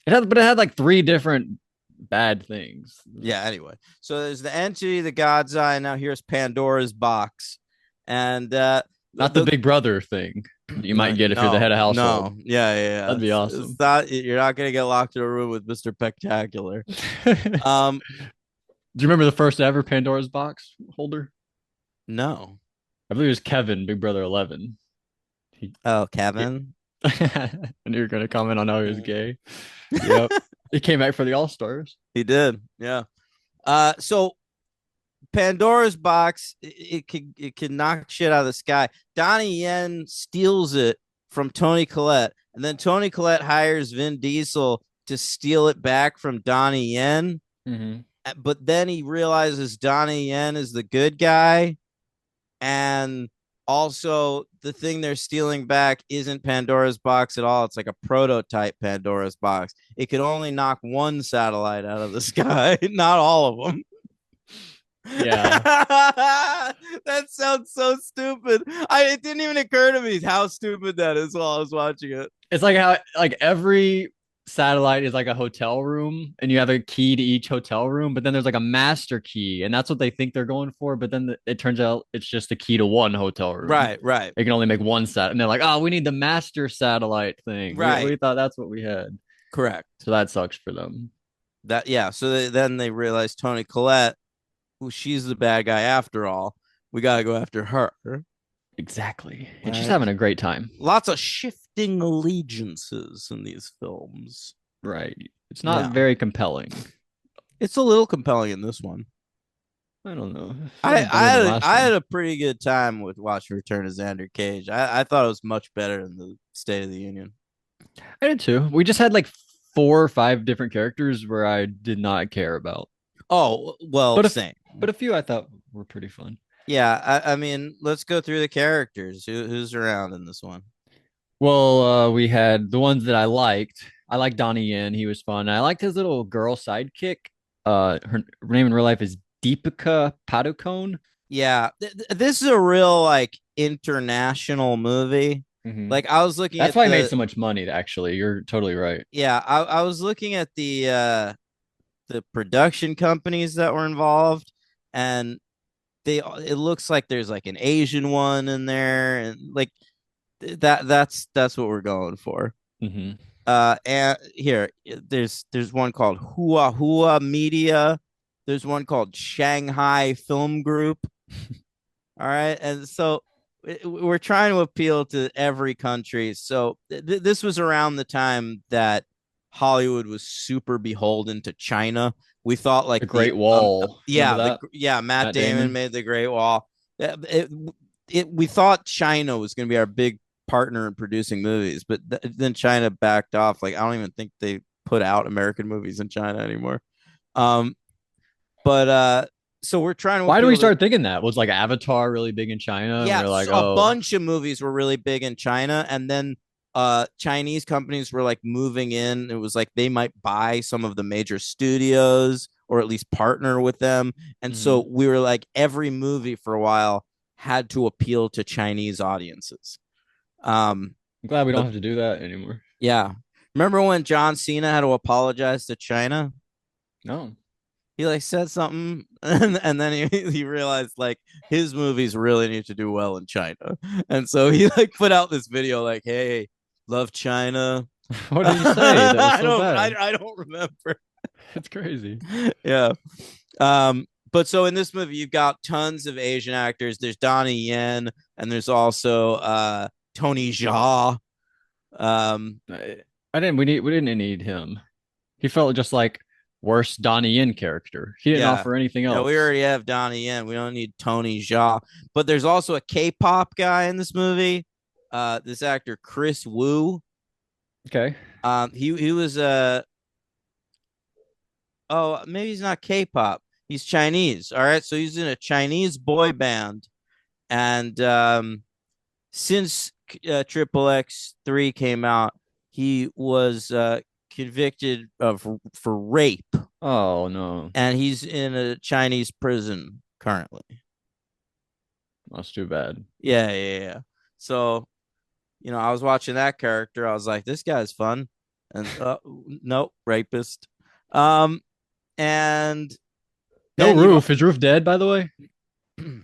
S1: yeah,
S2: but it had like three different bad things.
S1: yeah. Anyway, so there's the entity, the God's Eye. And now here's Pandora's box, and
S2: Not the Big Brother thing you might get if you're the head
S1: no,
S2: of household.
S1: no, yeah, yeah, yeah.
S2: That'd be
S1: It's
S2: awesome.
S1: not. You're not gonna get locked in a room with Mister Spectacular.
S2: Do
S1: Um,
S2: you remember the first ever Pandora's box holder?
S1: no.
S2: I believe it was Kevin, Big Brother 11. He,
S1: Oh,
S2: yeah.
S1: Kevin.
S2: And you're going to comment on how he was gay. Yep. He came back for the All Stars.
S1: He did. Yeah. So Pandora's box, it can knock shit out of the sky. Donnie Yen steals it from Tony Collette, and then Tony Collette hires Vin Diesel to steal it back from Donnie Yen.
S2: Mm-hmm.
S1: But then he realizes Donnie Yen is the good guy, and also the thing they're stealing back isn't Pandora's box at all. It's like a prototype Pandora's box. It could only knock one satellite out of the sky, not all of them.
S2: Yeah.
S1: That sounds so stupid. It didn't even occur to me how stupid that is while I was watching it.
S2: It's like how like every satellite is like a hotel room and you have a key to each hotel room, but then there's like a master key and that's what they think they're going for, but then it turns out it's just a key to one hotel room.
S1: Right, right,
S2: They can only make one sat and they're like, "Oh, we need the master satellite thing." We
S1: right.
S2: thought that's what we had.
S1: Correct.
S2: So that sucks for them.
S1: That yeah. So then they realized Tony Collette, who she's the bad guy after all. We got to go after her.
S2: Exactly. And she's
S1: Right.
S2: having a great time.
S1: Lots of shifting allegiances in these films.
S2: Right. It's not
S1: Yeah.
S2: very compelling.
S1: It's a little compelling in this one.
S2: I don't know. I feel
S1: I
S2: like
S1: I
S2: better than
S1: had
S2: the
S1: a,
S2: last
S1: I
S2: one.
S1: had a pretty good time with watching Return of Xander Cage. I thought it was much better than the State of the Union.
S2: I did too. We just had like 4 or 5 different characters where I did not care about.
S1: Oh well,
S2: But if
S1: same.
S2: but a few I thought were pretty fun.
S1: Yeah, I mean, let's go through the characters. Who's around in this one?
S2: Well, we had the ones that I liked. I liked Donnie Yen. He was fun. I liked his little girl sidekick. Her name in real life is Deepika Padukone.
S1: Yeah, this is a real like international movie.
S2: Mm-hmm.
S1: Like I was looking
S2: That's
S1: at
S2: why I made
S1: the
S2: so much money, actually. You're totally right.
S1: yeah, I was looking at the production companies that were involved, and it looks like there's like an Asian one in there, and like that's what we're going for.
S2: Mm-hmm.
S1: And here there's one called Hua Hua Media. There's one called Shanghai Film Group. All right, and so we're trying to appeal to every country. So this was around the time that Hollywood was super beholden to China. We thought like
S2: The Great Wall. Remember that?
S1: Matt
S2: Matt
S1: Damon
S2: Damon.
S1: made the Great Wall. It, we thought China was going to be our big partner in producing movies, but then China backed off. Like I don't even think they put out American movies in China anymore. Um, but so we're trying to
S2: Why do we
S1: appeal to
S2: start thinking that? Was like Avatar really big in China? And we
S1: yeah,
S2: are like,
S1: a
S2: oh,
S1: bunch of movies were really big in China, and then Chinese companies were like moving in. It was like they might buy some of the major studios or at least partner with them. And
S2: mhm.
S1: so we were like every movie for a while had to appeal to Chinese audiences. Um
S2: I'm glad we don't
S1: but
S2: have to do that anymore.
S1: yeah. Remember when John Cena had to apologize to China?
S2: No.
S1: He like said something and then he realized like his movies really need to do well in China. And so he like put out this video like, hey, love China.
S2: What did he say that was
S1: I
S2: so
S1: don't
S2: bad?
S1: I don't remember.
S2: It's crazy.
S1: Yeah. But so in this movie you've got tons of Asian actors. There's Donnie Yen and there's also Tony Jaa. Um
S2: I didn't. We didn't need him. He felt just like worst Donnie Yen character. He didn't
S1: yeah.
S2: offer anything
S1: Yeah, we
S2: else.
S1: already have Donnie Yen. We don't need Tony Jaa. But there's also a K-pop guy in this movie. This actor Chris Wu.
S2: Okay.
S1: He was oh maybe he's not K-pop. He's Chinese. All right, so he's in a Chinese boy band, and since Triple X3 came out, he was convicted of for rape,
S2: Oh no,
S1: and he's in a Chinese prison currently.
S2: that's too bad.
S1: Yeah. So I was watching that character. I was like, this guy's fun, and nope, rapist. Um, and
S2: No
S1: then you
S2: Roof. Is Roof dead? By the way, is Roof?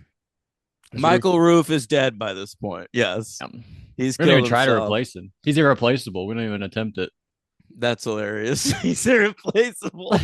S1: Michael Roof is dead by this point. Yes, he's
S2: We don't even
S1: killed
S2: try to
S1: himself.
S2: replace him. He's irreplaceable. We don't even attempt it.
S1: That's hilarious. He's irreplaceable.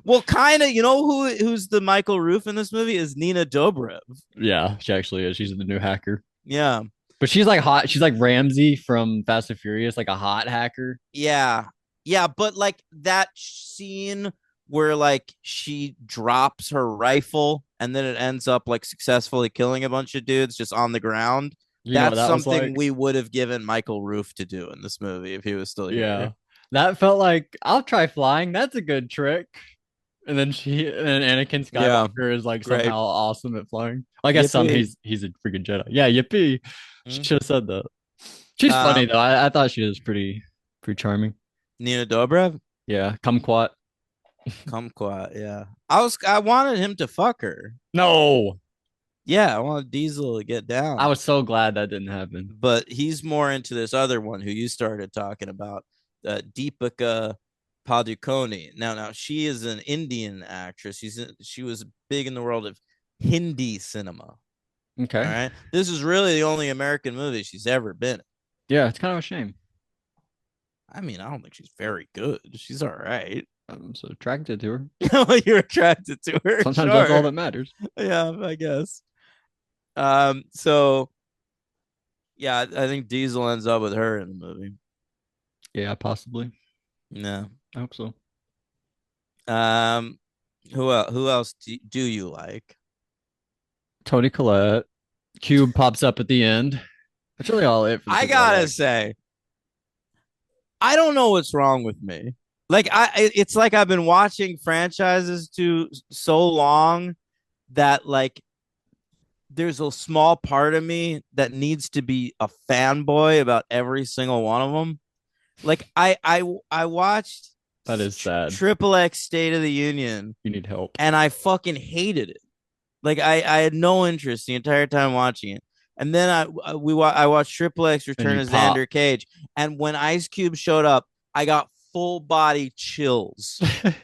S1: Well, kind of. You know who's the Michael Roof in this movie is Nina Dobrev.
S2: Yeah, she actually is. She's the new hacker.
S1: Yeah,
S2: But she's like hot. She's like Ramsey from Fast and Furious, like a hot hacker.
S1: yeah. But like that scene where like she drops her rifle and then it ends up like successfully killing a bunch of dudes just on the ground.
S2: You know what
S1: That's
S2: that was
S1: something
S2: like?
S1: we would have given Michael Roof to do in this movie if he was still here.
S2: Yeah. That felt like I'll try flying. That's a good trick. And then Anakin
S1: Yeah,
S2: Skywalker is like
S1: great.
S2: somehow awesome at flying. I guess some
S1: Yippee.
S2: he's a freaking Jedi. Yeah, yippee. She
S1: Mm.
S2: should have said that. She's funny
S1: Um,
S2: though. I thought she was pretty charming.
S1: Nina Dobrev.
S2: Yeah, kumquat.
S1: Kumquat, yeah. I wanted him to fuck her.
S2: No,
S1: Yeah, I wanted Diesel to get
S2: I
S1: down.
S2: was so glad that didn't happen.
S1: But he's more into this other one who you started talking about, Deepika Padukone. Now she is an Indian actress. She was big in the world of Hindi cinema. All
S2: Okay.
S1: right, this is really the only American movie she's ever been in.
S2: Yeah, it's kind of a shame.
S1: I mean, I don't think she's very good. She's all right.
S2: I'm so attracted to her.
S1: You're attracted to her,
S2: Sometimes that's all
S1: sure.
S2: that matters.
S1: Yeah, I guess. So yeah, I think Diesel ends up with her in the movie.
S2: Yeah, possibly.
S1: Yeah.
S2: I hope so.
S1: Um, who else do you like?
S2: Tony Collette. Cube pops up at the end. That's really all it for the
S1: I
S2: people I
S1: gotta
S2: like.
S1: say, I don't know what's wrong with me. Like it's like I've been watching franchises too so long that like there's a small part of me that needs to be a fanboy about every single one of them. Like I watched
S2: That is sad.
S1: Triple X State of the Union
S2: You need help.
S1: and I fucking hated it. Like I had no interest the entire time watching it. And then I watched Triple X
S2: And
S1: Return
S2: you
S1: of
S2: pop.
S1: Xander Cage, and when Ice Cube showed up, I got full body chills.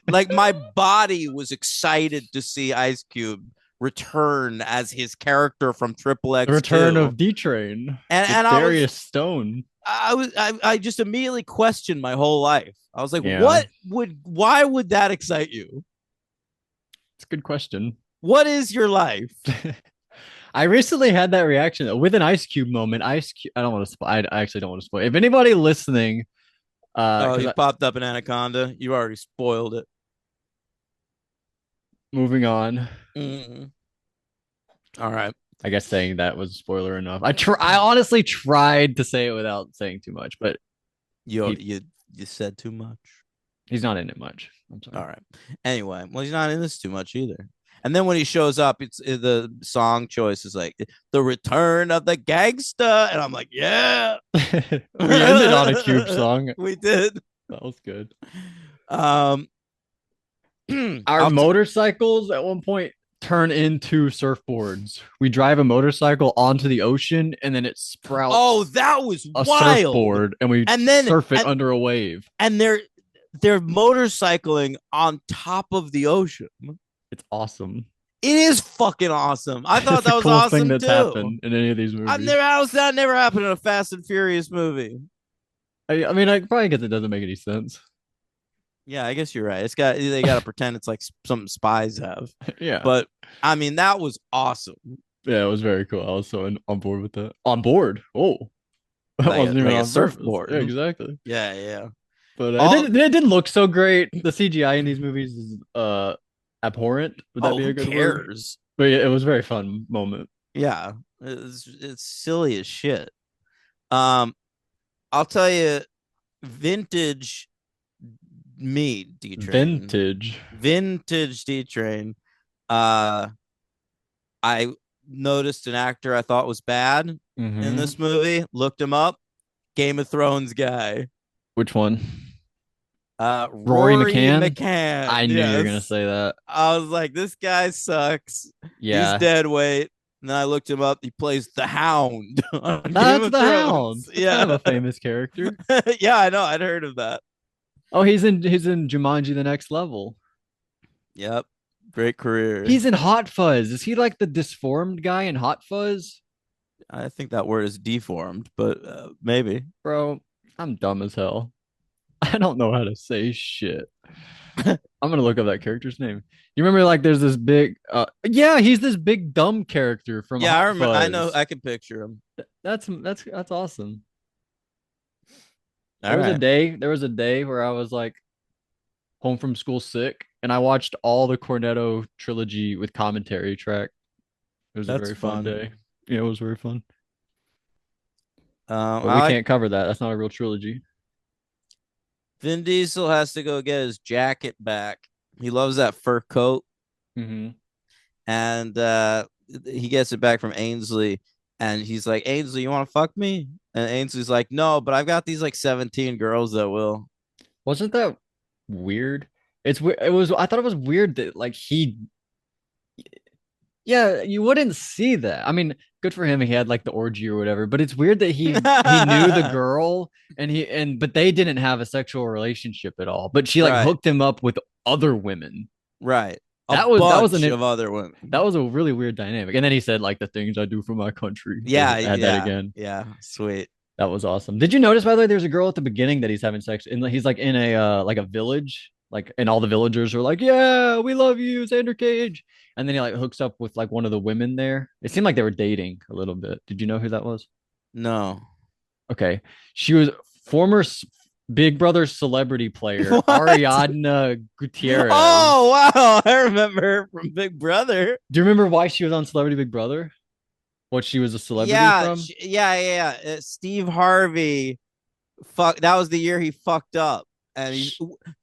S1: Like my body was excited to see Ice Cube return as his character from Triple
S2: The
S1: X
S2: return
S1: Two,
S2: of D Train
S1: and
S2: with Darius Stone.
S1: I just immediately questioned my whole life. I was like,
S2: Yeah,
S1: why would that excite you?
S2: it's a good question.
S1: What is your life?
S2: I recently had that reaction with an Ice Cube moment. Ice Cube. I don't want to spoil. I actually don't want to spoil. If anybody listening,
S1: Oh,
S2: because
S1: he popped up in Anaconda. You already spoiled it.
S2: moving on.
S1: Mm. All right.
S2: I guess saying that was a spoiler enough. I honestly tried to say it without saying too much, but
S1: You
S2: he
S1: you you said too much.
S2: he's not in it much. I'm
S1: All
S2: sorry.
S1: right. Anyway, well, he's not in this too much either. And then when he shows up, the song choice is like the return of the gangsta, and I'm like, yeah,
S2: We ended on a Cube song.
S1: we did.
S2: That was good.
S1: Um,
S2: Our
S1: I'll t-
S2: motorcycles at one point turn into surfboards. We drive a motorcycle onto the ocean and then it
S1: oh,
S2: sprouts
S1: that was
S2: a
S1: wild.
S2: surfboard and we
S1: And then
S2: surf it under a wave.
S1: and they're motorcycling on top of the ocean.
S2: It's awesome.
S1: It is fucking awesome. I thought
S2: It's the
S1: that was
S2: coolest thing
S1: awesome
S2: that's
S1: too.
S2: happened in any of these
S1: I've
S2: movies.
S1: never how's that never happened in a Fast and Furious movie.
S2: I mean, I probably guess it doesn't make any sense.
S1: Yeah, I guess you're right. They got to pretend it's like something spies have.
S2: Yeah.
S1: But I mean, that was awesome.
S2: Yeah, it was very cool. I was so on board with that. On board. Oh, that
S1: Like
S2: wasn't even
S1: a
S2: on purpose.
S1: surfboard.
S2: Yeah, exactly.
S1: Yeah, yeah.
S2: But
S1: All
S2: it didn't look so great. The CGI in these movies is abhorrent. Would that
S1: oh,
S2: be
S1: who
S2: a good word?
S1: cares?
S2: But yeah, it was a very fun moment.
S1: Yeah, it's silly as shit. Um, I'll tell you, vintage me D Train,
S2: Vintage.
S1: vintage D Train. Uh, I noticed an actor I thought was bad in
S2: Mm-hmm.
S1: this movie. Looked him up. Game of Thrones guy.
S2: Which one? Rory
S1: Rory
S2: McCann.
S1: McCann.
S2: I knew you were gonna
S1: Yes.
S2: say that.
S1: I was like, this guy sucks. He's
S2: Yeah,
S1: dead weight. And then I looked him up. He plays the Hound on Game
S2: that's
S1: of
S2: the Hound.
S1: Thrones.
S2: That's kind of
S1: Yeah.
S2: a famous character.
S1: Yeah, I know. I'd heard of that.
S2: Oh, he's in Jumanji: The Next Level.
S1: Yep. Great career.
S2: He's in Hot Fuzz. Is he like the disformed guy in Hot Fuzz?
S1: I think that word is deformed, but maybe.
S2: Bro, I'm dumb as hell. I don't know how to say shit. I'm gonna look up that character's name. You remember like there's this big yeah, he's this big dumb character from
S1: Yeah, I
S2: Hot
S1: remember. I know.
S2: Fuzz.
S1: I can picture him.
S2: That's awesome.
S1: All right.
S2: There was a day where I was like home from school sick and I watched all the Cornetto trilogy with commentary track. It was a
S1: That's
S2: very fun
S1: fun.
S2: day. Yeah, it was very fun. But
S1: I
S2: we
S1: like
S2: can't cover that. That's not a real trilogy.
S1: Vin Diesel has to go get his jacket back. He loves that fur coat,
S2: Mm-hmm.
S1: and he gets it back from Ainsley. And he's like, Ainsley, you want to fuck me? And Ainsley's like, no, but I've got these like 17 girls that will.
S2: Wasn't that weird? It was. I thought it was weird that like he. Yeah, you wouldn't see that. I mean, good for him. He had like the orgy or whatever. But it's weird that he knew the girl and but they didn't have a sexual relationship at all. But she like
S1: Right,
S2: hooked him up with other women.
S1: right. A
S2: That was
S1: bunch of other
S2: that
S1: women.
S2: was a really weird dynamic. And then he said like the things I do for my country. They
S1: Yeah,
S2: had that
S1: yeah,
S2: again.
S1: yeah. Sweet.
S2: That was awesome. Did you notice by the way there's a girl at the beginning that he's having sex and he's like in a like a village like and all the villagers are like, "Yeah, we love you, Xander Cage." And then he like hooks up with like one of the women there. It seemed like they were dating a little bit. Did you know who that was?
S1: No.
S2: Okay. She was former Big Brother celebrity player
S1: What?
S2: Ariadna Gutierrez.
S1: Oh, wow. I remember her from Big Brother.
S2: Do you remember why she was on Celebrity Big Brother? What she was a celebrity
S1: Yeah,
S2: from?
S1: yeah. Steve Harvey fuck that was the year he fucked up. And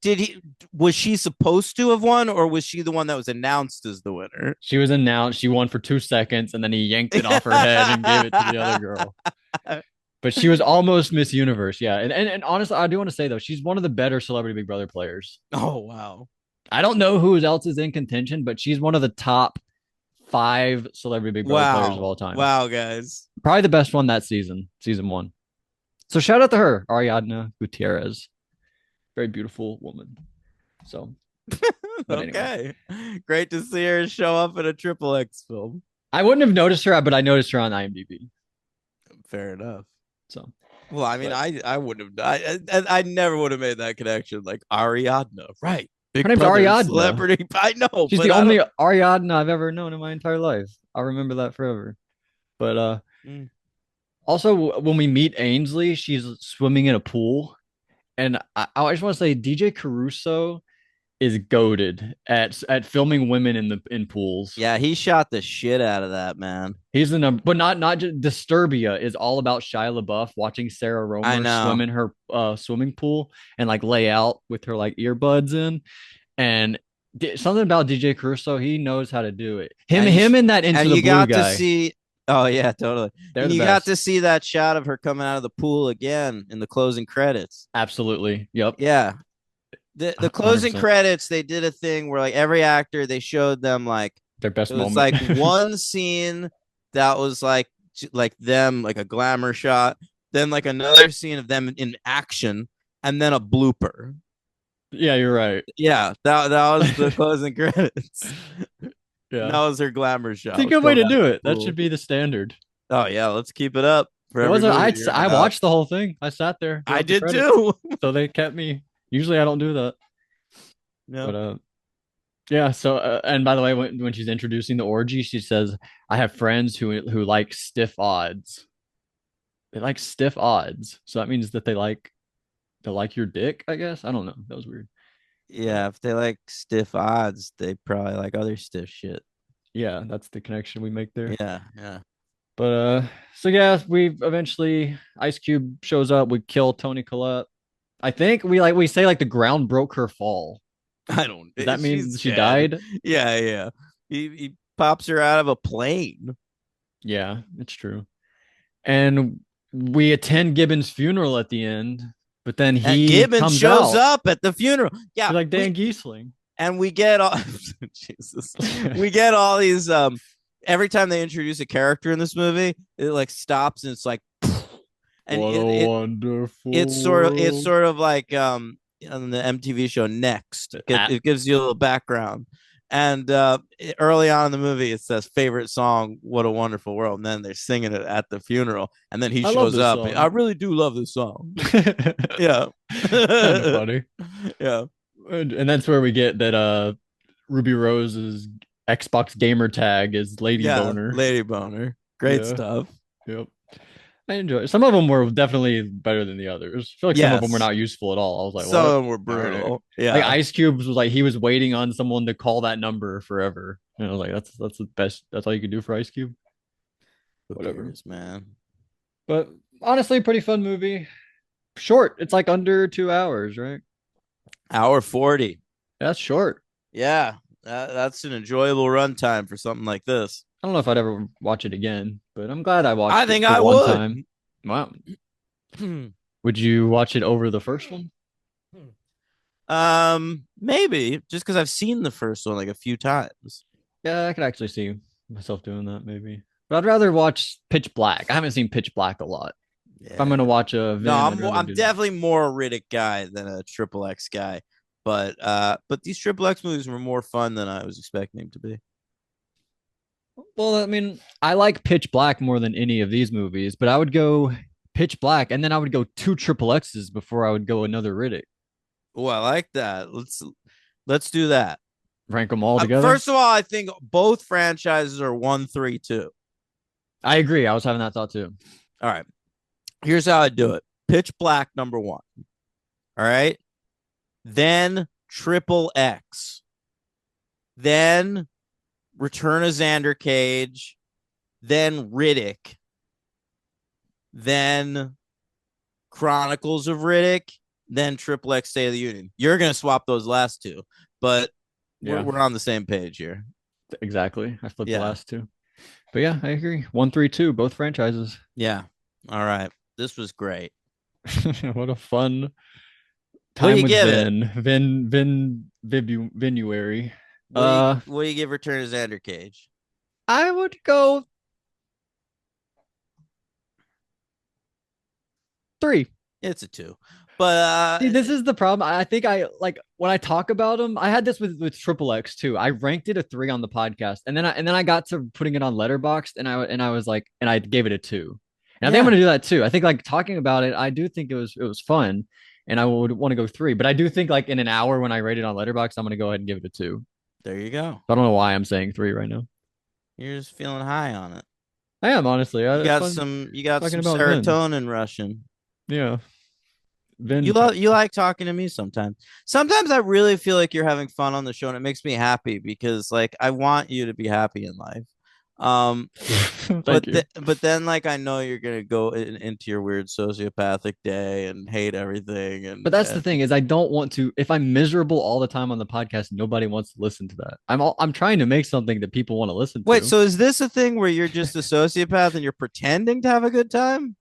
S1: did he was she supposed to have won or was she the one that was announced as the winner?
S2: She was announced. She won for 2 seconds, and then he yanked it off her head and gave it to the other girl. But she was almost Miss Universe, yeah. And honestly, I do want to say though, she's one of the better Celebrity Big Brother players.
S1: Oh, wow.
S2: I don't know who else is in contention, but she's one of the top five Celebrity Big Brother players of
S1: Wow.
S2: all time.
S1: Wow, guys.
S2: Probably the best one that season, season one. So shout out to her, Ariadna Gutierrez. Very beautiful woman. So, but anyway,
S1: Okay. Great to see her show up in a triple X film.
S2: I wouldn't have noticed her, but I noticed her on IMDb.
S1: Fair enough.
S2: So,
S1: Well, I mean,
S2: but
S1: I wouldn't have. I never would have made that connection. Like Ariadna, right?
S2: her
S1: Big
S2: name's
S1: Brother
S2: Ariadna.
S1: celebrity. I know,
S2: She's
S1: but
S2: the
S1: I
S2: only
S1: don't.
S2: Ariadne I've ever known in my entire life. I'll remember that forever. But
S1: Mm.
S2: also when we meet Ainsley, she's swimming in a pool, and I just want to say DJ Caruso is goaded at filming women in pools.
S1: Yeah, he shot the shit out of that, man.
S2: He's the number, but not just Disturbia is all about Shia LaBeouf watching Sarah
S1: I
S2: Romer swim
S1: know.
S2: in her swimming pool and like lay out with her like earbuds in, and something about DJ Caruso, he knows how to do it. Him,
S1: And you
S2: him, and that Into
S1: and
S2: the
S1: you
S2: Blue
S1: got to
S2: guy,
S1: see. Oh yeah, totally.
S2: they're
S1: And
S2: the
S1: you got to
S2: best.
S1: see that shot of her coming out of the pool again in the closing credits.
S2: Absolutely. Yep.
S1: Yeah, the closing
S2: 100%.
S1: credits they did a thing where like every actor they showed them like
S2: Their
S1: it
S2: best
S1: was
S2: moment.
S1: like one scene that was like them like a glamour shot, then like another scene of them in action, and then a blooper.
S2: Yeah, you're right.
S1: Yeah, that was the closing credits. That
S2: Yeah.
S1: was her glamour
S2: It's a
S1: shot
S2: good way
S1: coming
S2: to
S1: out of
S2: do
S1: the
S2: it. That should
S1: pool.
S2: be the standard.
S1: Oh yeah, let's keep it up for
S2: It
S1: every
S2: wasn't.
S1: movie you're
S2: I
S1: about.
S2: watched the whole thing. I sat there
S1: I
S2: throughout the
S1: did
S2: credits,
S1: too.
S2: so they kept me. Usually, I don't do that.
S1: No.
S2: But yeah. So and by the way, when she's introducing the orgy, she says, "I have friends who like stiff odds. They like stiff odds. So that means that they like your dick. I guess. I don't know. That was weird. But
S1: Yeah, if they like stiff odds, they probably like other stiff shit.
S2: yeah, that's the connection we make there.
S1: Yeah, yeah.
S2: But so yeah, we eventually Ice Cube shows up. We kill Tony Collette. I think we say like the ground broke her fall.
S1: I don't.
S2: Does that mean
S1: She's
S2: she
S1: dead.
S2: died?
S1: Yeah, yeah. He pops her out of a plane.
S2: Yeah, it's true. And we attend Gibbons' funeral at the end, but then
S1: And
S2: he
S1: Gibbons
S2: comes
S1: shows
S2: out.
S1: up at the funeral. Yeah,
S2: He's like
S1: we
S2: Dan Giesling.
S1: and we get all Jesus. We get all these every time they introduce a character in this movie, it like stops and it's like and
S2: What a
S1: it's
S2: wonderful
S1: it's
S2: world.
S1: sort of like on the MTV show Next. It gives you a little background. And early on in the movie, it says favorite song, "What a Wonderful World," and then they're singing it at the funeral, and then he
S2: I love
S1: shows
S2: this
S1: up. I
S2: song.
S1: really do love this song.
S2: Kind
S1: Yeah,
S2: of funny.
S1: yeah,
S2: And that's where we get that Ruby Rose's Xbox gamer tag is Lady
S1: yeah.
S2: Boner.
S1: Lady Boner, great
S2: Yeah.
S1: stuff.
S2: Yep. I enjoy it. Some of them were definitely better than the others. I feel like some of them were
S1: Yes,
S2: not useful at all. I was like,
S1: some of
S2: what?
S1: them were
S2: All right.
S1: brutal.
S2: Like
S1: Yeah,
S2: Ice Cube was like he was waiting on someone to call that number forever. And I was like, that's the best. That's all you can do for Ice Cube.
S1: who
S2: Whatever.
S1: cares, man?
S2: But honestly, pretty fun movie. Short. It's like under 2 hours, right?
S1: Hour 40.
S2: That's short.
S1: Yeah, that's an enjoyable runtime for something like this.
S2: I don't know if I'd ever watch it again, but I'm glad I
S1: I
S2: watched it
S1: think
S2: the
S1: I
S2: one
S1: would.
S2: time. Wow. Would you watch it over the first one?
S1: Maybe just because I've seen the first one like a few times.
S2: Yeah, I could actually see myself doing that maybe. But I'd rather watch Pitch Black. I haven't seen Pitch Black a lot. If I'm
S1: Yeah.
S2: gonna watch a
S1: No,
S2: Vin, I'd rather
S1: I'm
S2: do that.
S1: definitely more a Riddick guy than a Triple X guy. But these Triple X movies were more fun than I was expecting them to be.
S2: Well, I mean, I like Pitch Black more than any of these movies, but I would go Pitch Black, and then I would go two Triple X's before I would go another Riddick.
S1: Oh, I like that. Let's do that.
S2: Rank them all together.
S1: First of all, I think both franchises are 1, 3, 2.
S2: I agree. I was having that thought too.
S1: All right. Here's how I do it. Pitch Black number 1. All right. Then Triple X. Then Return of Xander Cage. Then Riddick. Then Chronicles of Riddick. Then Triple X State of the Union. You're gonna swap those last two, but
S2: Yeah,
S1: we're on the same page here.
S2: exactly. I flipped the
S1: Yeah.
S2: last two. But yeah, I agree. 1, 3, 2, both franchises.
S1: Yeah. All right. This was great.
S2: What a fun
S1: What do
S2: time
S1: you
S2: with
S1: give it?
S2: Venuary.
S1: What do you give Return of Xander Cage?
S2: I would go 3.
S1: It's a 2. But
S2: See, this is the problem. I think I like when I talk about them. I had this with Triple X too. I ranked it a 3 on the podcast, and then I got to putting it on Letterboxd, and I was like, and I gave it a 2. And I think I'm
S1: yeah,
S2: gonna do that too. I think like talking about it, I do think it was fun, and I would want to go 3. But I do think like in an hour when I rate it on Letterboxd, I'm gonna go ahead and give it a 2.
S1: there you go.
S2: I don't know why I'm saying 3 right now.
S1: You're just feeling high on it.
S2: I am honestly. It's fun
S1: You got
S2: talking
S1: some
S2: about Vin.
S1: serotonin rushing.
S2: Yeah, Vin.
S1: You like talking to me sometimes. Sometimes I really feel like you're having fun on the show and it makes me happy because like I want you to be happy in life. Um
S2: Thank you.
S1: but then like I know you're gonna go into your weird sociopathic day and hate everything
S2: But
S1: and
S2: that's the thing is I don't want to if I'm miserable all the time on the podcast, nobody wants to listen to that. I'm trying to make something that people want to listen
S1: wait,
S2: to.
S1: so is this a thing where you're just a sociopath and you're pretending to have a good time?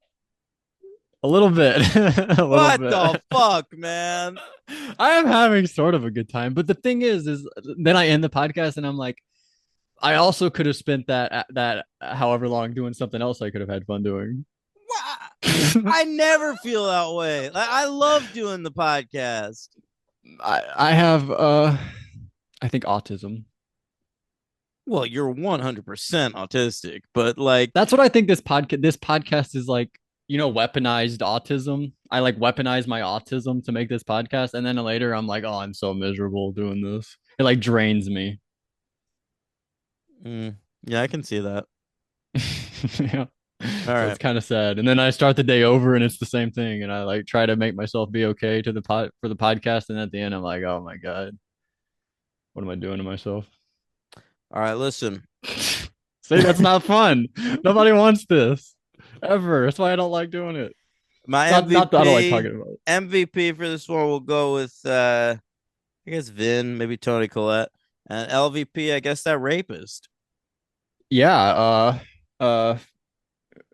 S2: A little bit. A little
S1: What
S2: bit.
S1: the fuck, man?
S2: I am having sort of a good time. But the thing is then I end the podcast and I'm like, I also could have spent that however long doing something else I could have had fun doing.
S1: I never feel that way. I love doing the podcast.
S2: I have I think autism.
S1: Well, you're 100% autistic, but like,
S2: That's what I think this podcast is like, weaponized autism. I like weaponize my autism to make this podcast, and then later I'm like, oh, I'm so miserable doing this. It like drains me.
S1: yeah, I can see that.
S2: Yeah.
S1: All
S2: So
S1: right.
S2: it's kind of sad. And then I start the day over and it's the same thing. And I like try to make myself be okay to the pod for the podcast. And at the end, I'm like, oh my God, what am I doing to myself?
S1: All right. Listen,
S2: See, that's not fun. Nobody wants this ever. That's why I don't like doing it.
S1: my
S2: Not that I don't like talking about it.
S1: MVP for this one will go with, I guess, Vin, maybe Tony Collette. And LVP, I guess that rapist.
S2: Yeah. Uh,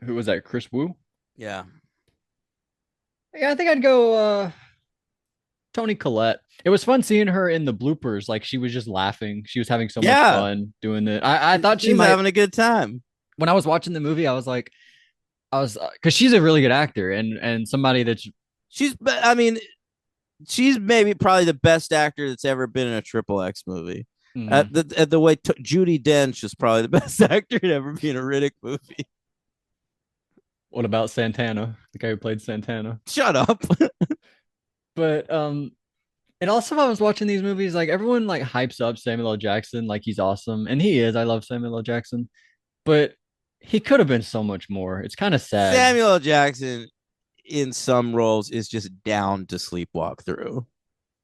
S2: who was that? Chris Wu?
S1: Yeah.
S2: Yeah, I think I'd go Tony Collette. It was fun seeing her in the bloopers. Like she was just laughing. She was having so much
S1: Yeah.
S2: fun doing it. I thought she
S1: She's
S2: might
S1: having a good time.
S2: when I was watching the movie, I was like, I was because she's a really good actor and somebody that's
S1: I mean, she's maybe probably the best actor that's ever been in a Triple X movie.
S2: mm,
S1: At the way Judy Dench is probably the best actor to ever be in a Riddick movie.
S2: what about Santana, the guy who played Santana?
S1: Shut up.
S2: But and also I was watching these movies, like everyone like hypes up Samuel L. Jackson, like he's awesome, and he is. I love Samuel L. Jackson, but he could have been so much more. It's kind of sad.
S1: Samuel L. Jackson in some roles is just down to sleepwalk through.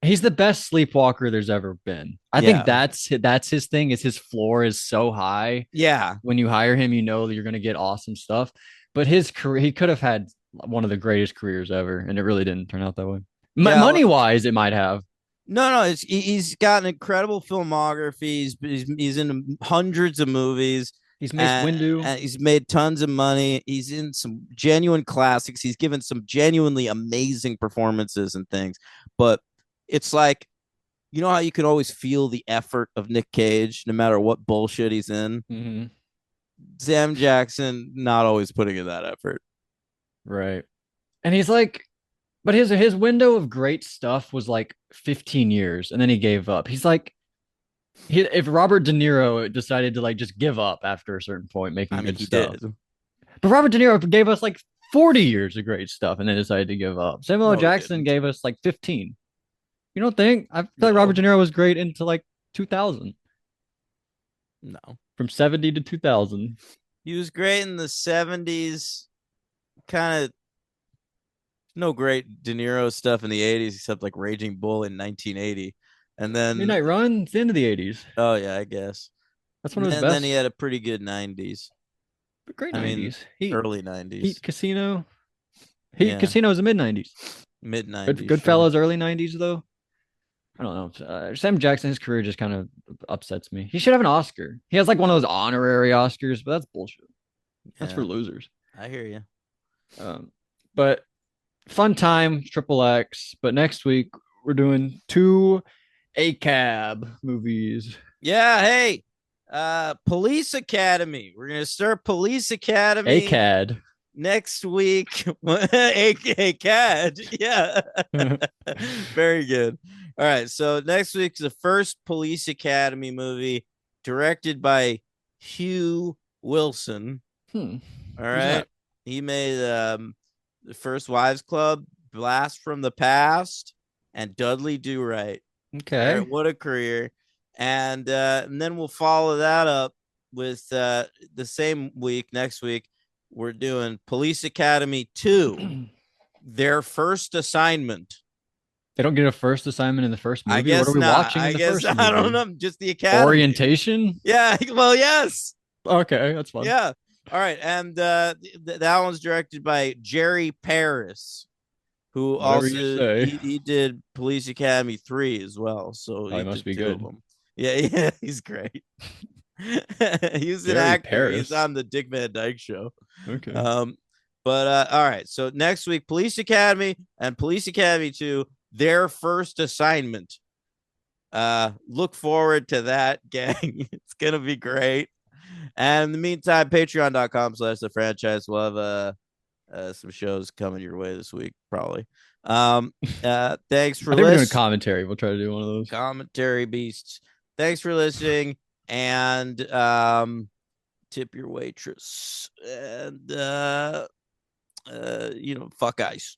S2: He's the best sleepwalker there's ever been. I think
S1: Yeah.
S2: that's his thing. Is his floor is so high.
S1: Yeah.
S2: When you hire him, you know that you're going to get awesome stuff. But his career, he could have had one of the greatest careers ever, and it really didn't turn out that way.
S1: Yeah.
S2: Money wise, it might have.
S1: No, he's got an incredible filmography. He's in hundreds of movies.
S2: He's Mace Windu.
S1: And he's made tons of money. He's in some genuine classics. He's given some genuinely amazing performances and things. But it's like, you know how you can always feel the effort of Nick Cage no matter what bullshit he's in.
S2: Mm-hmm.
S1: Sam Jackson not always putting in that effort.
S2: Right. And he's like, but his window of great stuff was like 15 years, and then he gave up. He's like, if Robert De Niro decided to like just give up after a certain point
S1: I
S2: making
S1: mean,
S2: good
S1: he
S2: stuff,
S1: did.
S2: but Robert De Niro gave us like 40 years of great stuff, and then decided to give up. Samuel L.
S1: No, he
S2: Jackson
S1: didn't.
S2: gave us like 15. You don't think? I feel like Robert
S1: No,
S2: De Niro was great into like 2000,
S1: no.
S2: from 70 to 2000.
S1: He was great in the 70s. Kind of no great De Niro stuff in the 80s, except like Raging Bull in 1980. And then,
S2: Midnight Run, it's the end of the 80s.
S1: oh, yeah, I guess.
S2: That's one
S1: And
S2: of his
S1: then he
S2: best,
S1: had a pretty good 90s.
S2: but great
S1: I mean,
S2: 90s. Heat,
S1: early
S2: Heat
S1: 90s.
S2: Casino. Heat
S1: Yeah,
S2: Casino is the mid 90s.
S1: mid 90s, sure.
S2: Goodfellas, early 90s, though. I don't know. Sam Jackson, his career just kind of upsets me. He should have an Oscar. He has like one of those honorary Oscars, but that's bullshit. That's for
S1: Yeah,
S2: losers.
S1: I hear you.
S2: Um, but fun time, Triple X. But next week we're doing two ACAB movies.
S1: Yeah, hey, Police Academy. We're gonna start Police Academy
S2: ACAD.
S1: next week. AKA CAD. Yeah. Very good. All right. So next week's the first Police Academy movie directed by Hugh Wilson.
S2: Hmm.
S1: All
S2: Who's
S1: right.
S2: that?
S1: He made the first Wives Club, Blast from the Past, and Dudley Do Right. All right.
S2: Okay.
S1: What a career. And then we'll follow that up with the same week, next week, we're doing Police Academy 2,
S2: They
S1: their first assignment.
S2: don't get a first assignment in the first
S1: I
S2: movie. What are
S1: guess
S2: we
S1: not.
S2: watching in
S1: I
S2: the
S1: guess
S2: first
S1: I don't
S2: movie?
S1: know. Just the academy.
S2: Orientation?
S1: Yeah. Well, yes.
S2: Okay, that's fun.
S1: Yeah. All right. And that one's directed by Jerry Paris, who
S2: Whatever
S1: also
S2: you say.
S1: he did Police Academy 3 as well. So
S2: Oh, he
S1: he
S2: must
S1: did
S2: be
S1: two of
S2: good.
S1: them. Yeah. Yeah. He's great. He's an
S2: Jerry
S1: actor. He's
S2: Paris.
S1: on the Dick Van Dyke Show.
S2: Okay.
S1: Um, but all right. So next week, Police Academy and Police Academy 2, their first assignment. Look forward to that, gang. It's gonna be great. And in the meantime, patreon.com/the franchise. We'll have some shows coming your way this week, probably. Thanks for
S2: I think we're doing a
S1: listening.
S2: commentary. We'll try to do one of those.
S1: Commentary beasts. Thanks for listening. And tip your waitress. And fuck ice.